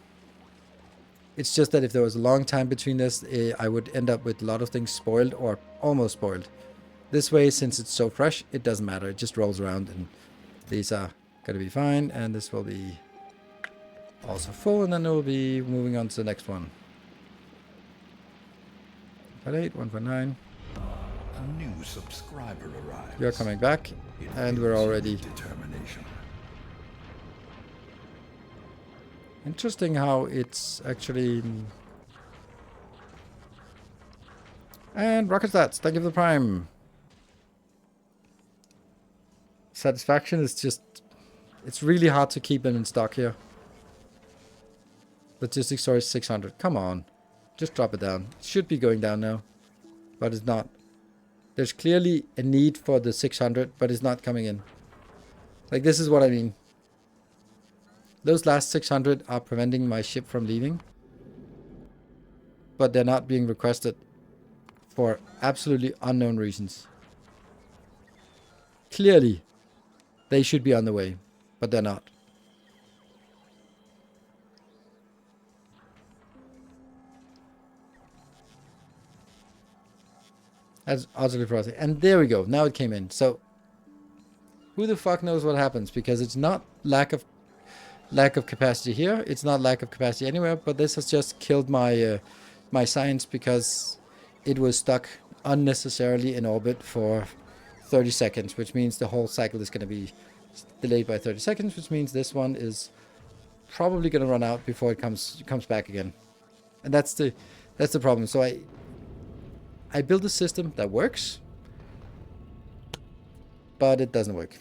S1: It's just that if there was a long time between this, I would end up with a lot of things spoiled or almost spoiled. This way, since it's so fresh, it doesn't matter. It just rolls around and these are going to be fine. And this will be also full, and then it will be moving on to the next one. 1.8, 1.9.
S2: A new subscriber arrives.
S1: You're coming back, and we're already...
S2: Determination.
S1: Interesting how it's actually... And rocket stats, thank you for the prime. Satisfaction is just... It's really hard to keep them in stock here. Logistics storage 600. Come on. Just drop it down. It should be going down now. But it's not. There's clearly a need for the 600, but it's not coming in. Like, this is what I mean. Those last 600 are preventing my ship from leaving. But they're not being requested for absolutely unknown reasons. Clearly, they should be on the way, but they're not. That's utterly frustrating. And there we go. Now it came in. So, who the fuck knows what happens? Because it's not lack of capacity here. It's not lack of capacity anywhere. But this has just killed my my science because it was stuck unnecessarily in orbit for 30 seconds, which means the whole cycle is going to be delayed by 30 seconds, which means this one is probably going to run out before it comes back again. And that's the problem. So I built a system that works, but it doesn't work.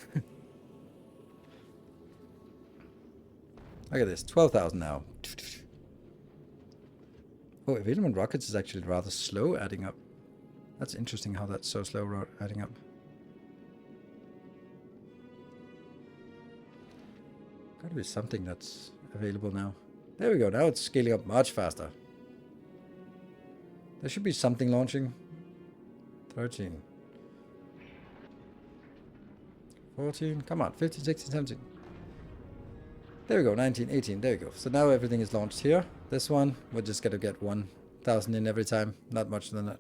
S1: Look at this, 12,000 now. Oh, available rockets is actually rather slow adding up. That's interesting how that's so slow adding up. Gotta be something that's available now. There we go, now it's scaling up much faster. There should be something launching. 13. 14, come on, 15, 16, 17. There we go, 19, 18, there we go. So now everything is launched here. This one, we're just gonna get 1,000 in every time, not much than that.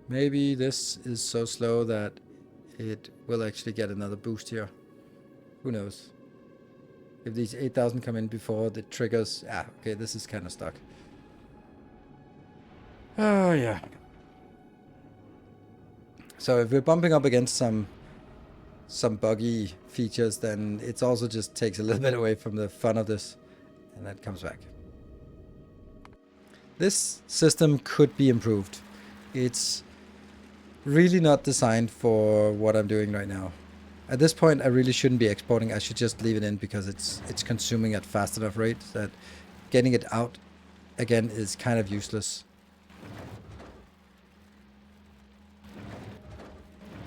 S1: Maybe this is so slow that it will actually get another boost here. Who knows? If these 8,000 come in before the triggers... Ah, okay, this is kind of stuck. Oh, yeah. So if we're bumping up against some buggy features, then it also just takes a little bit away from the fun of this, and then it comes back. This system could be improved. It's really not designed for what I'm doing right now. At this point, I really shouldn't be exporting. I should just leave it in because it's consuming at fast enough rate that getting it out again is kind of useless.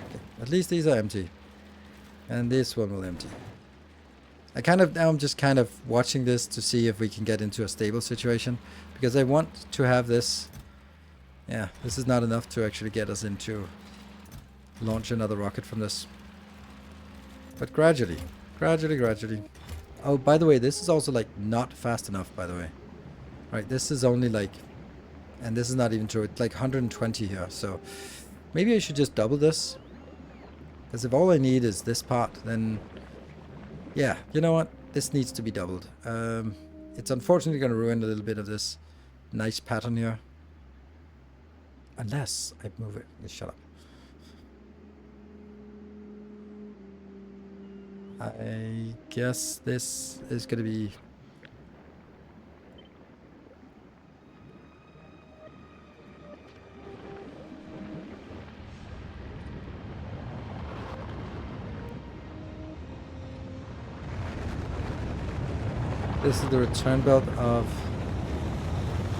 S1: Okay, at least these are empty. And this one will empty. Now I'm just kind of watching this to see if we can get into a stable situation, because I want to have this. Yeah, this is not enough to actually get us into launch another rocket from this. But gradually. Oh, by the way, this is also like not fast enough, by the way. Right, this is only like, and this is not even true, it's like 120 here, so maybe I should just double this. Because if all I need is this part, then yeah, you know what? This needs to be doubled. It's unfortunately going to ruin a little bit of this nice pattern here. Unless I move it. Shut up. I guess this is going to be... This is the return belt of...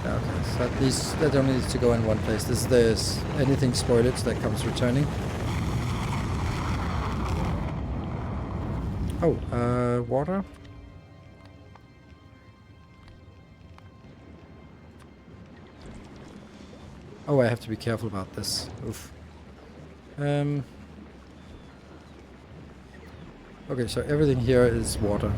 S1: Okay, so at least that only needs to go in one place. This is anything spoilage that comes returning. Oh, water? Oh, I have to be careful about this. Oof. Okay, so everything here is water.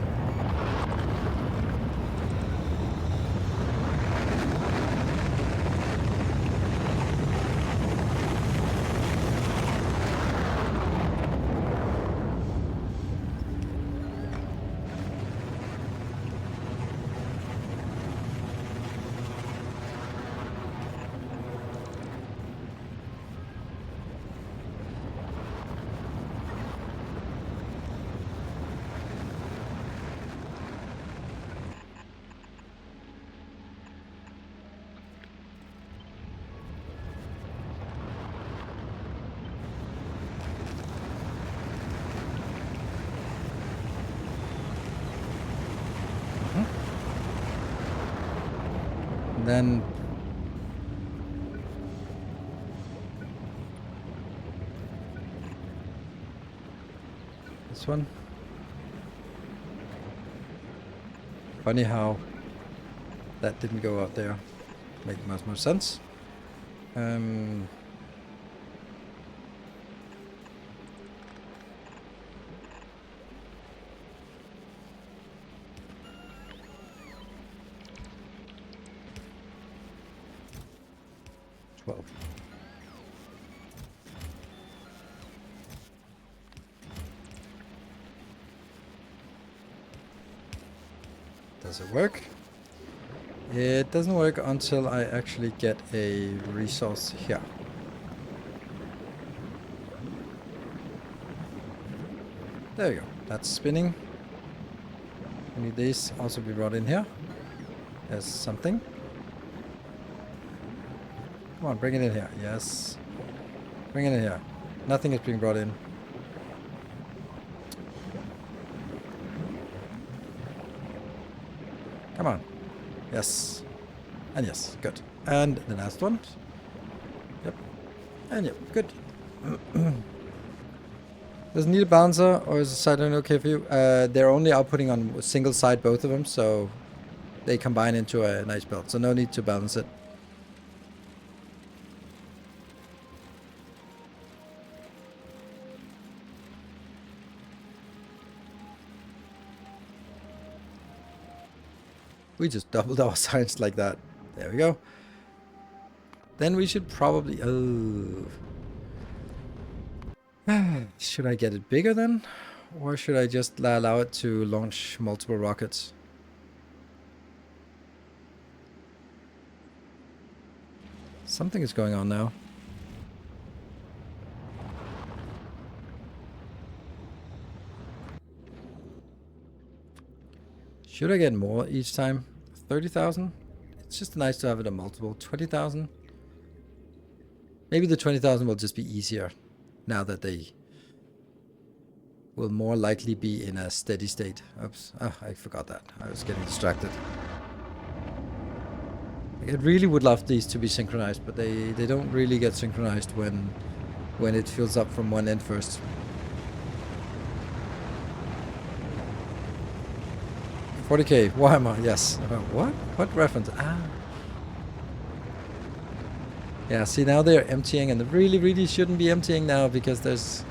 S1: Then this one. Funny how that didn't go out there. Make much more sense. 12. Does it work? It doesn't work until I actually get a resource here. There we go. That's spinning. We need these also be brought in here. There's something. Come on, bring it in here. Yes. Bring it in here. Nothing is being brought in. Come on. Yes. And yes. Good. And the last one. Yep. And yep. Good. Does it need a balancer, or is the sideline okay for you? They're only outputting on a single side, both of them, so they combine into a nice build. So no need to balance it. We just doubled our science like that. There we go. Then we should probably... Oh. Should I get it bigger then? Or should I just allow it to launch multiple rockets? Something is going on now. Should I get more each time? 30,000? It's just nice to have it a multiple. 20,000? Maybe the 20,000 will just be easier now that they will more likely be in a steady state. Oops. Oh, I forgot that. I was getting distracted. I really would love these to be synchronized, but they don't really get synchronized when it fills up from one end first. $40K, Warhammer, yes. What? What reference? Ah. Yeah, see now they're emptying, and they really shouldn't be emptying now because there's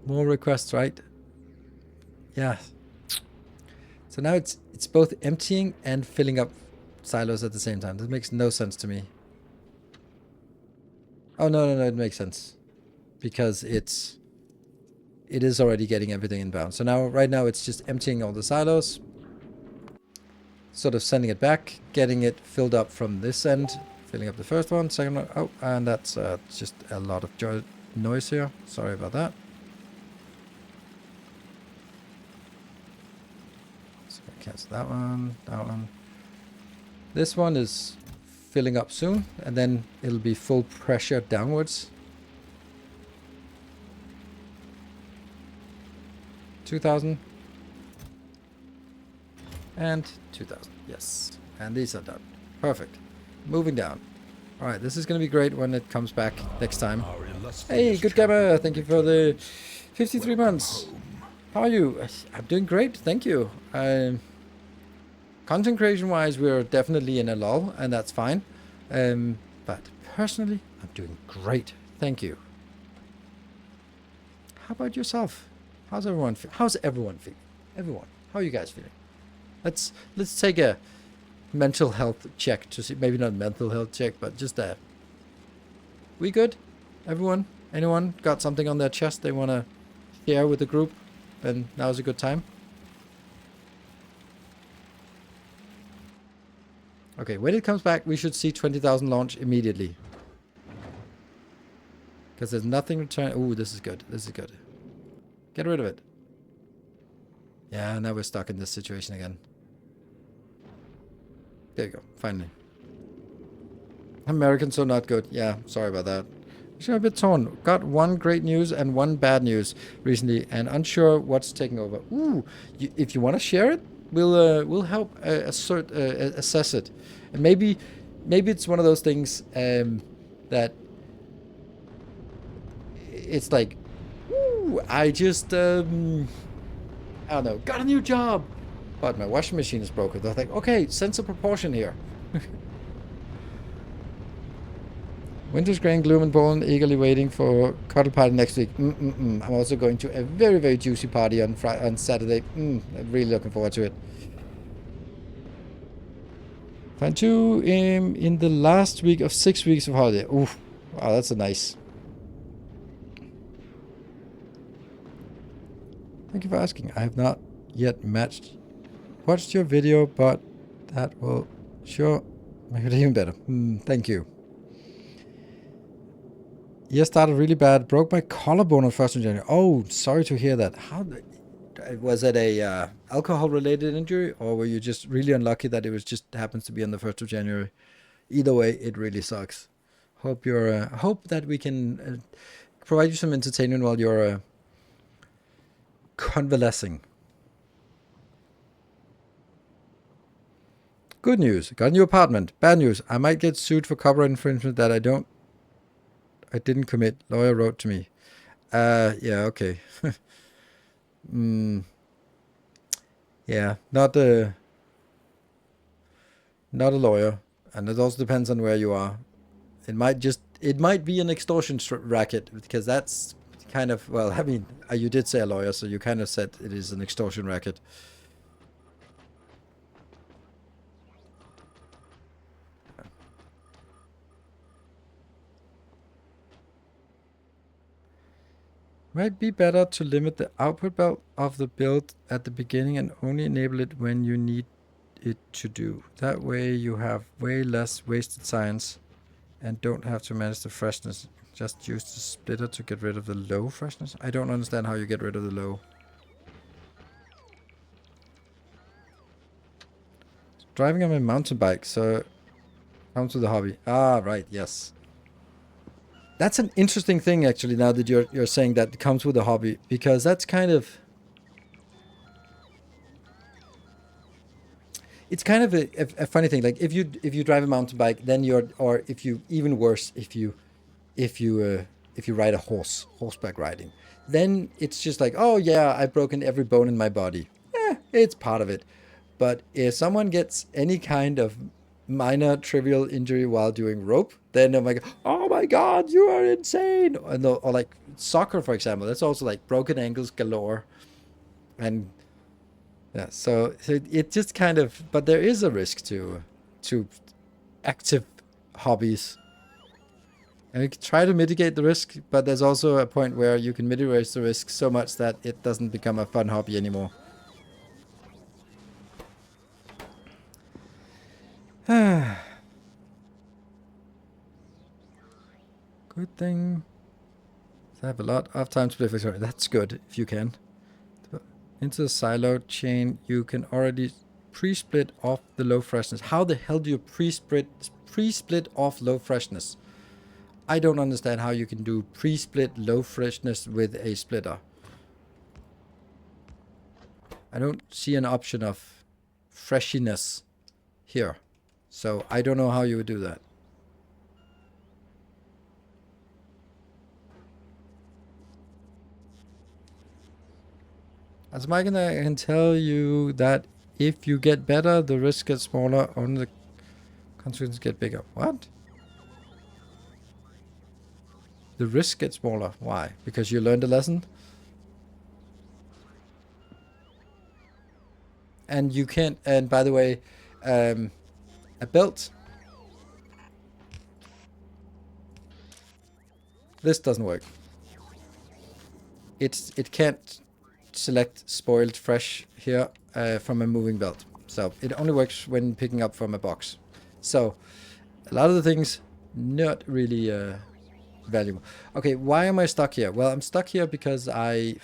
S1: more requests, right? Yeah. So now it's both emptying and filling up silos at the same time. That makes no sense to me. Oh no, it makes sense. Because it is already getting everything inbound. So now right now it's just emptying all the silos. Sort of sending it back, getting it filled up from this end, filling up the first one, second one. Oh, and that's just a lot of noise here. Sorry about that. So cancel that one, that one. This one is filling up soon, and then it'll be full pressure downwards. 2,000. And 2,000, yes. And these are done. Perfect. Moving down. Alright, this is going to be great when it comes back next time. Hey, good gamer, thank you for the 53 months. How are you? I'm doing great, thank you. Content creation wise, we're definitely in a lull, and that's fine. But personally, I'm doing great, thank you. How about yourself? How's everyone feeling? Everyone, how are you guys feeling? Let's take a mental health check to see, maybe not mental health check, but just a. We good? Everyone? Anyone got something on their chest they want to share with the group? Then now's a good time. Okay, when it comes back, we should see 20,000 launch immediately. Because there's nothing return. Ooh, this is good. This is good. Get rid of it. Yeah, now we're stuck in this situation again. There you go, finally. Americans are not good. Yeah, sorry about that. I'm a bit torn. Got one great news and one bad news recently, and unsure what's taking over. Ooh, if you want to share it, we'll help assess it, and maybe it's one of those things that it's like, ooh, I just I don't know, got a new job. But my washing machine is broken. They're like, okay, sense of proportion here. Winter's grey and gloom and pollen, eagerly waiting for cuddle party next week. I'm also going to a very juicy party on Saturday. I'm really looking forward to it. Find two in the last week of 6 weeks of holiday. Ooh, wow, that's a nice. Thank you for asking. I have not yet watched your video, but that will sure make it even better. Thank you. Year started really bad. Broke my collarbone on 1st of January. Oh, sorry to hear that. How was it a alcohol-related injury, or were you just really unlucky that it was just happens to be on the 1st of January? Either way, it really sucks. Hope you're. Hope that we can provide you some entertainment while you're convalescing. Good news, got a new apartment. Bad news, I might get sued for copyright infringement that I didn't commit. Lawyer wrote to me. Yeah, okay. Yeah, not a lawyer, and it also depends on where you are. It might be an extortion racket, because that's kind of, well, I mean, you did say a lawyer, so you kind of said it is an extortion racket. Might be better to limit the output belt of the build at the beginning and only enable it when you need it to do. That way you have way less wasted science and don't have to manage the freshness. Just use the splitter to get rid of the low freshness. I don't understand how you get rid of the low. Driving on a mountain bike, so come to the hobby. Ah, right, yes. That's an interesting thing, actually, now that you're saying that it comes with a hobby, because that's kind of... It's kind of a funny thing. Like if you drive a mountain bike, then or if you, even worse, if you ride a horseback riding, then it's just like, oh yeah, I've broken every bone in my body. It's part of it. But if someone gets any kind of minor trivial injury while doing rope, then I'm like, oh my god, you are insane. Or like soccer, for example, that's also like broken ankles galore. And yeah, so it just kind of, but there is a risk to active hobbies. And you can try to mitigate the risk, but there's also a point where you can mitigate the risk so much that it doesn't become a fun hobby anymore. Good thing I have a lot of time to play Factorio. That's good, if you can. Into the silo chain, you can already pre-split off the low freshness. How the hell do you pre-split off low freshness? I don't understand how you can do pre-split low freshness with a splitter. I don't see an option of freshiness here. So I don't know how you would do that. As Mike and I can tell you that if you get better, the risk gets smaller, only the consequences get bigger. What? The risk gets smaller. Why? Because you learned a lesson? And you can't, and by the way, a belt. This doesn't work. It can't select spoiled fresh here from a moving belt. So it only works when picking up from a box. So a lot of the things not really valuable. Okay, why am I stuck here? Well, I'm stuck here because I...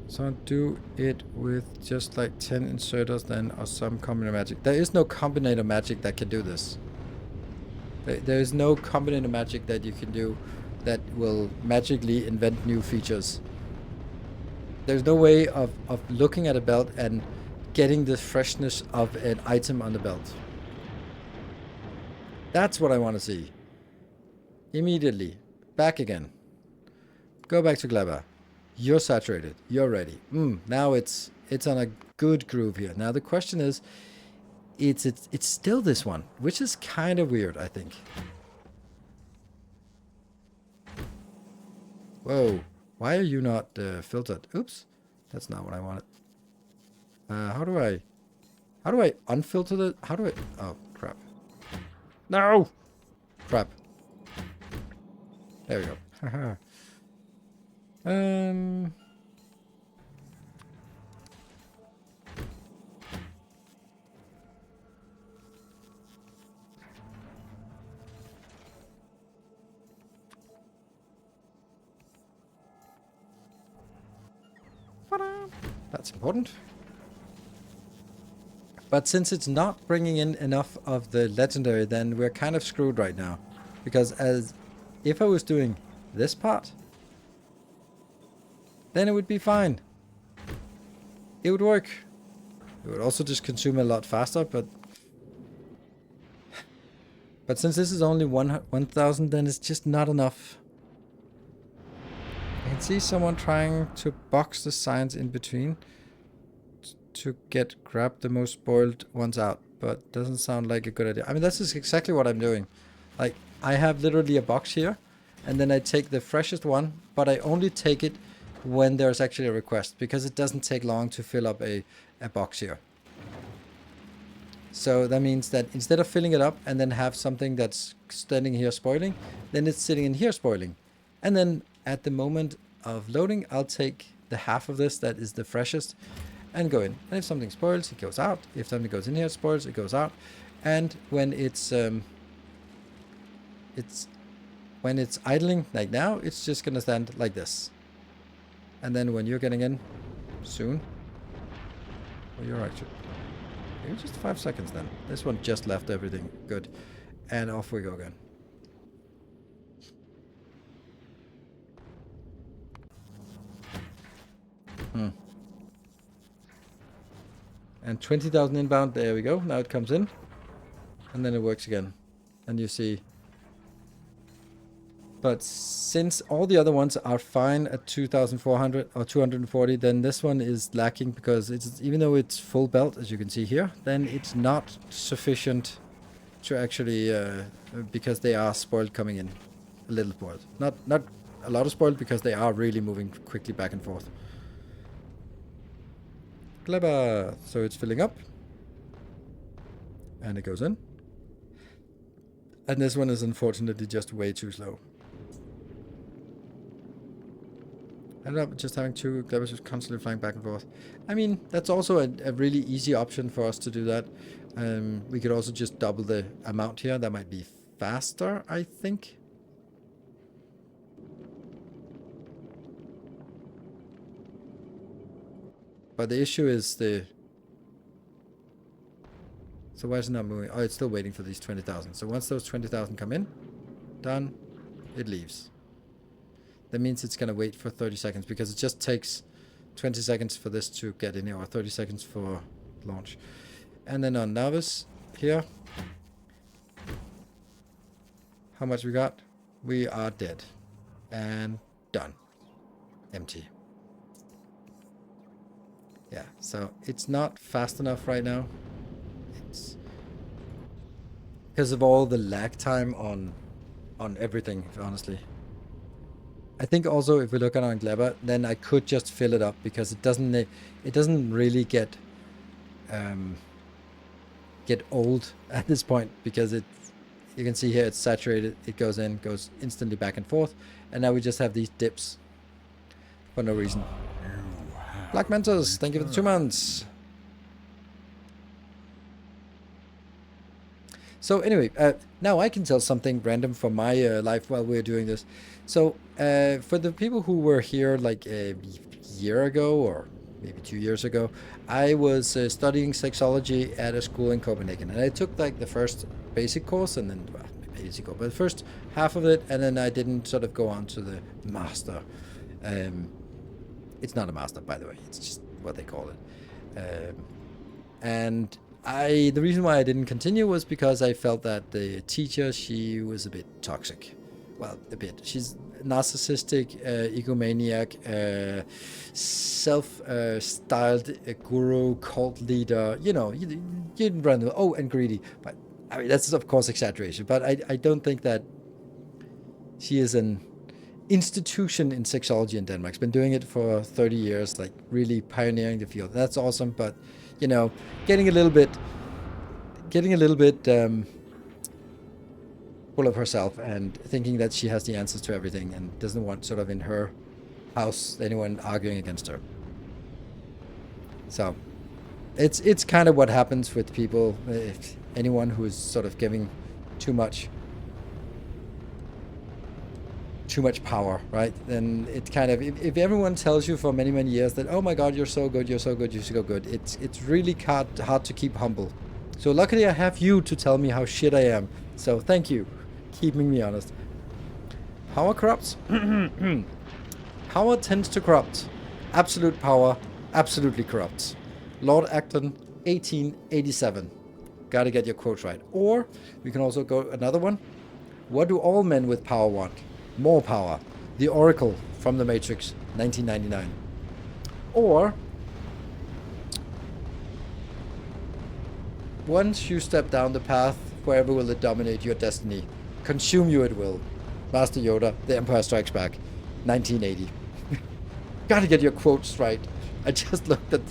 S1: So do it with just like 10 inserters then, or some combinator magic. There is no combinator magic that can do this. There is no combinator magic that you can do that will magically invent new features. There's no way of looking at a belt and getting the freshness of an item on the belt. That's what I want to see. Immediately. Back again. Go back to Gleba. You're saturated. You're ready. Now it's on a good groove here. Now the question is, it's still this one, which is kind of weird, I think. Whoa. Why are you not filtered? Oops. That's not what I wanted. How do I unfilter the... How do I... Oh, crap. No! Crap. There we go. Haha. That's important. But since it's not bringing in enough of the legendary, then we're kind of screwed right now. Because as if I was doing this part, then it would be fine. It would work. It would also just consume a lot faster, but since this is only 1,000, then it's just not enough. I can see someone trying to box the signs in between to grab the most spoiled ones out, but doesn't sound like a good idea. I mean, this is exactly what I'm doing. Like, I have literally a box here, and then I take the freshest one, but I only take it when there's actually a request, because it doesn't take long to fill up a box here. So that means that instead of filling it up and then have something that's standing here spoiling, then it's sitting in here spoiling. And then at the moment of loading, I'll take the half of this that is the freshest and go in. And if something spoils, it goes out. If something goes in here, it spoils, it goes out. And when it's idling like now, it's just gonna stand like this. And then when you're getting in soon, well, you're actually maybe just 5 seconds then. This one just left everything good, and off we go again. And 20,000 inbound, there we go. Now it comes in, and then it works again. And you see, but since all the other ones are fine at 2,400 or 240, then this one is lacking because it's, even though it's full belt, as you can see here, then it's not sufficient to actually, because they are spoiled coming in, a little spoiled. Not a lot of spoiled, because they are really moving quickly back and forth. Clever. So it's filling up, and it goes in. And this one is unfortunately just way too slow. I ended up just having two Clevers just constantly flying back and forth. I mean, that's also a really easy option for us to do that. We could also just double the amount here. That might be faster, I think. But the issue is the... So why is it not moving? Oh, it's still waiting for these 20,000. So once those 20,000 come in, done, it leaves. That means it's going to wait for 30 seconds, because it just takes 20 seconds for this to get in here, or 30 seconds for launch. And then on Navis here, how much we got? We are dead. And done. Empty. Yeah, so it's not fast enough right now. It's because of all the lag time on everything, honestly. I think also if we look at on Gleba, then I could just fill it up, because it doesn't really get old at this point, because you can see here it's saturated, it goes in, goes instantly back and forth, and now we just have these dips for no reason. Black Mentors, thank you for the 2 months. So anyway, now I can tell something random from my life while we're doing this. So for the people who were here like a year ago, or maybe 2 years ago, I was studying sexology at a school in Copenhagen, and I took like the first basic course, and then, well, basic, but the first half of it, and then I didn't sort of go on to the master. It's not a master, by the way. It's just what they call it. And the reason why I didn't continue was because I felt that the teacher, she was a bit toxic. Well, a bit. She's narcissistic, egomaniac, self-styled guru, cult leader. You know, you didn't run. Oh, and greedy. But I mean, that's of course exaggeration. But I don't think that she is an institution in sexology in Denmark. She's been doing it for 30 years, like really pioneering the field. That's awesome, but you know, getting a little bit full of herself and thinking that she has the answers to everything, and doesn't want sort of in her house anyone arguing against her. So it's kind of what happens with people, if anyone who is sort of giving too much power, right? Then it kind of, if everyone tells you for many years that, oh my god, you're so good, you're so good, it's really hard to keep humble. So luckily I have you to tell me how shit I am. So thank you, keeping me honest. Power corrupts. Power tends to corrupt. Absolute power absolutely corrupts. Lord Acton, 1887. Gotta get your quotes right. Or we can also go another one. What do all men with power want? More power. The Oracle from The Matrix, 1999. Or, once you step down the path, wherever will it dominate your destiny? Consume you it will. Master Yoda, The Empire Strikes Back, 1980. Gotta get your quotes right. I just looked at...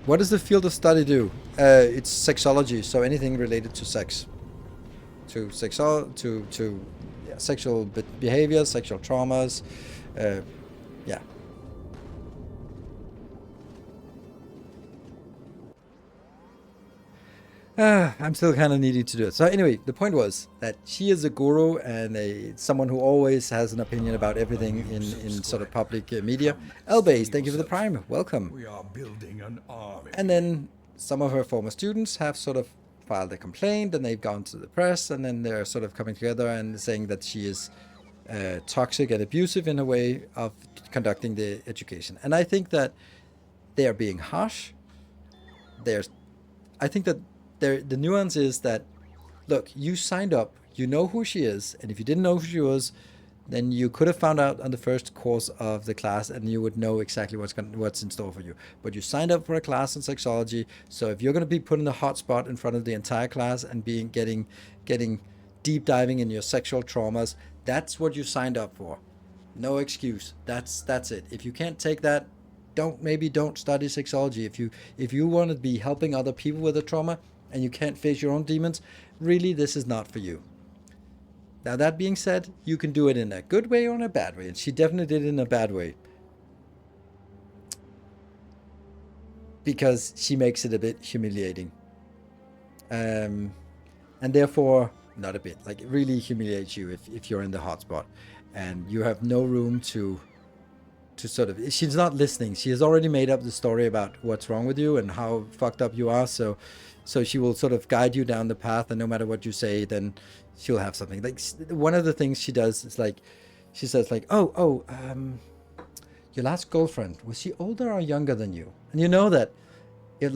S1: What does the field of study do? It's sexology, so anything related to sex. sexual behavior, sexual traumas. Yeah. I'm still kind of needing to do it. So anyway, the point was that she is a guru and someone who always has an opinion about everything in sort of public media. Elbase, thank you for the prime. Welcome.
S2: We are building an army.
S1: And then some of her former students have sort of filed a complaint, and they've gone to the press, and then they're sort of coming together and saying that she is toxic and abusive in a way of conducting the education. And I think that they are being harsh. I think that the nuance is that, look, you signed up, you know who she is, and if you didn't know who she was, then you could have found out on the first course of the class, and you would know exactly what's in store for you. But you signed up for a class in sexology, so if you're going to be put in the hot spot in front of the entire class and getting deep diving in your sexual traumas, that's what you signed up for. No excuse. That's it. If you can't take that, don't study sexology. If you want to be helping other people with a trauma and you can't face your own demons, really, this is not for you. Now, that being said, you can do it in a good way or in a bad way, and she definitely did it in a bad way. Because she makes it a bit humiliating. And therefore, not a bit, like it really humiliates you if you're in the hotspot. And you have no room to sort of, she's not listening. She has already made up the story about what's wrong with you and how fucked up you are, so she will sort of guide you down the path, and no matter what you say, then she'll have something. Like, one of the things she does is like, she says like, your last girlfriend, was she older or younger than you? And you know that if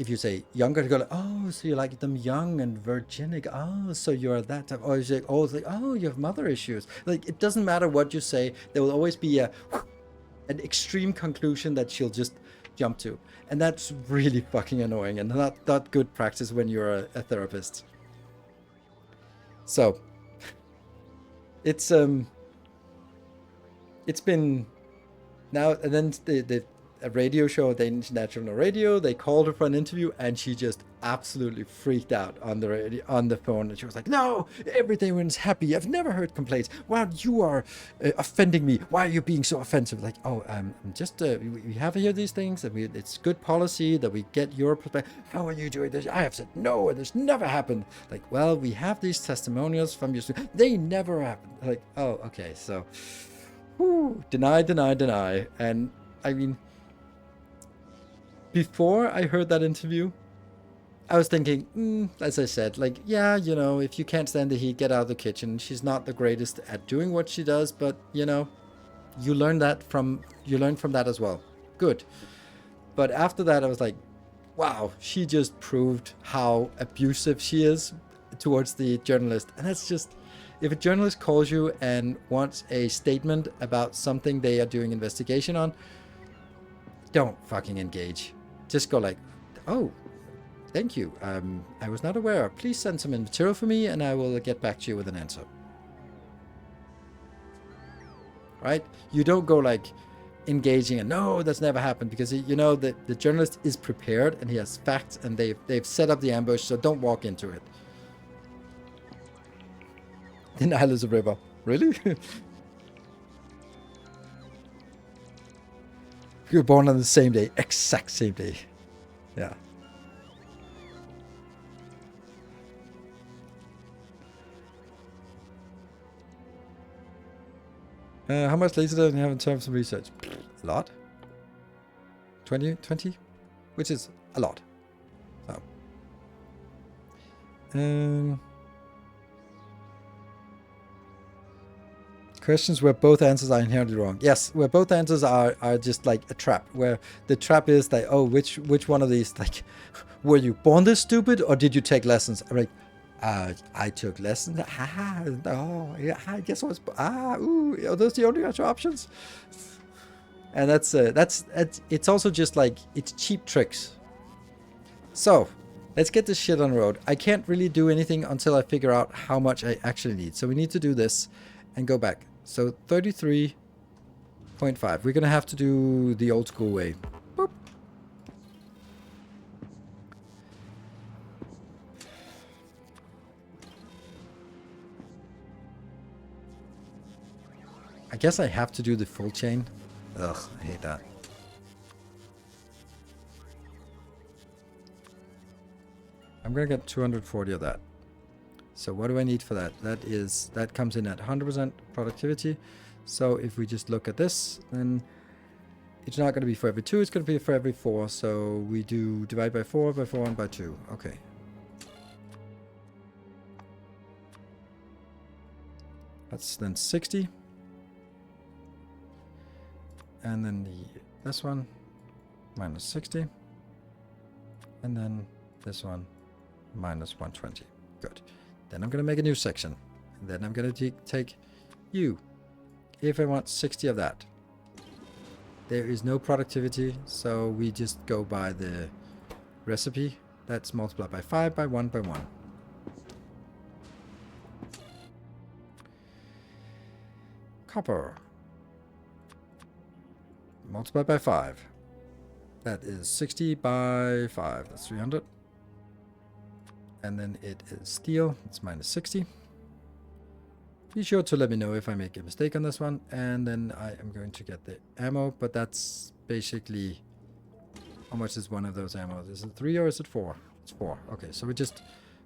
S1: you say younger, you go like, oh, so you like them young and virginic. Oh, so you're that type. Or you say, oh, it's like, oh, you have mother issues. Like, it doesn't matter what you say. There will always be an extreme conclusion that she'll just jump to. And that's really fucking annoying and not good practice when you're a therapist. So it's been now, and then a radio show, Danish National Radio, they called her for an interview, and she just absolutely freaked out on the radio, on the phone, and she was like, no, everyone's happy, I've never heard complaints, wow, you are offending me, why are you being so offensive? Like, oh, I'm just we have here these things, and it's good policy that we get your perspective. How are you doing this? I have said no, and this never happened. Like, well, we have these testimonials from your students, they never happened. Like, oh, okay, so deny. And I mean, before I heard that interview, I was thinking, as I said, like, yeah, if you can't stand the heat, get out of the kitchen. She's not the greatest at doing what she does, but, you learn from that as well. Good. But after that, I was like, wow, she just proved how abusive she is towards the journalist. And that's just, if a journalist calls you and wants a statement about something they are doing investigation on, don't fucking engage. Just go like, oh, thank you. I was not aware. Please send some material for me and I will get back to you with an answer. Right? You don't go like engaging and no, that's never happened, because that the journalist is prepared and he has facts and they've set up the ambush, so don't walk into it. The Nile is a river. Really? You were born on the same day, exact same day. Yeah. How much laser do you have in terms of research? A lot. 20, which is a lot. So. Questions where both answers are inherently wrong. Yes, where both answers are just like a trap. Where the trap is like, oh, which one of these, like, were you born this stupid or did you take lessons? I'm like, I took lessons. Oh, yeah, I guess I was. Are those the only two options? And that's it's also just like, it's cheap tricks. So let's get this shit on the road. I can't really do anything until I figure out how much I actually need. So we need to do this and go back. So 33.5. We're going to have to do the old school way. Boop. I guess I have to do the full chain. Ugh, I hate that. I'm gonna get 240 of that. So what do I need for that? That comes in at 100% productivity. So if we just look at this, then it's not going to be for every 2, it's going to be for every 4. So we do divide by 4, and by 2. Okay. That's then 60. And then this one, minus 60. And then this one, minus 120. Good. Then I'm going to make a new section. And then I'm going to take you. If I want 60 of that. There is no productivity, so we just go by the recipe. That's multiplied by 5, by 1, by 1. Copper. Multiplied by 5. That is 60 by 5. That's 300. And then it is steel. It's minus 60. Be sure to let me know if I make a mistake on this one. And then I am going to get the ammo. But that's basically... How much is one of those ammos? Is it 3 or is it 4? It's 4. Okay, so we just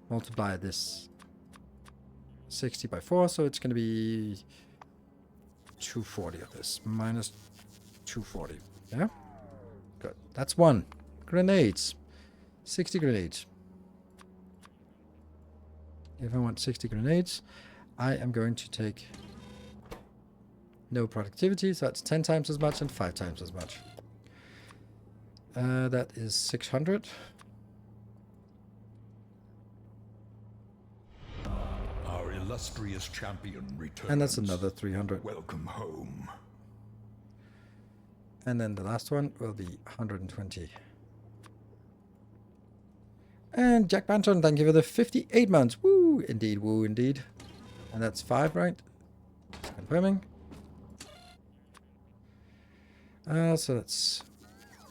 S1: multiply this 60 by 4. So it's going to be 240 of this. Minus 240. Yeah? Good. That's 1. Grenades. 60 grenades. If I want 60 grenades... I am going to take no productivity, so that's 10 times as much and 5 times as much. That is 600.
S2: Our illustrious champion returns.
S1: And that's another 300.
S2: Welcome home.
S1: And then the last one will be 120. And Jack Banton, thank you for the 58 months. Woo, indeed, woo, indeed. And that's 5, right? Confirming. So that's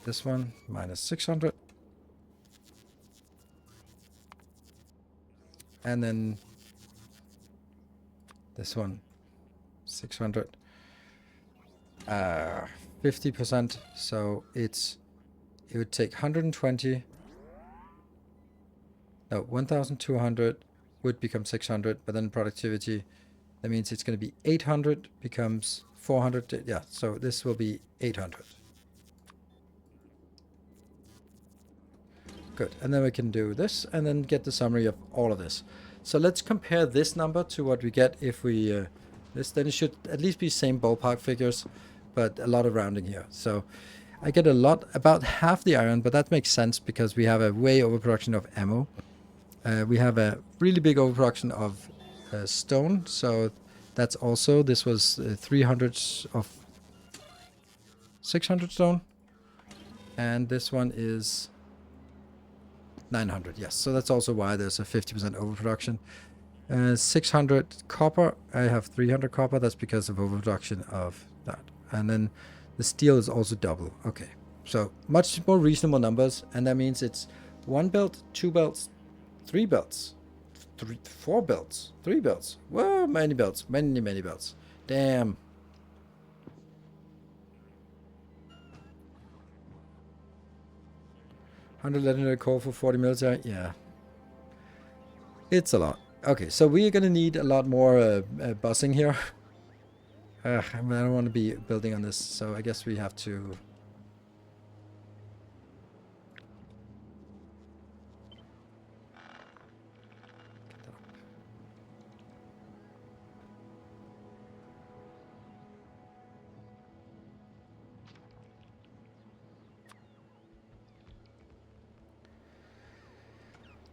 S1: this one, minus 600. And then this one, 600. 50%. So it would take 120. No, 1,200. Would become 600, but then productivity, that means it's going to be 800 becomes 400. Yeah, so this will be 800. Good, and then we can do this and then get the summary of all of this. So let's compare this number to what we get if we this. Then it should at least be same ballpark figures, but a lot of rounding here. So I get a lot, about half the iron, but that makes sense because we have a way overproduction of ammo. We have a really big overproduction of stone, so that's also, this was 300 of 600 stone, and this one is 900, yes, so that's also why there's a 50% overproduction. 600 copper, I have 300 copper, that's because of overproduction of that, and then the steel is also double. Okay, so much more reasonable numbers, and that means it's 1 belt, 2 belts, 3 belts, 4 belts, 3 belts. Whoa, many belts, many belts. Damn. $100 legendary core for 40 military. Yeah, it's a lot. Okay, so we are gonna need a lot more bussing here. I don't want to be building on this, so I guess we have to.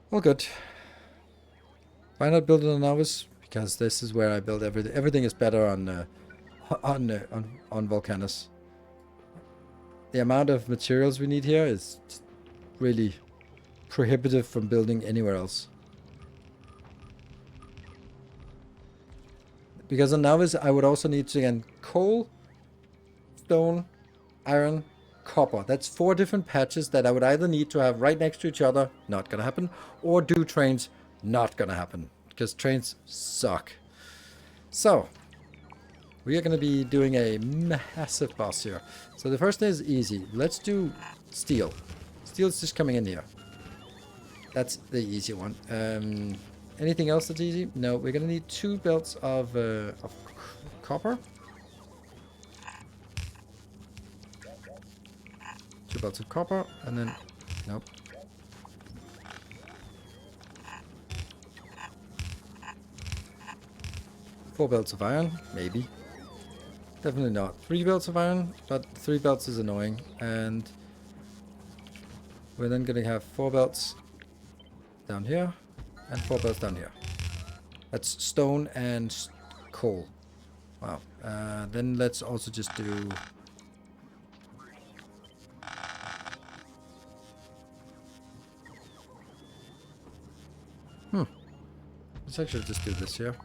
S1: Well, good. Why not build it on Novice? Because this is where I build everything. Everything is better on Volcanus. The amount of materials we need here is really prohibitive from building anywhere else. Because on Novice, I would also need to, again, coal, stone, iron, copper. That's 4 different patches that I would either need to have right next to each other, not gonna happen, or do trains, not gonna happen, because trains suck. So, We are going to be doing a massive boss here. So the first is easy. Let's do steel. Steel is just coming in here. That's the easy one. Anything else that's easy? No, we're going to need 2 belts of copper. 2 belts of copper, and then... Nope. Four belts of iron, maybe. Definitely not. 3 belts of iron, but 3 belts is annoying. And we're then going to have 4 belts down here and 4 belts down here. That's stone and coal. Wow. Then let's also just do... Let's actually just do this here.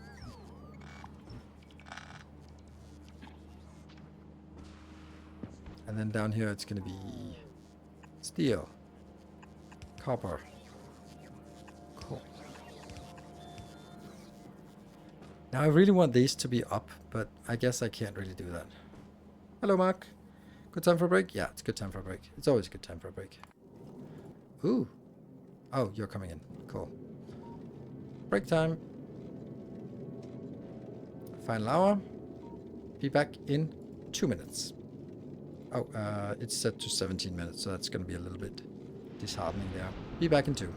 S1: And then down here it's going to be steel, copper, coal. Now I really want these to be up, but I guess I can't really do that. Hello, Mark. Good time for a break? Yeah, it's good time for a break. It's always a good time for a break. Ooh. Oh, you're coming in. Cool. Break time. Final hour. Be back in 2 minutes. Oh, it's set to 17 minutes, so that's going to be a little bit disheartening there. Be back in 2.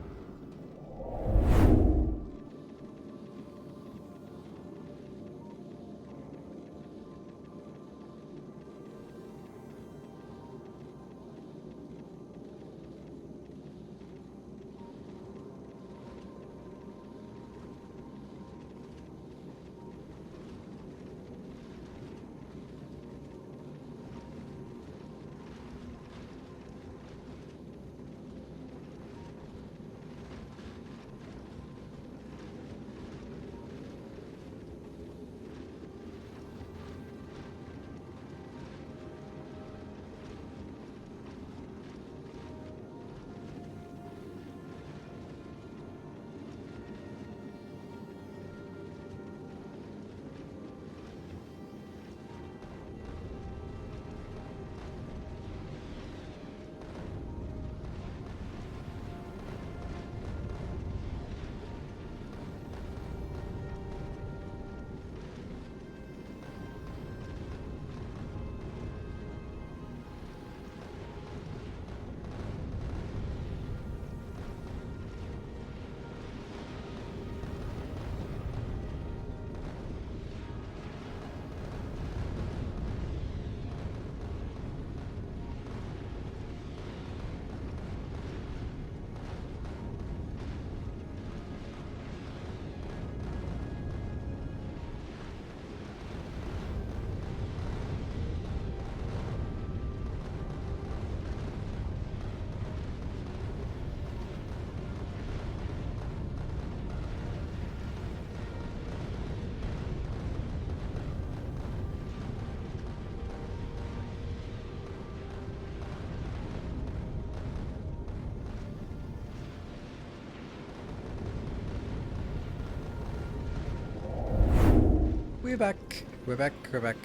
S1: We're back. We're back. We're back.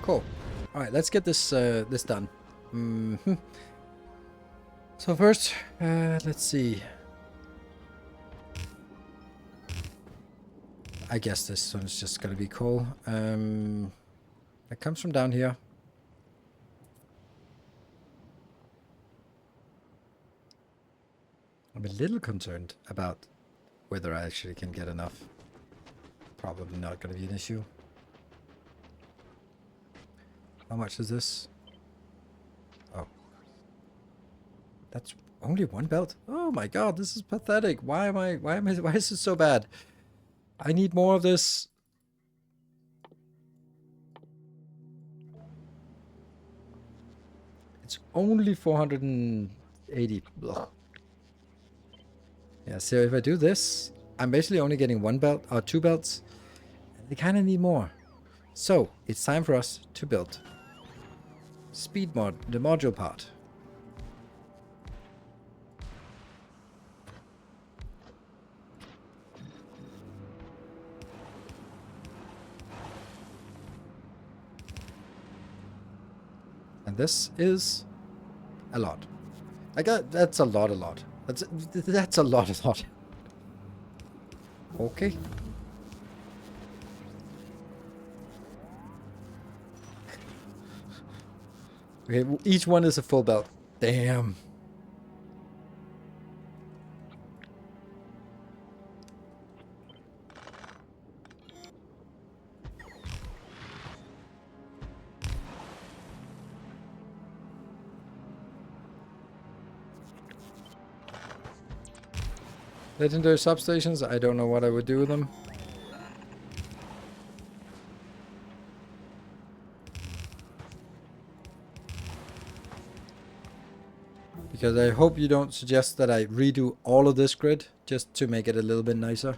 S1: Cool. All right, let's get this this done. So first, let's see. I guess this one's just gonna be coal. It comes from down here. I'm a little concerned about whether I actually can get enough. Probably not going to be an issue. How much is this? Oh. That's only 1 belt? Oh my god, this is pathetic. Why is this so bad? I need more of this. It's only 480. Ugh. Yeah, so if I do this, I'm basically only getting 1 belt or 2 belts. They kind of need more. So, it's time for us to build speed mod, the module part. And this is a lot. That's a lot. That's a lot. Okay. Okay, each one is a full belt. Damn. Legendary substations, I don't know what I would do with them. Because I hope you don't suggest that I redo all of this grid just to make it a little bit nicer.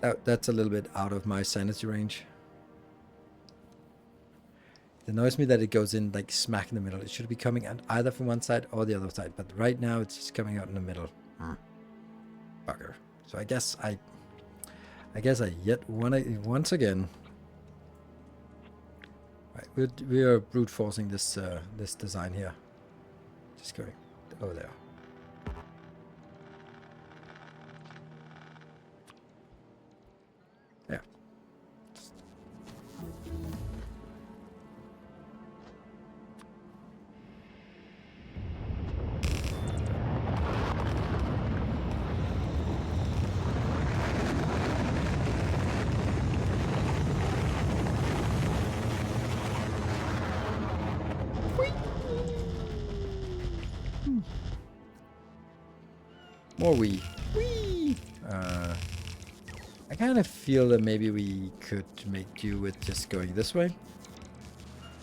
S1: That's a little bit out of my sanity range. It annoys me that it goes in like smack in the middle. It should be coming out either from one side or the other side, but right now it's just coming out in the middle. Bugger. So I guess I yet once again. Right, we are brute forcing this this design here. Just going over there. Yeah. More wee. I kind of feel that maybe we could make do with just going this way.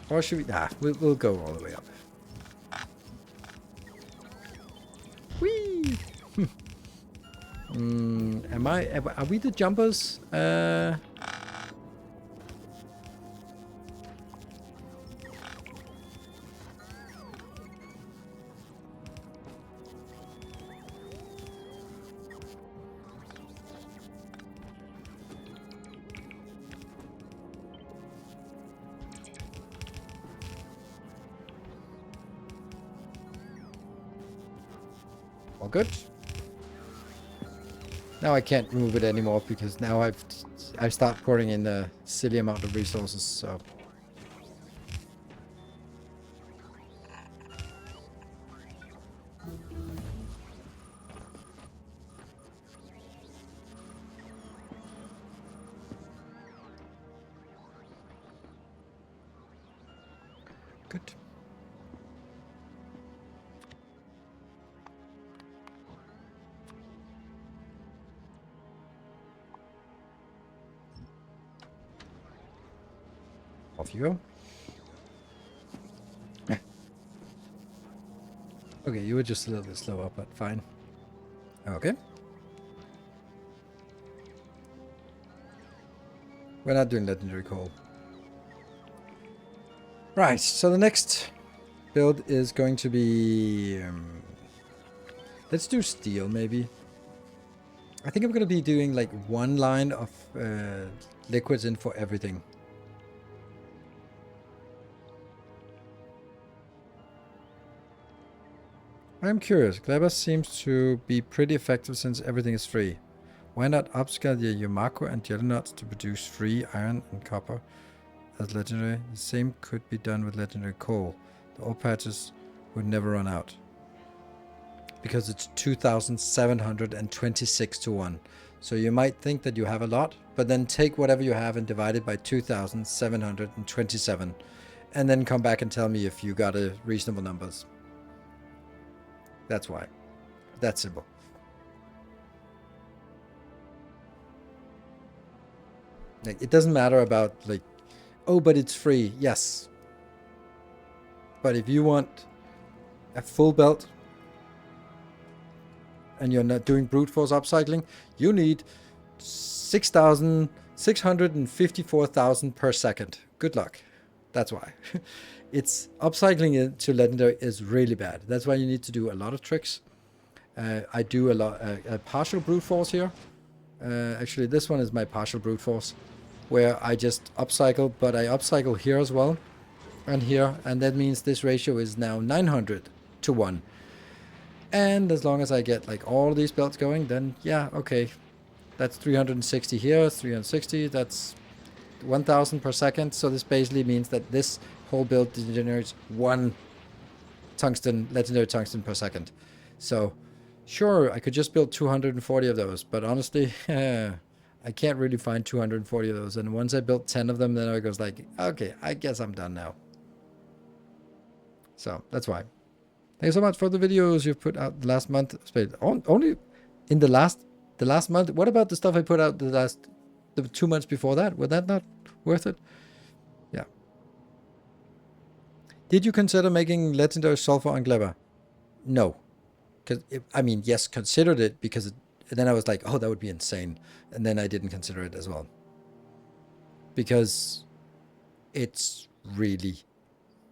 S1: Or should we? Nah, we'll go all the way up. Whee! Are we the jumpers? All good. Now I can't move it anymore because now I start pouring in a silly amount of resources. So good. Off you go. Okay, you were just a little bit slower, but fine. Okay. We're not doing legendary coal. Right, so the next build is going to be... let's do steel, maybe. I think I'm going to be doing like one line of liquids in for everything. I'm curious. Kleber seems to be pretty effective since everything is free. Why not upscale the Yumako and Gelanuts to produce free iron and copper as legendary? The same could be done with legendary coal. The ore patches would never run out. Because it's 2,726 to 1. So you might think that you have a lot, but then take whatever you have and divide it by 2,727. And then come back and tell me if you got a reasonable numbers. That's why. That's simple. Like, it doesn't matter about like, oh, but it's free. Yes. But if you want a full belt and you're not doing brute force upcycling, you need 654,000 per second. Good luck. That's why. It's upcycling it to legendary is really bad. That's why you need to do a lot of tricks. I do a lot a partial brute force here. Actually, this one is my partial brute force, where I just upcycle, but I upcycle here as well. and here, and that means this ratio is now 900 to 1. And as long as I get like all these builds going, then yeah, okay, that's 360 here, 360, that's 1000 per second. So this basically means that this whole build generates 1 tungsten, legendary tungsten per second. So sure, I could just build 240 of those, but honestly, I can't really find 240 of those. And once I built 10 of them, then I goes like, okay, I guess I'm done now. So that's why. Thank you so much for the videos you've put out last month. Only in the last month. What about the stuff I put out the 2 months before that? Was that not worth it? Yeah. Did you consider making legendary sulfur on Gleba? No. Because I mean, yes, considered it because then I was like, oh, that would be insane, and then I didn't consider it as well because it's really,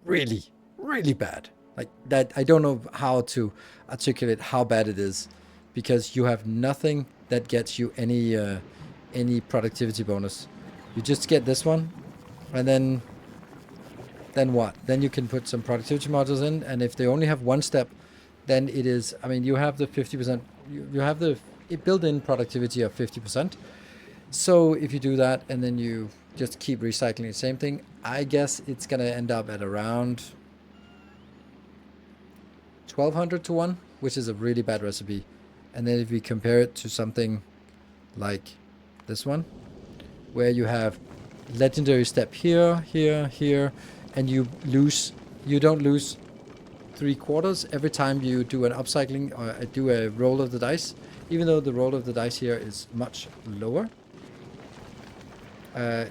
S1: really, really bad. Like that, I don't know how to articulate how bad it is, because you have nothing that gets you any productivity bonus. You just get this one, and then what? Then you can put some productivity modules in, and if they only have 1 step, then it is. I mean, you have the 50%. You have the built-in productivity of 50%. So if you do that, and then you just keep recycling the same thing, I guess it's gonna end up at around 1200 to 1, which is a really bad recipe. And then if we compare it to something like this one, where you have legendary step here, here, here, and you don't lose 3/4 every time you do an upcycling or do a roll of the dice, even though the roll of the dice here is much lower.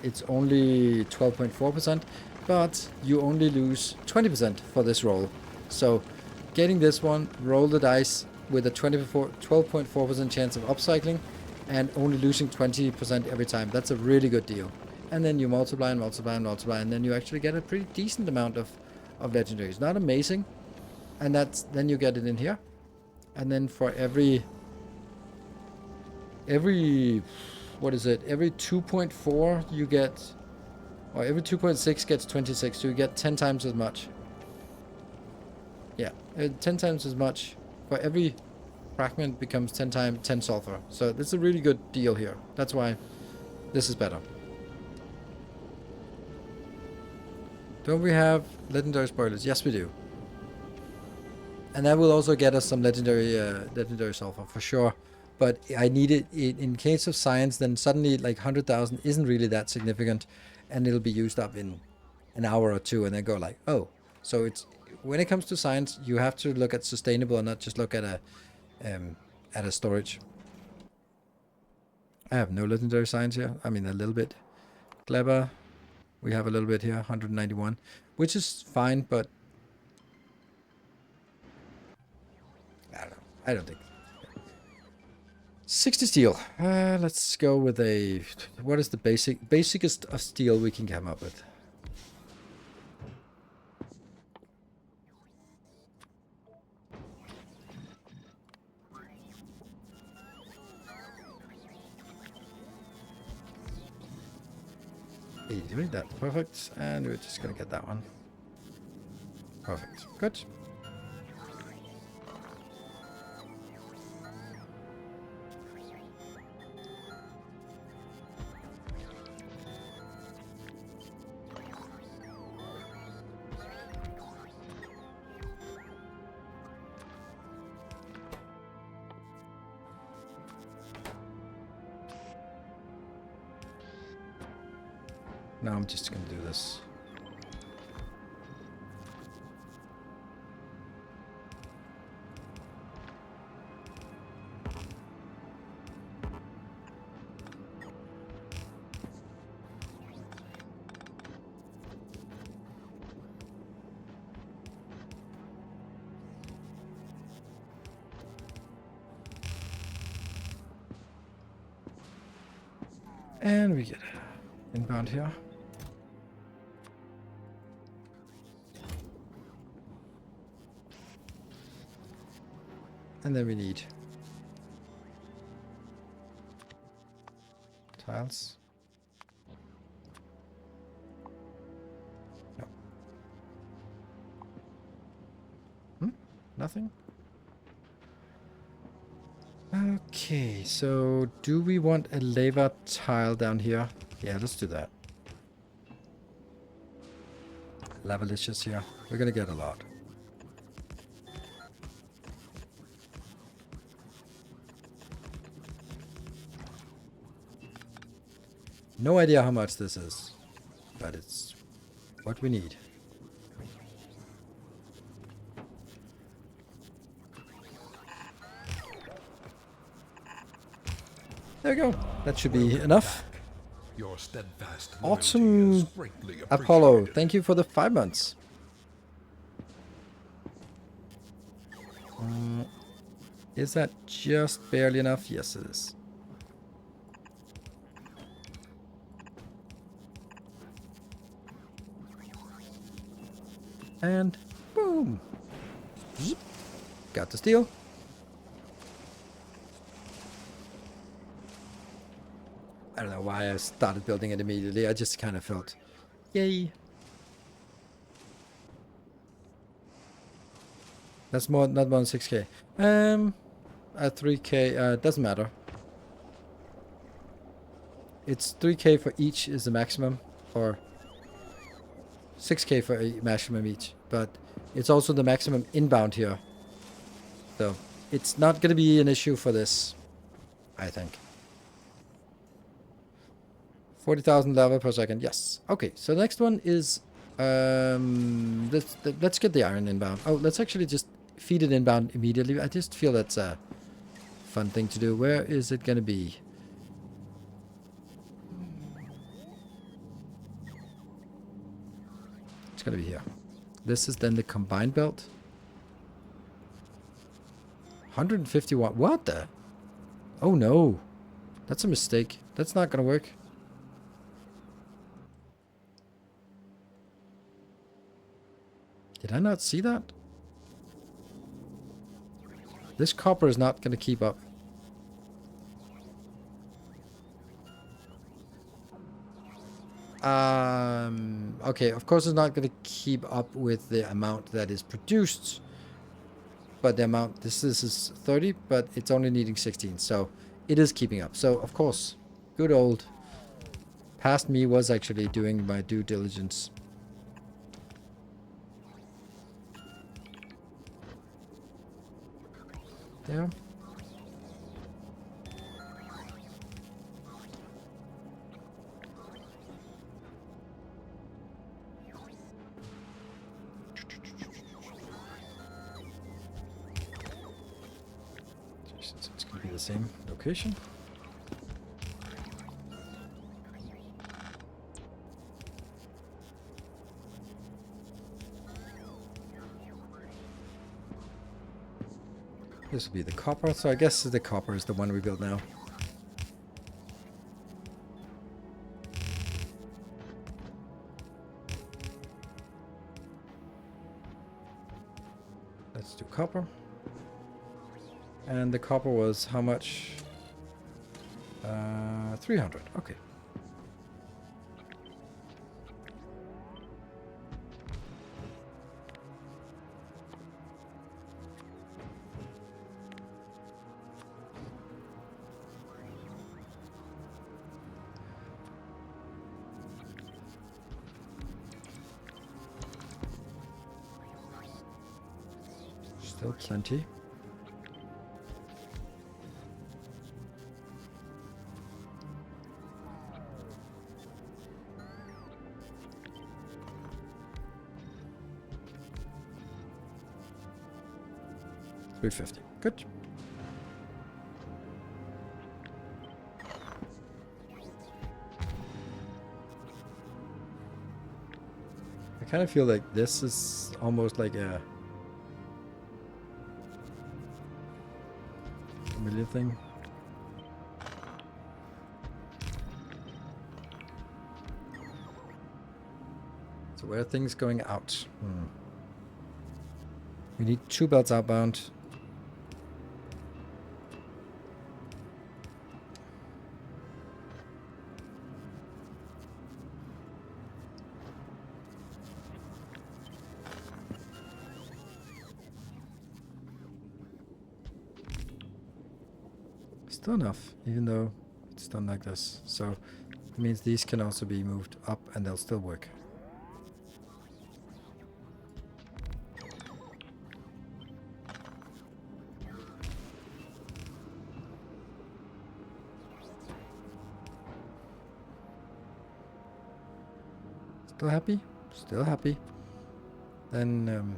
S1: It's only 12.4%, but you only lose 20% for this roll. So getting this one, roll the dice with a 12.4% chance of upcycling and only losing 20% every time. That's a really good deal. And then you multiply and multiply and multiply, and then you actually get a pretty decent amount of legendaries. Not amazing. And then you get it in here. And then for every what is it? Every 2.4 you get, or every 2.6 gets 26. So you get 10 times as much. Yeah, 10 times as much. For every fragment becomes 10 times 10 sulfur. So this is a really good deal here. That's why this is better. Don't we have legendary spoilers? Yes, we do. And that will also get us some legendary sulfur for sure. But I need it in case of science. Then suddenly like 100,000 isn't really that significant, and it'll be used up in an hour or two, and then go like, oh. So it's when it comes to science, you have to look at sustainable and not just look at a storage. I have no legendary science here. I mean, a little bit. Clever. We have a little bit here, 191, which is fine, but I don't know. I don't think. 60 steel. Let's go with a... What is the basicest of steel we can come up with? That's perfect. And we're just going to get that one. Perfect. Good. Now I'm just going to do this. And we get inbound here. And then we need tiles. No. Nothing? Okay, so do we want a lava tile down here? Yeah, let's do that. Lavalicious here. We're gonna get a lot. No idea how much this is, but it's what we need. There we go. That should be enough.
S2: Your steadfast
S1: Autumn
S2: loyalty is greatly
S1: Apollo,
S2: appreciated.
S1: thank you for the 5 months. Is that just barely enough? Yes, it is. And boom. Zip. Got the steel. I don't know why I started building it immediately. I just kind of felt, yay. That's not more than 6k. At 3k, doesn't matter. It's 3k for each is the maximum, or 6k for a maximum each. But it's also the maximum inbound here. So it's not going to be an issue for this, I think. 40,000 lava per second. Yes. Okay. So the next one is let's get the iron inbound. Oh, let's actually just feed it inbound immediately. I just feel that's a fun thing to do. Where is it gonna be? It's gonna be here. This is then the combined belt. 151. What the? Oh no. That's a mistake. That's not gonna work. Did I not see that? This copper is not going to keep up. Okay, of course it's not going to keep up with the amount that is produced. But the amount, this is 30, but it's only needing 16. So it is keeping up. So, of course, good old past me was actually doing my due diligence. There. Since it's going to be the same location. This will be the copper, so I guess the copper is the one we build now. Let's do copper. And the copper was how much? 300, okay. Still plenty. $350. Good. I kind of feel like this is almost like a familiar thing. So where are things going out? We need 2 belts outbound. Still enough, even though it's done like this. So it means these can also be moved up and they'll still work. Still happy? Still happy. Then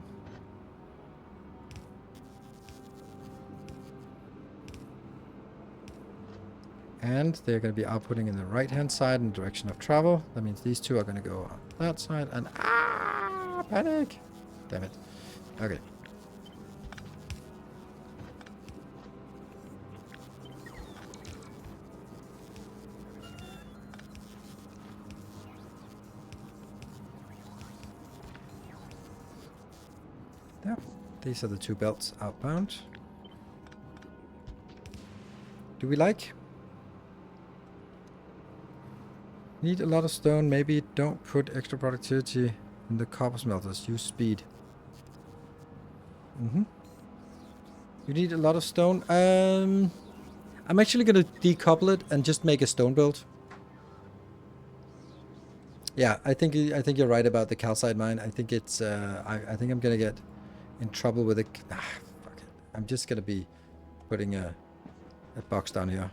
S1: and they're going to be outputting in the right hand side in the direction of travel. That means these two are going to go on that side and panic. Damn it. Okay. There. These are the two belts outbound. Do we like? Need a lot of stone. Maybe don't put extra productivity in the copper smelters. Use speed. You need a lot of stone. I'm actually going to decouple it and just make a stone build. Yeah, I think you're right about the calcite mine. I think it's I think I'm gonna get in trouble with it. Fuck it. I'm just gonna be putting a box down here.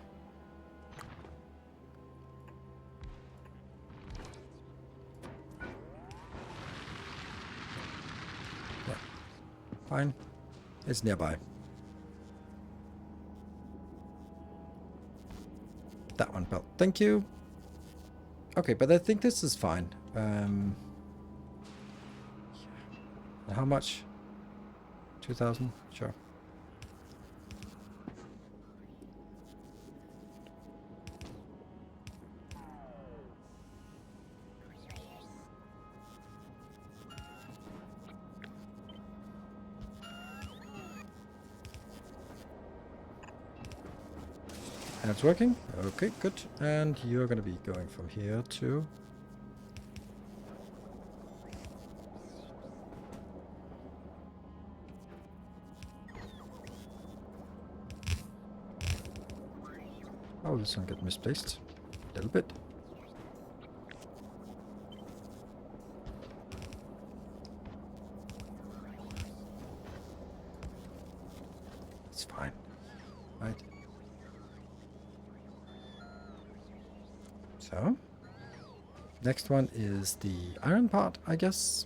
S1: Yeah, fine. It's nearby. That one built. Thank you. Okay, but I think this is fine. How much? 2,000? Sure. And it's working? Okay, good. And you're going to be going from here to... Oh, this one got misplaced. A little bit. It's fine. Right. So, next one is the iron part, I guess.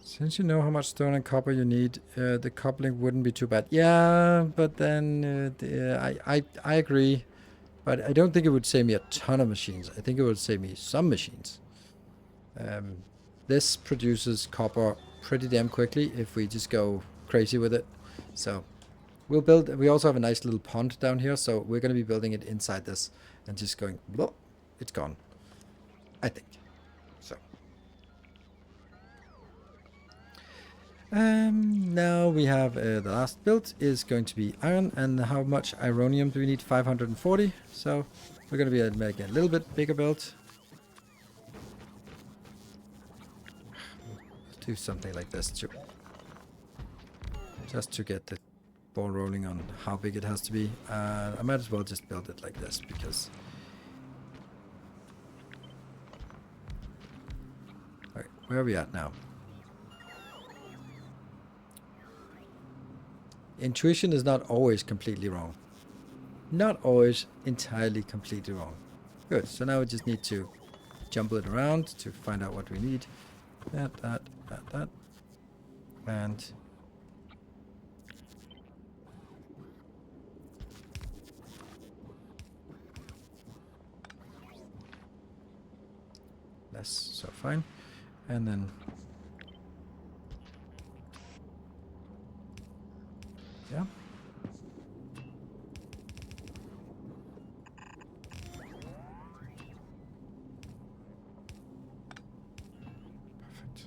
S1: Since you know how much stone and copper you need, the coupling wouldn't be too bad. Yeah, but then I agree, but I don't think it would save me a ton of machines. I think it would save me some machines. This produces copper pretty damn quickly if we just go crazy with it. So we'll build. We also have a nice little pond down here, so we're going to be building it inside this and just going. Blah, it's gone. I think. So. Now we have the last build is going to be iron, and how much ironium do we need? 540. So we're going to be making a little bit bigger build. Do something like this too, just to get the ball rolling on how big it has to be. I might as well just build it like this because. All right, where are we at now? Intuition is not always completely wrong. Not always entirely completely wrong. Good, so now we just need to jumble it around to find out what we need. That. And less, so fine. And then yeah. Perfect.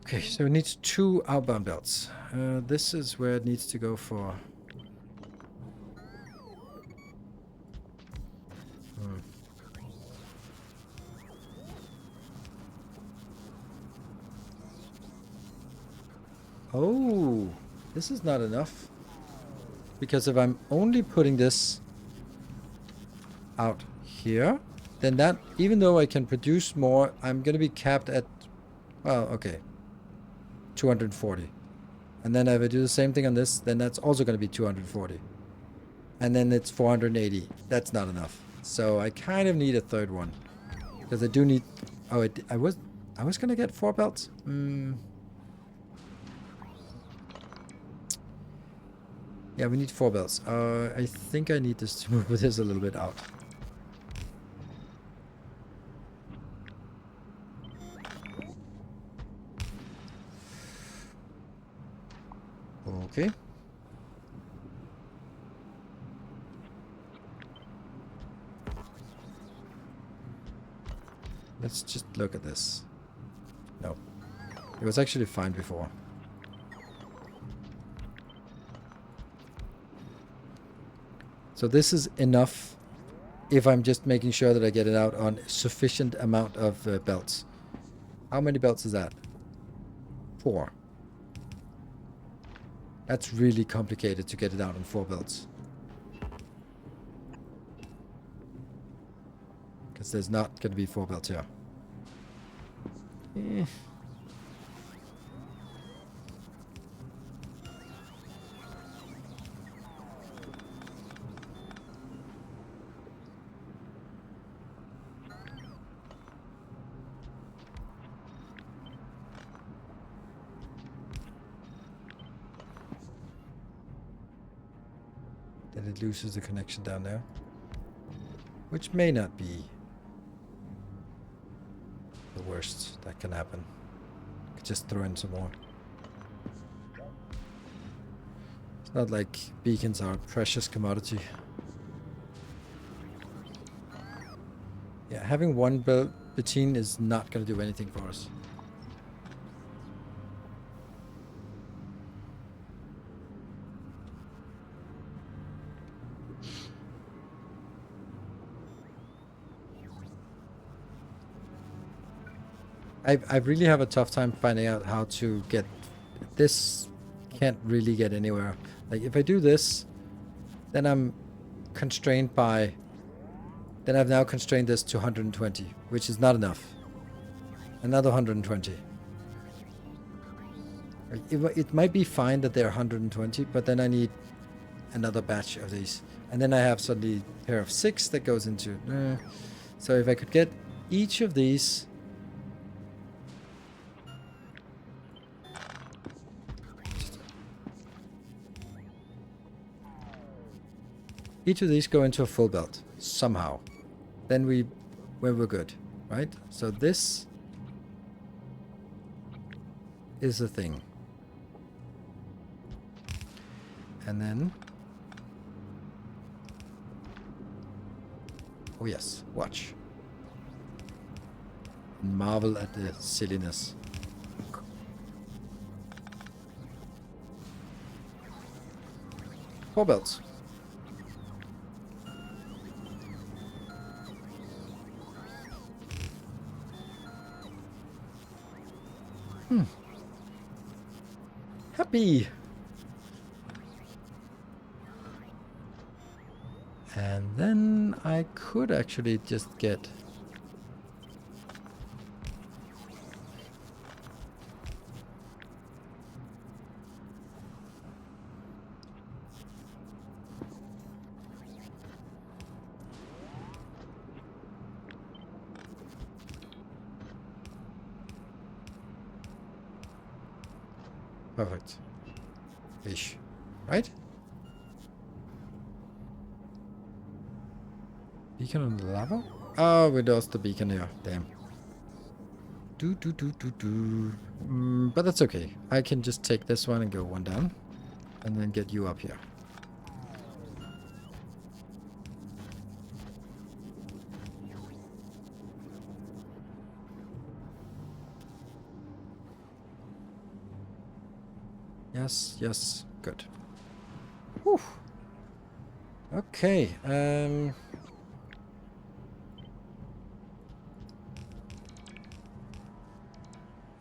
S1: Okay, so it needs 2 outbound belts. This is where it needs to go for. Oh, this is not enough. Because if I'm only putting this out here, then that, even though I can produce more, I'm going to be capped at, well, okay, 240. And then if I do the same thing on this, then that's also going to be 240. And then it's 480. That's not enough. So I kind of need a third one. Because I do need... Oh, I was going to get 4 belts. Yeah, we need 4 belts. I think I need this to move this a little bit out. Okay. Let's just look at this. No. It was actually fine before. So this is enough if I'm just making sure that I get it out on sufficient amount of belts. How many belts is that? 4. That's really complicated to get it out on 4 belts. Because there's not going to be 4 belts here. Then it loses the connection down there. Which may not be the worst that can happen. Could just throw in some more. It's not like beacons are a precious commodity. Yeah, having one beacon is not going to do anything for us. I really have a tough time finding out how to get this. Can't really get anywhere. Like if I do this, then I'm constrained by, then I've now constrained this to 120, which is not enough. Another 120. It might be fine that they're 120, but then I need another batch of these. And then I have suddenly a pair of 6 that goes into... So if I could get each of these... Each of these go into a full belt, somehow. Then we're good, right? So this is a thing. And then... Oh yes, watch. Marvel at the silliness. 4 belts. Happy. And then I could actually just get... Perfect. Ish. Right? Beacon on the lava? Oh, we lost the beacon here. Damn. But that's okay. I can just take this one and go one down. And then get you up here. Yes, yes, good. Whew. Okay,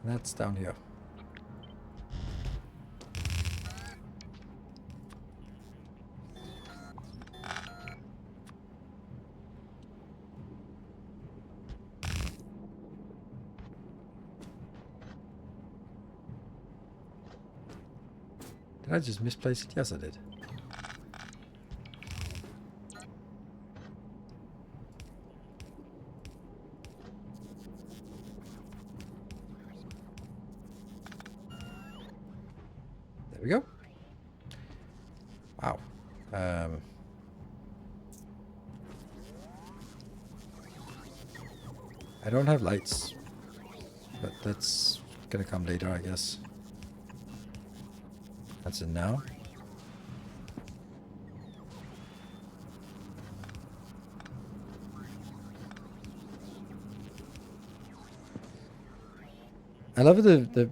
S1: that's down here. Did I just misplace it? Yes, I did. There we go. Wow. I don't have lights, but that's gonna come later, I guess. That's it now. I love the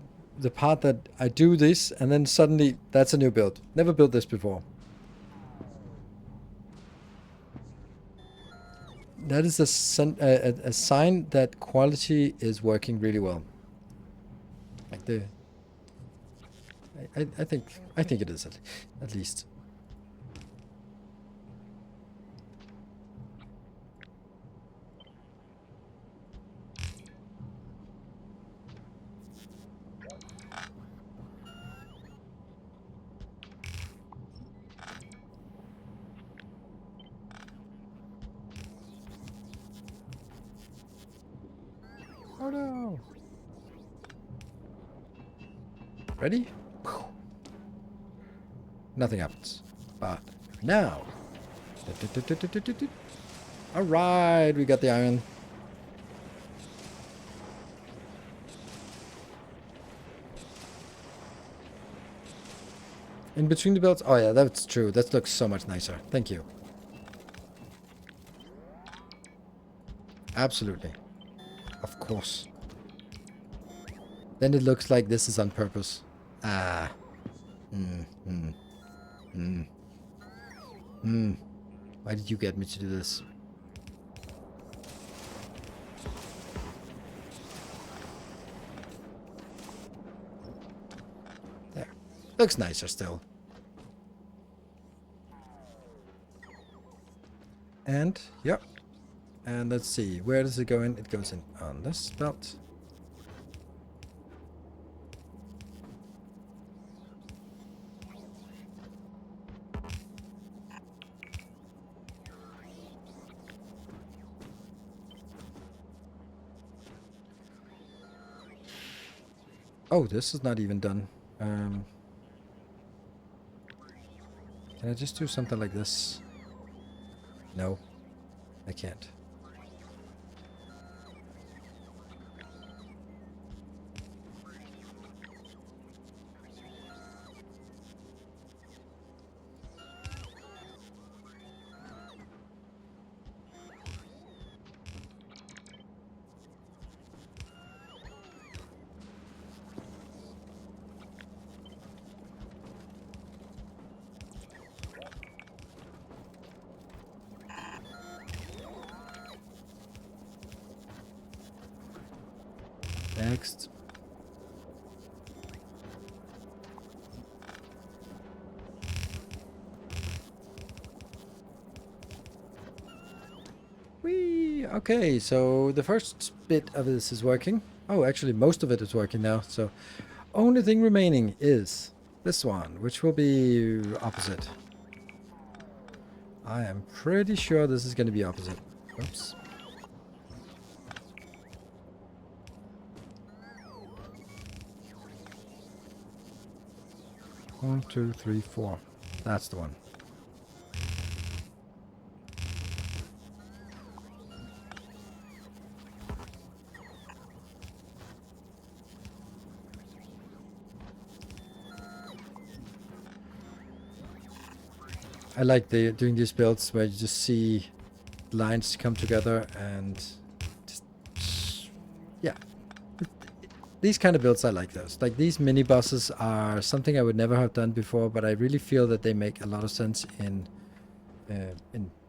S1: part that I do this and then suddenly that's a new build. Never built this before. That is a sign that quality is working really well. Like I think it is at least. Oh no! Ready? Nothing happens. But now. Alright, we got the iron. In between the belts? Oh yeah, that's true. That looks so much nicer. Thank you. Absolutely. Of course. Then it looks like this is on purpose. Ah. Why did you get me to do this? There. Looks nicer still. And, yep. And let's see, where does it go in? It goes in on this belt. Oh, this is not even done. Can I just do something like this? No, I can't. Next. Whee! Okay, so the first bit of this is working. Oh, actually most of it is working now. So only thing remaining is this one, which will be opposite. I am pretty sure this is going to be opposite. Oops. One, two, three, four. That's the one. I like doing these builds where you just see lines come together and just, yeah. These kind of builds, I like those. Like these mini bosses are something I would never have done before, but I really feel that they make a lot of sense in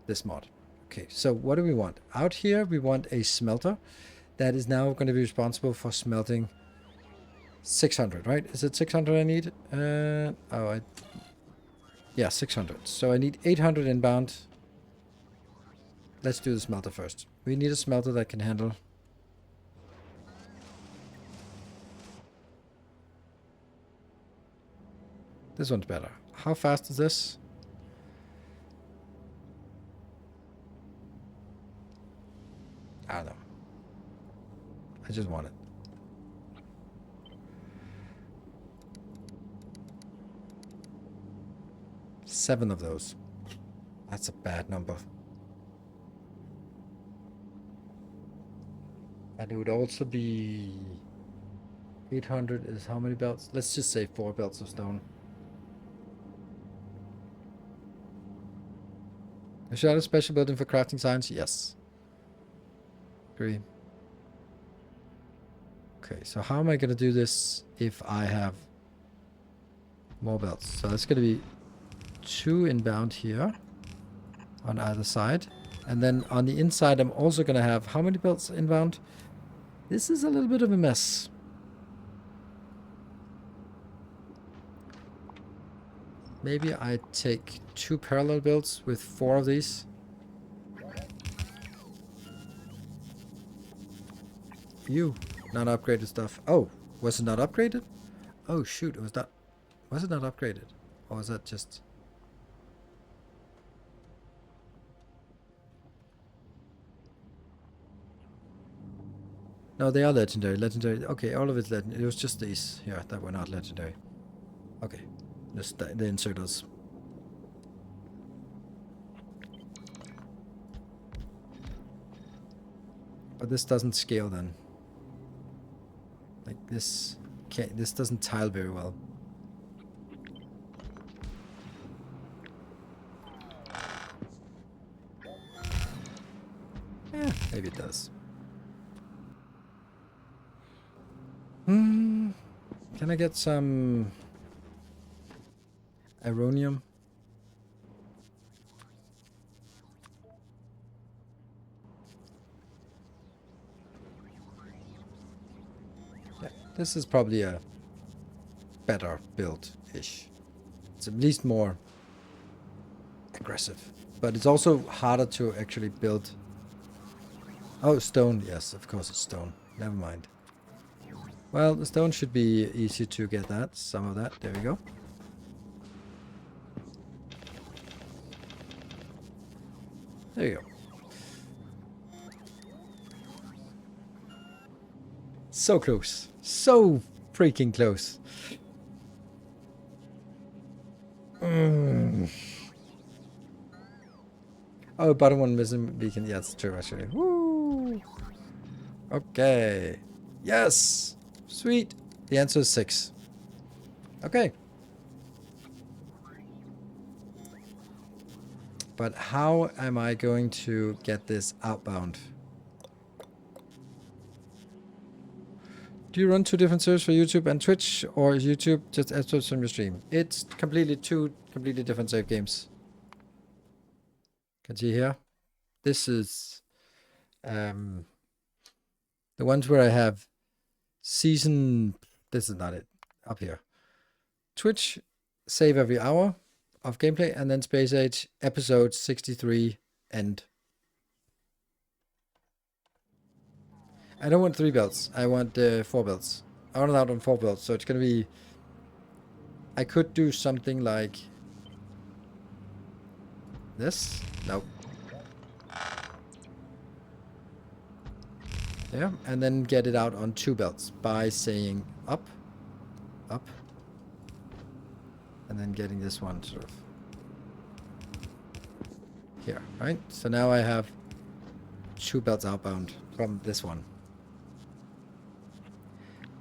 S1: this mod. Okay, so what do we want? Out here, we want a smelter that is now going to be responsible for smelting 600, right? Is it 600 I need? Yeah, 600. So I need 800 inbound. Let's do the smelter first. We need a smelter that can handle... This one's better. How fast is this? I don't know. I just want it. Seven of those. That's a bad number. And it would also be 800 is how many belts? Let's just say 4 belts of stone. Is that a special building for crafting science? Yes. Agree. Okay, so how am I going to do this if I have more belts? So that's going to be 2 inbound here on either side. And then on the inside, I'm also going to have how many belts inbound? This is a little bit of a mess. Maybe I take 2 parallel belts with 4 of these. You, not upgraded stuff. Oh, was it not upgraded? Oh shoot, it was not. Was it not upgraded? Or was that just... No, they are legendary. Legendary. Okay, all of it's legendary. It was just these here that were not legendary. Okay, just the inserters. But this doesn't scale then. Like this can't. This doesn't tile very well. Yeah, maybe it does. Can I get some Ironium? Yeah, this is probably a better build-ish. It's at least more aggressive. But it's also harder to actually build. Oh, stone. Yes, of course it's stone. Never mind. Well, the stone should be easy to get that. Some of that. There we go. There you go. So close. So freaking close. Oh, bottom one missing beacon. Yeah, that's true actually. Woo! Okay. Yes! Sweet. The answer is 6. Okay. But how am I going to get this outbound? Do you run 2 different servers for YouTube and Twitch, or is YouTube just episodes from your stream? It's completely 2 completely different save games. Can you see here? This is the ones where I have season. This is not it. Up here. Twitch, save every hour of gameplay, and then Space Age, episode 63, end. I don't want 3 belts. I want 4 belts. I want it out on 4 belts, so it's gonna be... I could do something like... this? Nope. Yeah, and then get it out on 2 belts by saying up, up, and then getting this one sort of here, right? So now I have 2 belts outbound from this one.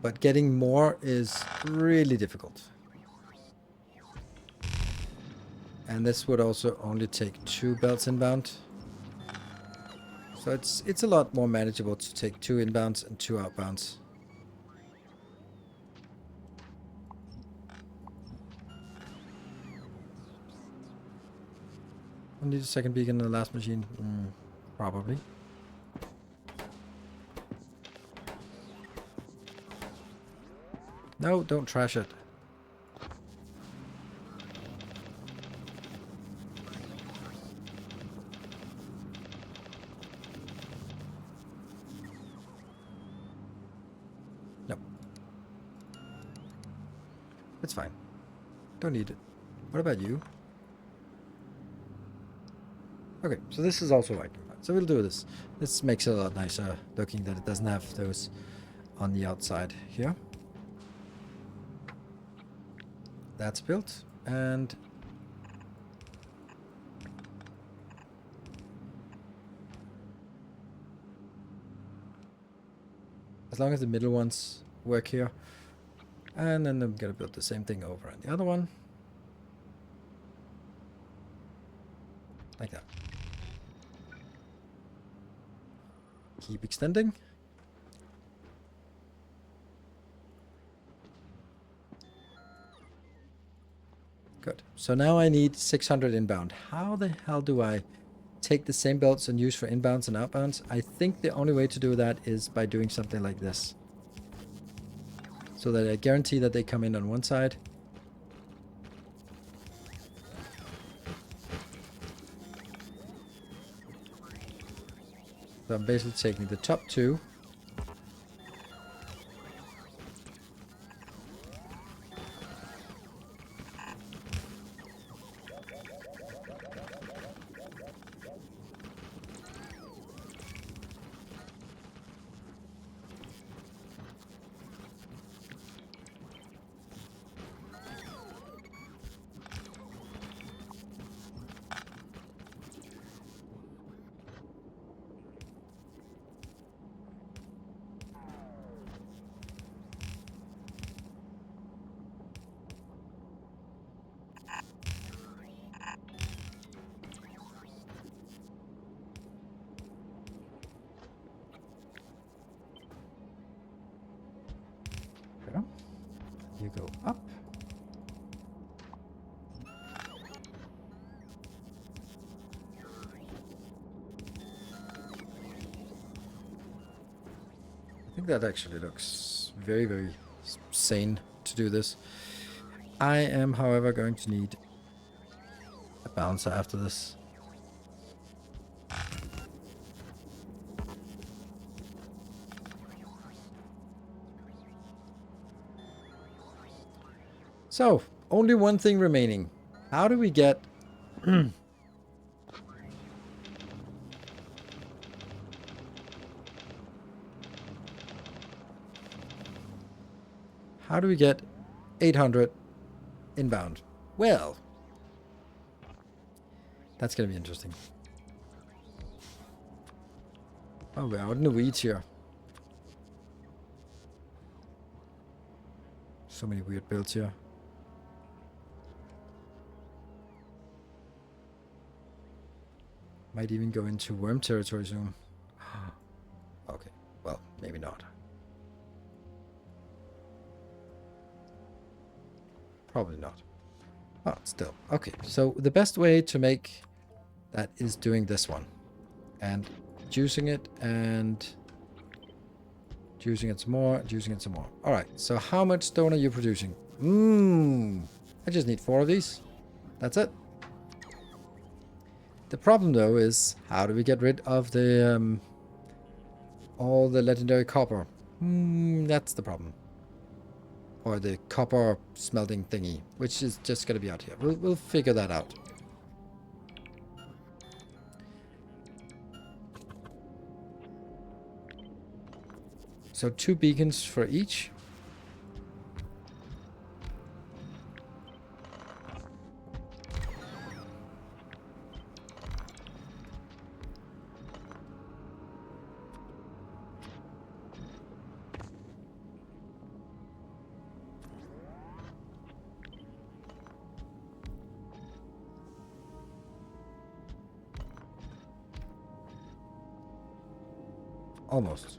S1: But getting more is really difficult. And this would also only take 2 belts inbound. So it's a lot more manageable to take 2 inbounds and 2 outbounds. I need a second beacon in the last machine. Probably. No, don't trash it. No. It's fine. Don't need it. What about you? Okay, so this is also white. So we'll do this. This makes it a lot nicer looking that it doesn't have those on the outside here. That's built. And as long as the middle ones work here. And then I'm gonna build the same thing over on the other one. Like that. Keep extending. Good. So now I need 600 inbound. How the hell do I take the same belts and use for inbounds and outbounds? I think the only way to do that is by doing something like this. So that I guarantee that they come in on one side. So I'm basically taking the top two. You go up. I think that actually looks very, very sane to do this. I am, however, going to need a bouncer after this. So, only one thing remaining. How do we get... How do we get 800 inbound? Well, that's going to be interesting. Oh, we're out in the weeds here. So many weird builds here. Might even go into worm territory soon. Okay, well, maybe not. Probably not. Oh, still. Okay, so the best way to make that is doing this one. And juicing it and... juicing it some more, juicing it some more. Alright, so how much stone are you producing? I just need 4 of these. That's it. The problem, though, is how do we get rid of the all the legendary copper? That's the problem. Or the copper smelting thingy, which is just going to be out here. We'll figure that out. So 2 beacons for each. Almost.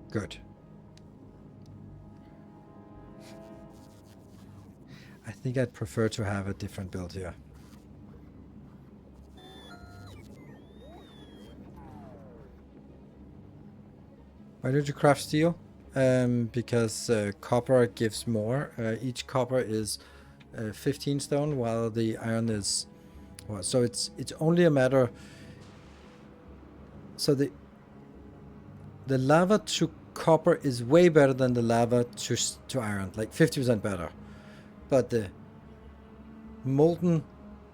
S1: Good. I think I'd prefer to have a different build here. Why did you craft steel? Because copper gives more. Each copper is 15 stone, while the iron is... Well, so it's only a matter... So the lava to copper is way better than the lava to iron, like 50% better. But the molten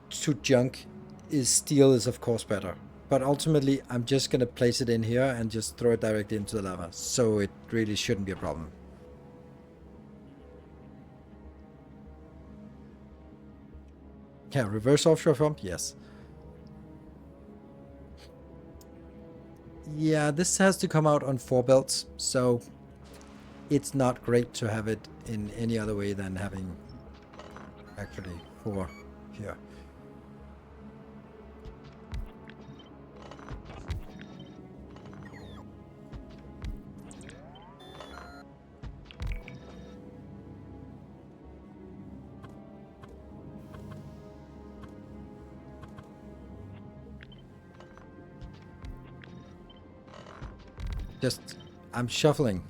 S1: to junk is steel is of course better. But ultimately, I'm just going to place it in here and just throw it directly into the lava. So it really shouldn't be a problem. Yeah, reverse offshore pump? Yes. Yeah, this has to come out on 4 belts. So it's not great to have it in any other way than having actually 4 here. I'm shuffling.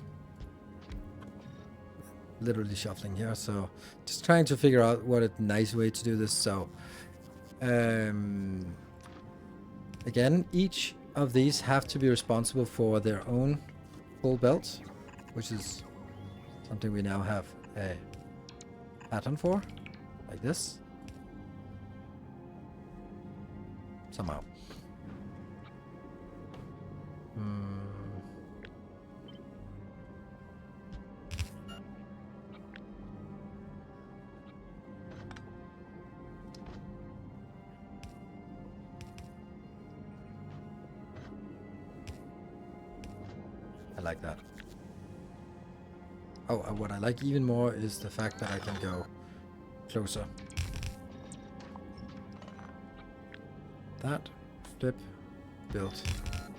S1: Literally shuffling here, so just trying to figure out what a nice way to do this. So, again, each of these have to be responsible for their own full belt, which is something we now have a pattern for, like this. Somehow. I like that. Oh, what I like even more is the fact that I can go closer. That, flip, build,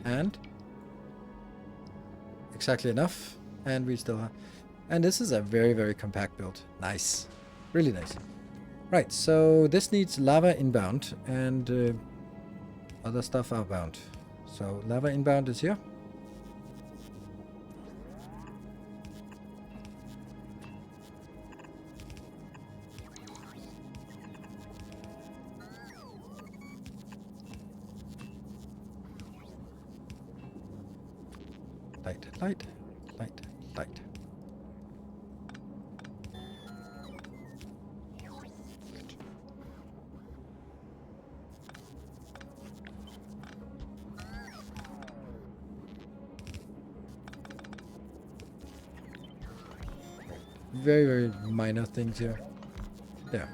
S1: and exactly enough, and we still have, and this is a very, very compact build. Nice, really nice. Right, so this needs lava inbound and other stuff outbound. So lava inbound is here. Light, light, light, light. Very, very minor things here. There.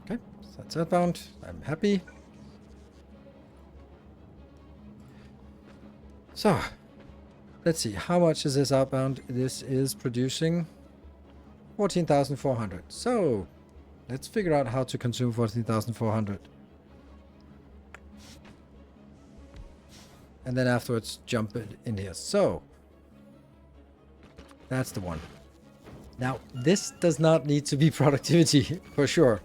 S1: Okay, so that's outbound. I'm happy. So, let's see, how much is this outbound? This is producing 14,400. So, let's figure out how to consume 14,400. And then afterwards, jump it in here. So, that's the one. Now, this does not need to be productivity, for sure.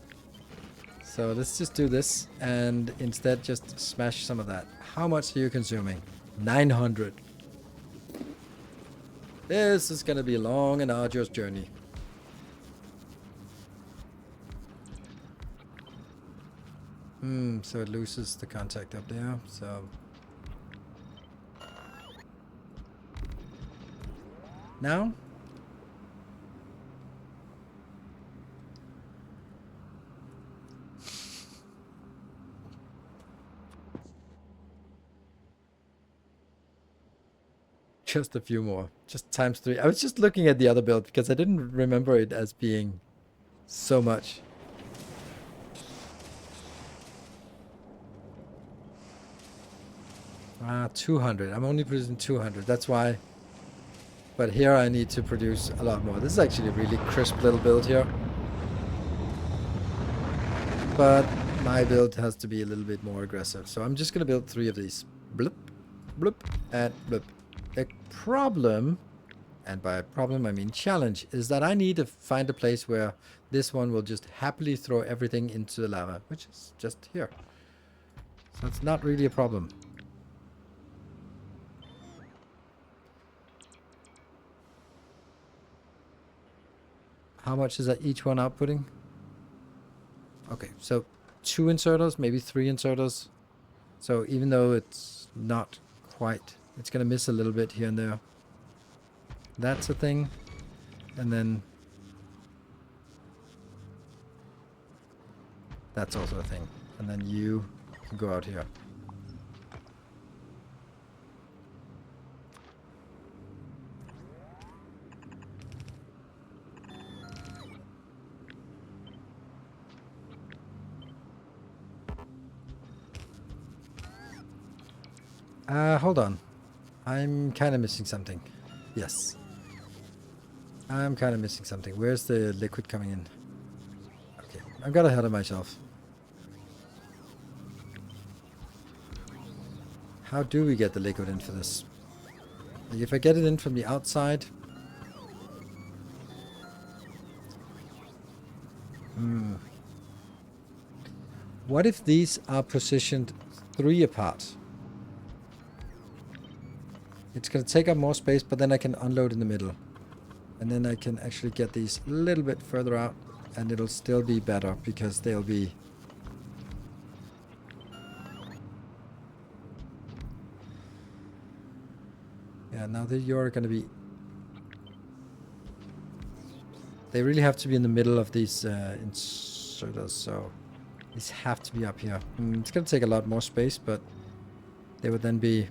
S1: So, let's just do this and instead just smash some of that. How much are you consuming? 900. This is going to be a long and arduous journey. So it loses the contact up there, so... Now? Just a few more. Just times 3. I was just looking at the other build because I didn't remember it as being so much. Ah, 200. I'm only producing 200. That's why. But here I need to produce a lot more. This is actually a really crisp little build here. But my build has to be a little bit more aggressive. So I'm just going to build 3 of these. Bloop, bloop, and bloop. The problem, and by problem I mean challenge, is that I need to find a place where this one will just happily throw everything into the lava, which is just here. So it's not really a problem. How much is that each one outputting? Okay, so 2 inserters, maybe 3 inserters. So even though it's not quite, it's going to miss a little bit here and there. That's a thing. And then that's also a thing. And then you can go out here. Hold on. I'm kind of missing something. Yes. I'm kind of missing something. Where's the liquid coming in? Okay, I got ahead of myself. How do we get the liquid in for this? Like if I get it in from the outside... What if these are positioned 3 apart? It's going to take up more space, but then I can unload in the middle. And then I can actually get these a little bit further out, and it'll still be better because they'll be... Yeah, now that you're going to be... They really have to be in the middle of these inserters, so these have to be up here. It's going to take a lot more space, but they would then be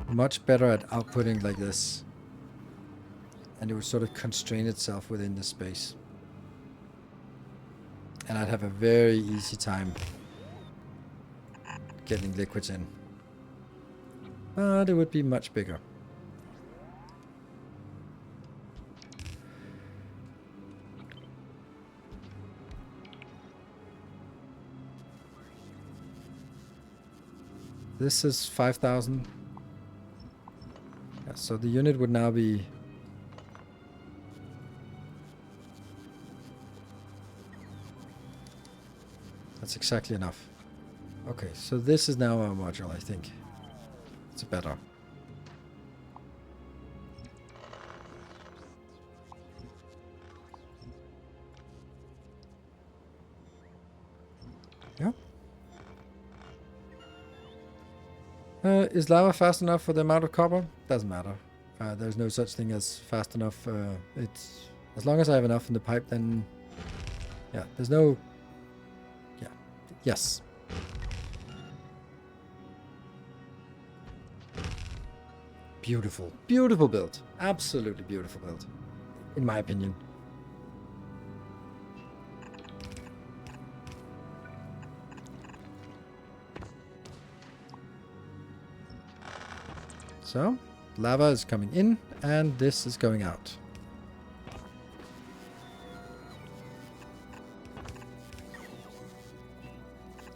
S1: much better at outputting like this. And it would sort of constrain itself within the space. And I'd have a very easy time getting liquids in. But it would be much bigger. This is 5,000. Yeah, so the unit would now be... That's exactly enough. Okay, so this is now our module, I think. It's better. Yeah. Is lava fast enough for the amount of copper? Doesn't matter. There's no such thing as fast enough. It's as long as I have enough in the pipe, then yeah, there's no... Yeah. Yes. Beautiful. Beautiful build. Absolutely beautiful build. In my opinion. So, lava is coming in, and this is going out.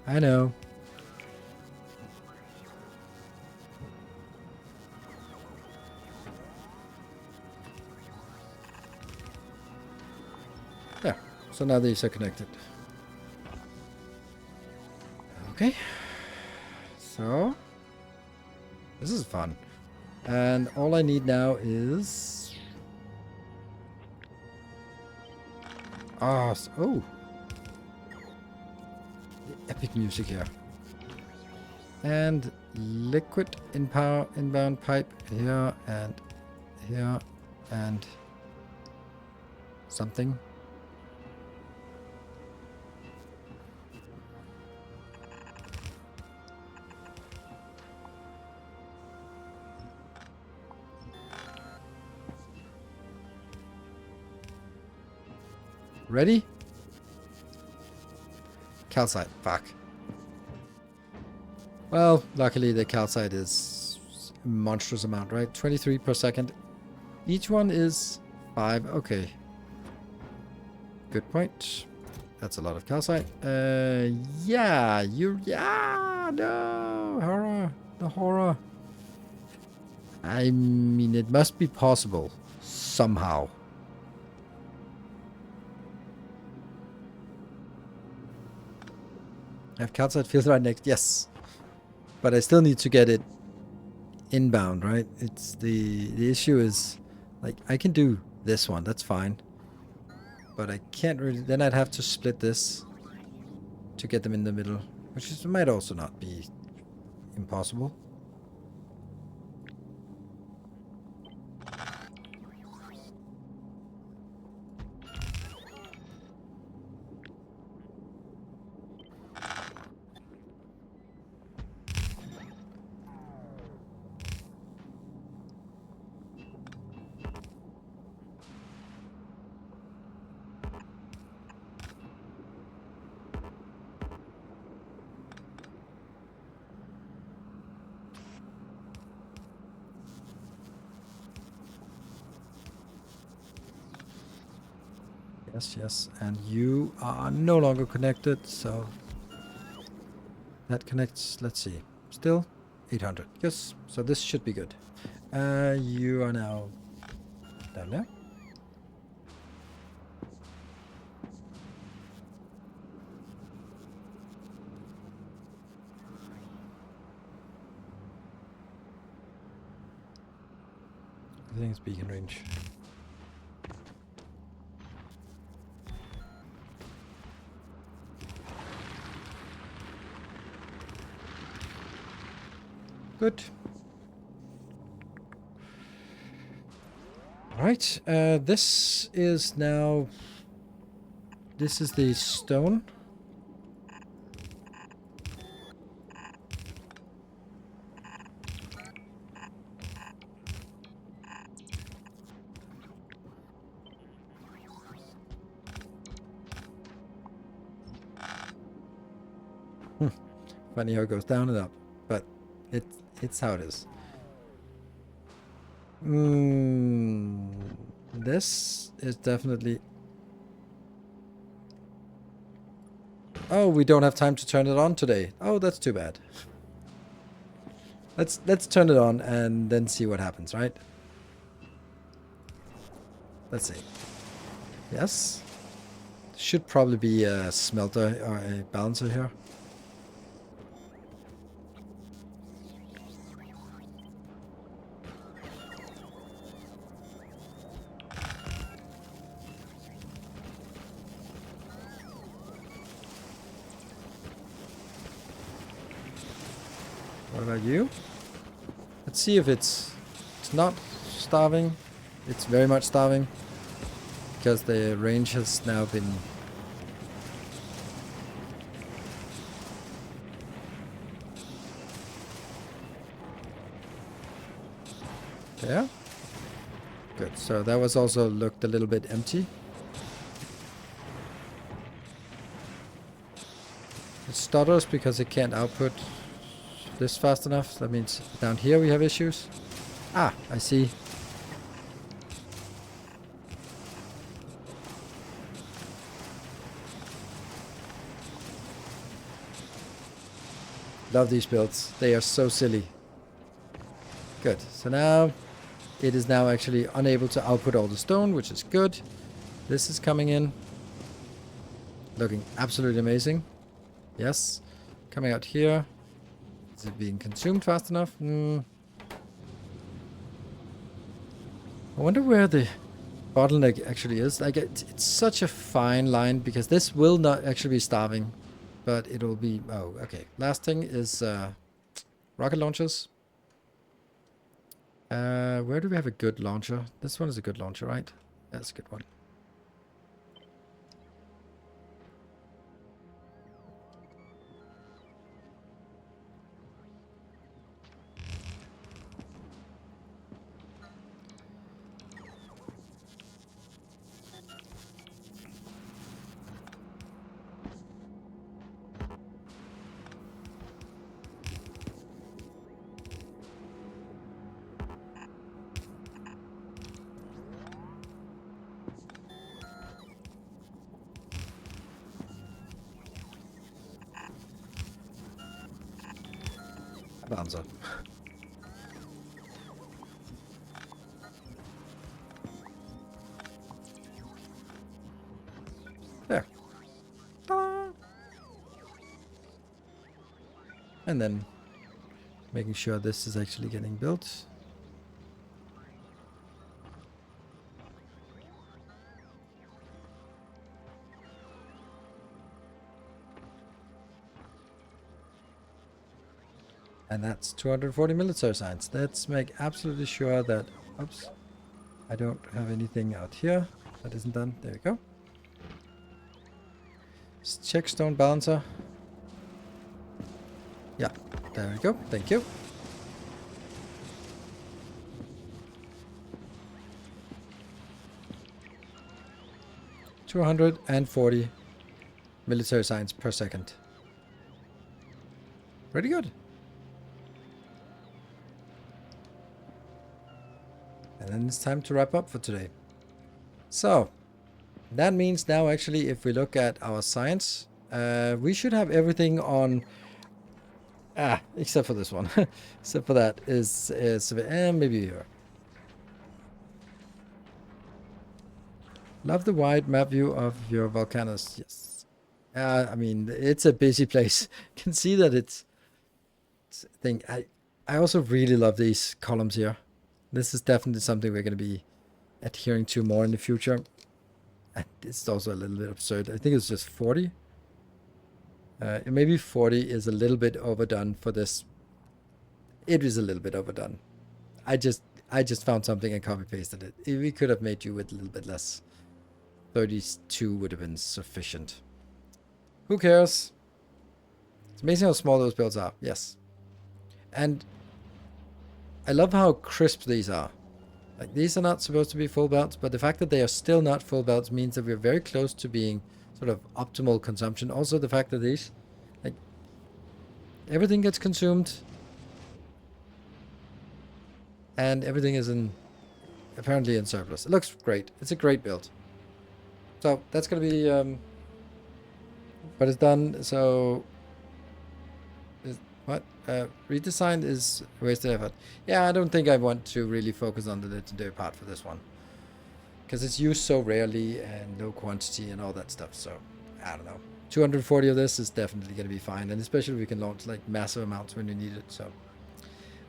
S1: I know. There. So now these are connected. Okay. So, this is fun. And all I need now is... Oh! Epic music here. And liquid inbound pipe here and something. Ready? Calcite. Fuck. Well, luckily the calcite is a monstrous amount, right? 23 per second. Each one is 5. Okay. Good point. That's a lot of calcite. Yeah. No. Horror. The horror. I mean, it must be possible. Somehow. I have calcite field right next. Yes. But I still need to get it inbound, right? It's the issue is, like, I can do this one. That's fine. But I can't really... Then I'd have to split this to get them in the middle. Which is, might also not be impossible. Yes, yes. And you are no longer connected, so that connects, let's see, still 800. Yes, so this should be good. You are now down there. Everything's beacon range. Good. Right, this is now... This is the stone. Funny how it goes down and up, but it's how it is. This is definitely... Oh, we don't have time to turn it on today. Oh, that's too bad. Let's turn it on and then see what happens, right? Let's see. Yes. Should probably be a smelter or a balancer here. What about you? Let's see if it's not starving. It's very much starving because the range has now been... There. Good. So that was also looked a little bit empty. It stutters because it can't output this fast enough. That means down here we have issues. Ah, I see. Love these builds. They are so silly. Good. So now it is now actually unable to output all the stone, which is good. This is coming in. Looking absolutely amazing. Yes. Coming out here. Is it being consumed fast enough? I wonder where the bottleneck actually is. Like it's such a fine line because this will not actually be starving, but it'll be... Oh, okay. Last thing is rocket launchers. Where do we have a good launcher? This one is a good launcher, right? That's a good one. Bouncer. There. Ta-da! And then making sure this is actually getting built. And that's 240 military science. Let's make absolutely sure that... Oops. I don't have anything out here that isn't done. There we go. Let's check stone balancer. Yeah, there we go. Thank you. $240 military science per second. Pretty good. And then it's time to wrap up for today. So, That means now actually if we look at our science, we should have everything on, except for this one. Except for that is maybe here. Love the wide map view of your volcanoes. Yes. I mean, it's a busy place. You can see that it's thing. I also really love these columns here. This is definitely something we're going to be adhering to more in the future. And it's also a little bit absurd. I think it's just 40. Maybe 40 is a little bit overdone for this. It is a little bit overdone. I just found something and copy pasted it. We could have made you with a little bit less. 32 would have been sufficient. Who cares? It's amazing how small those builds are. Yes. And I love how crisp these are. Like, these are not supposed to be full belts, but the fact that they are still not full belts means that we're very close to being sort of optimal consumption. Also, the fact that these, like, everything gets consumed and everything is apparently in surplus. It looks great. It's a great build. So that's going to be what is done. So redesign is wasted effort. Yeah, I don't think I want to really focus on the legendary part for this one, because it's used so rarely and low quantity and all that stuff. So I don't know. 240 of this is definitely going to be fine, and especially we can launch like massive amounts when you need it. So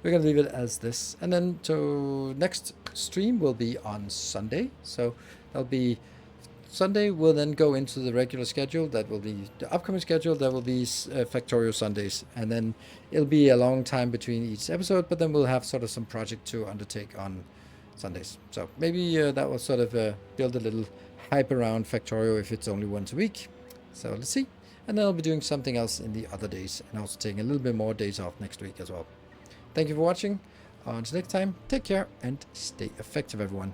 S1: we're going to leave it as this, and then to next stream will be on Sunday. So that'll be Sunday. Will then go into the regular schedule. That will be the upcoming schedule. That will be Factorio Sundays, and then it'll be a long time between each episode, but then we'll have sort of some project to undertake on Sundays. So maybe that will sort of build a little hype around Factorio if it's only once a week. So let's see. And then I'll be doing something else in the other days, and also taking a little bit more days off next week as well. Thank you for watching. Until next time, take care and stay effective, everyone.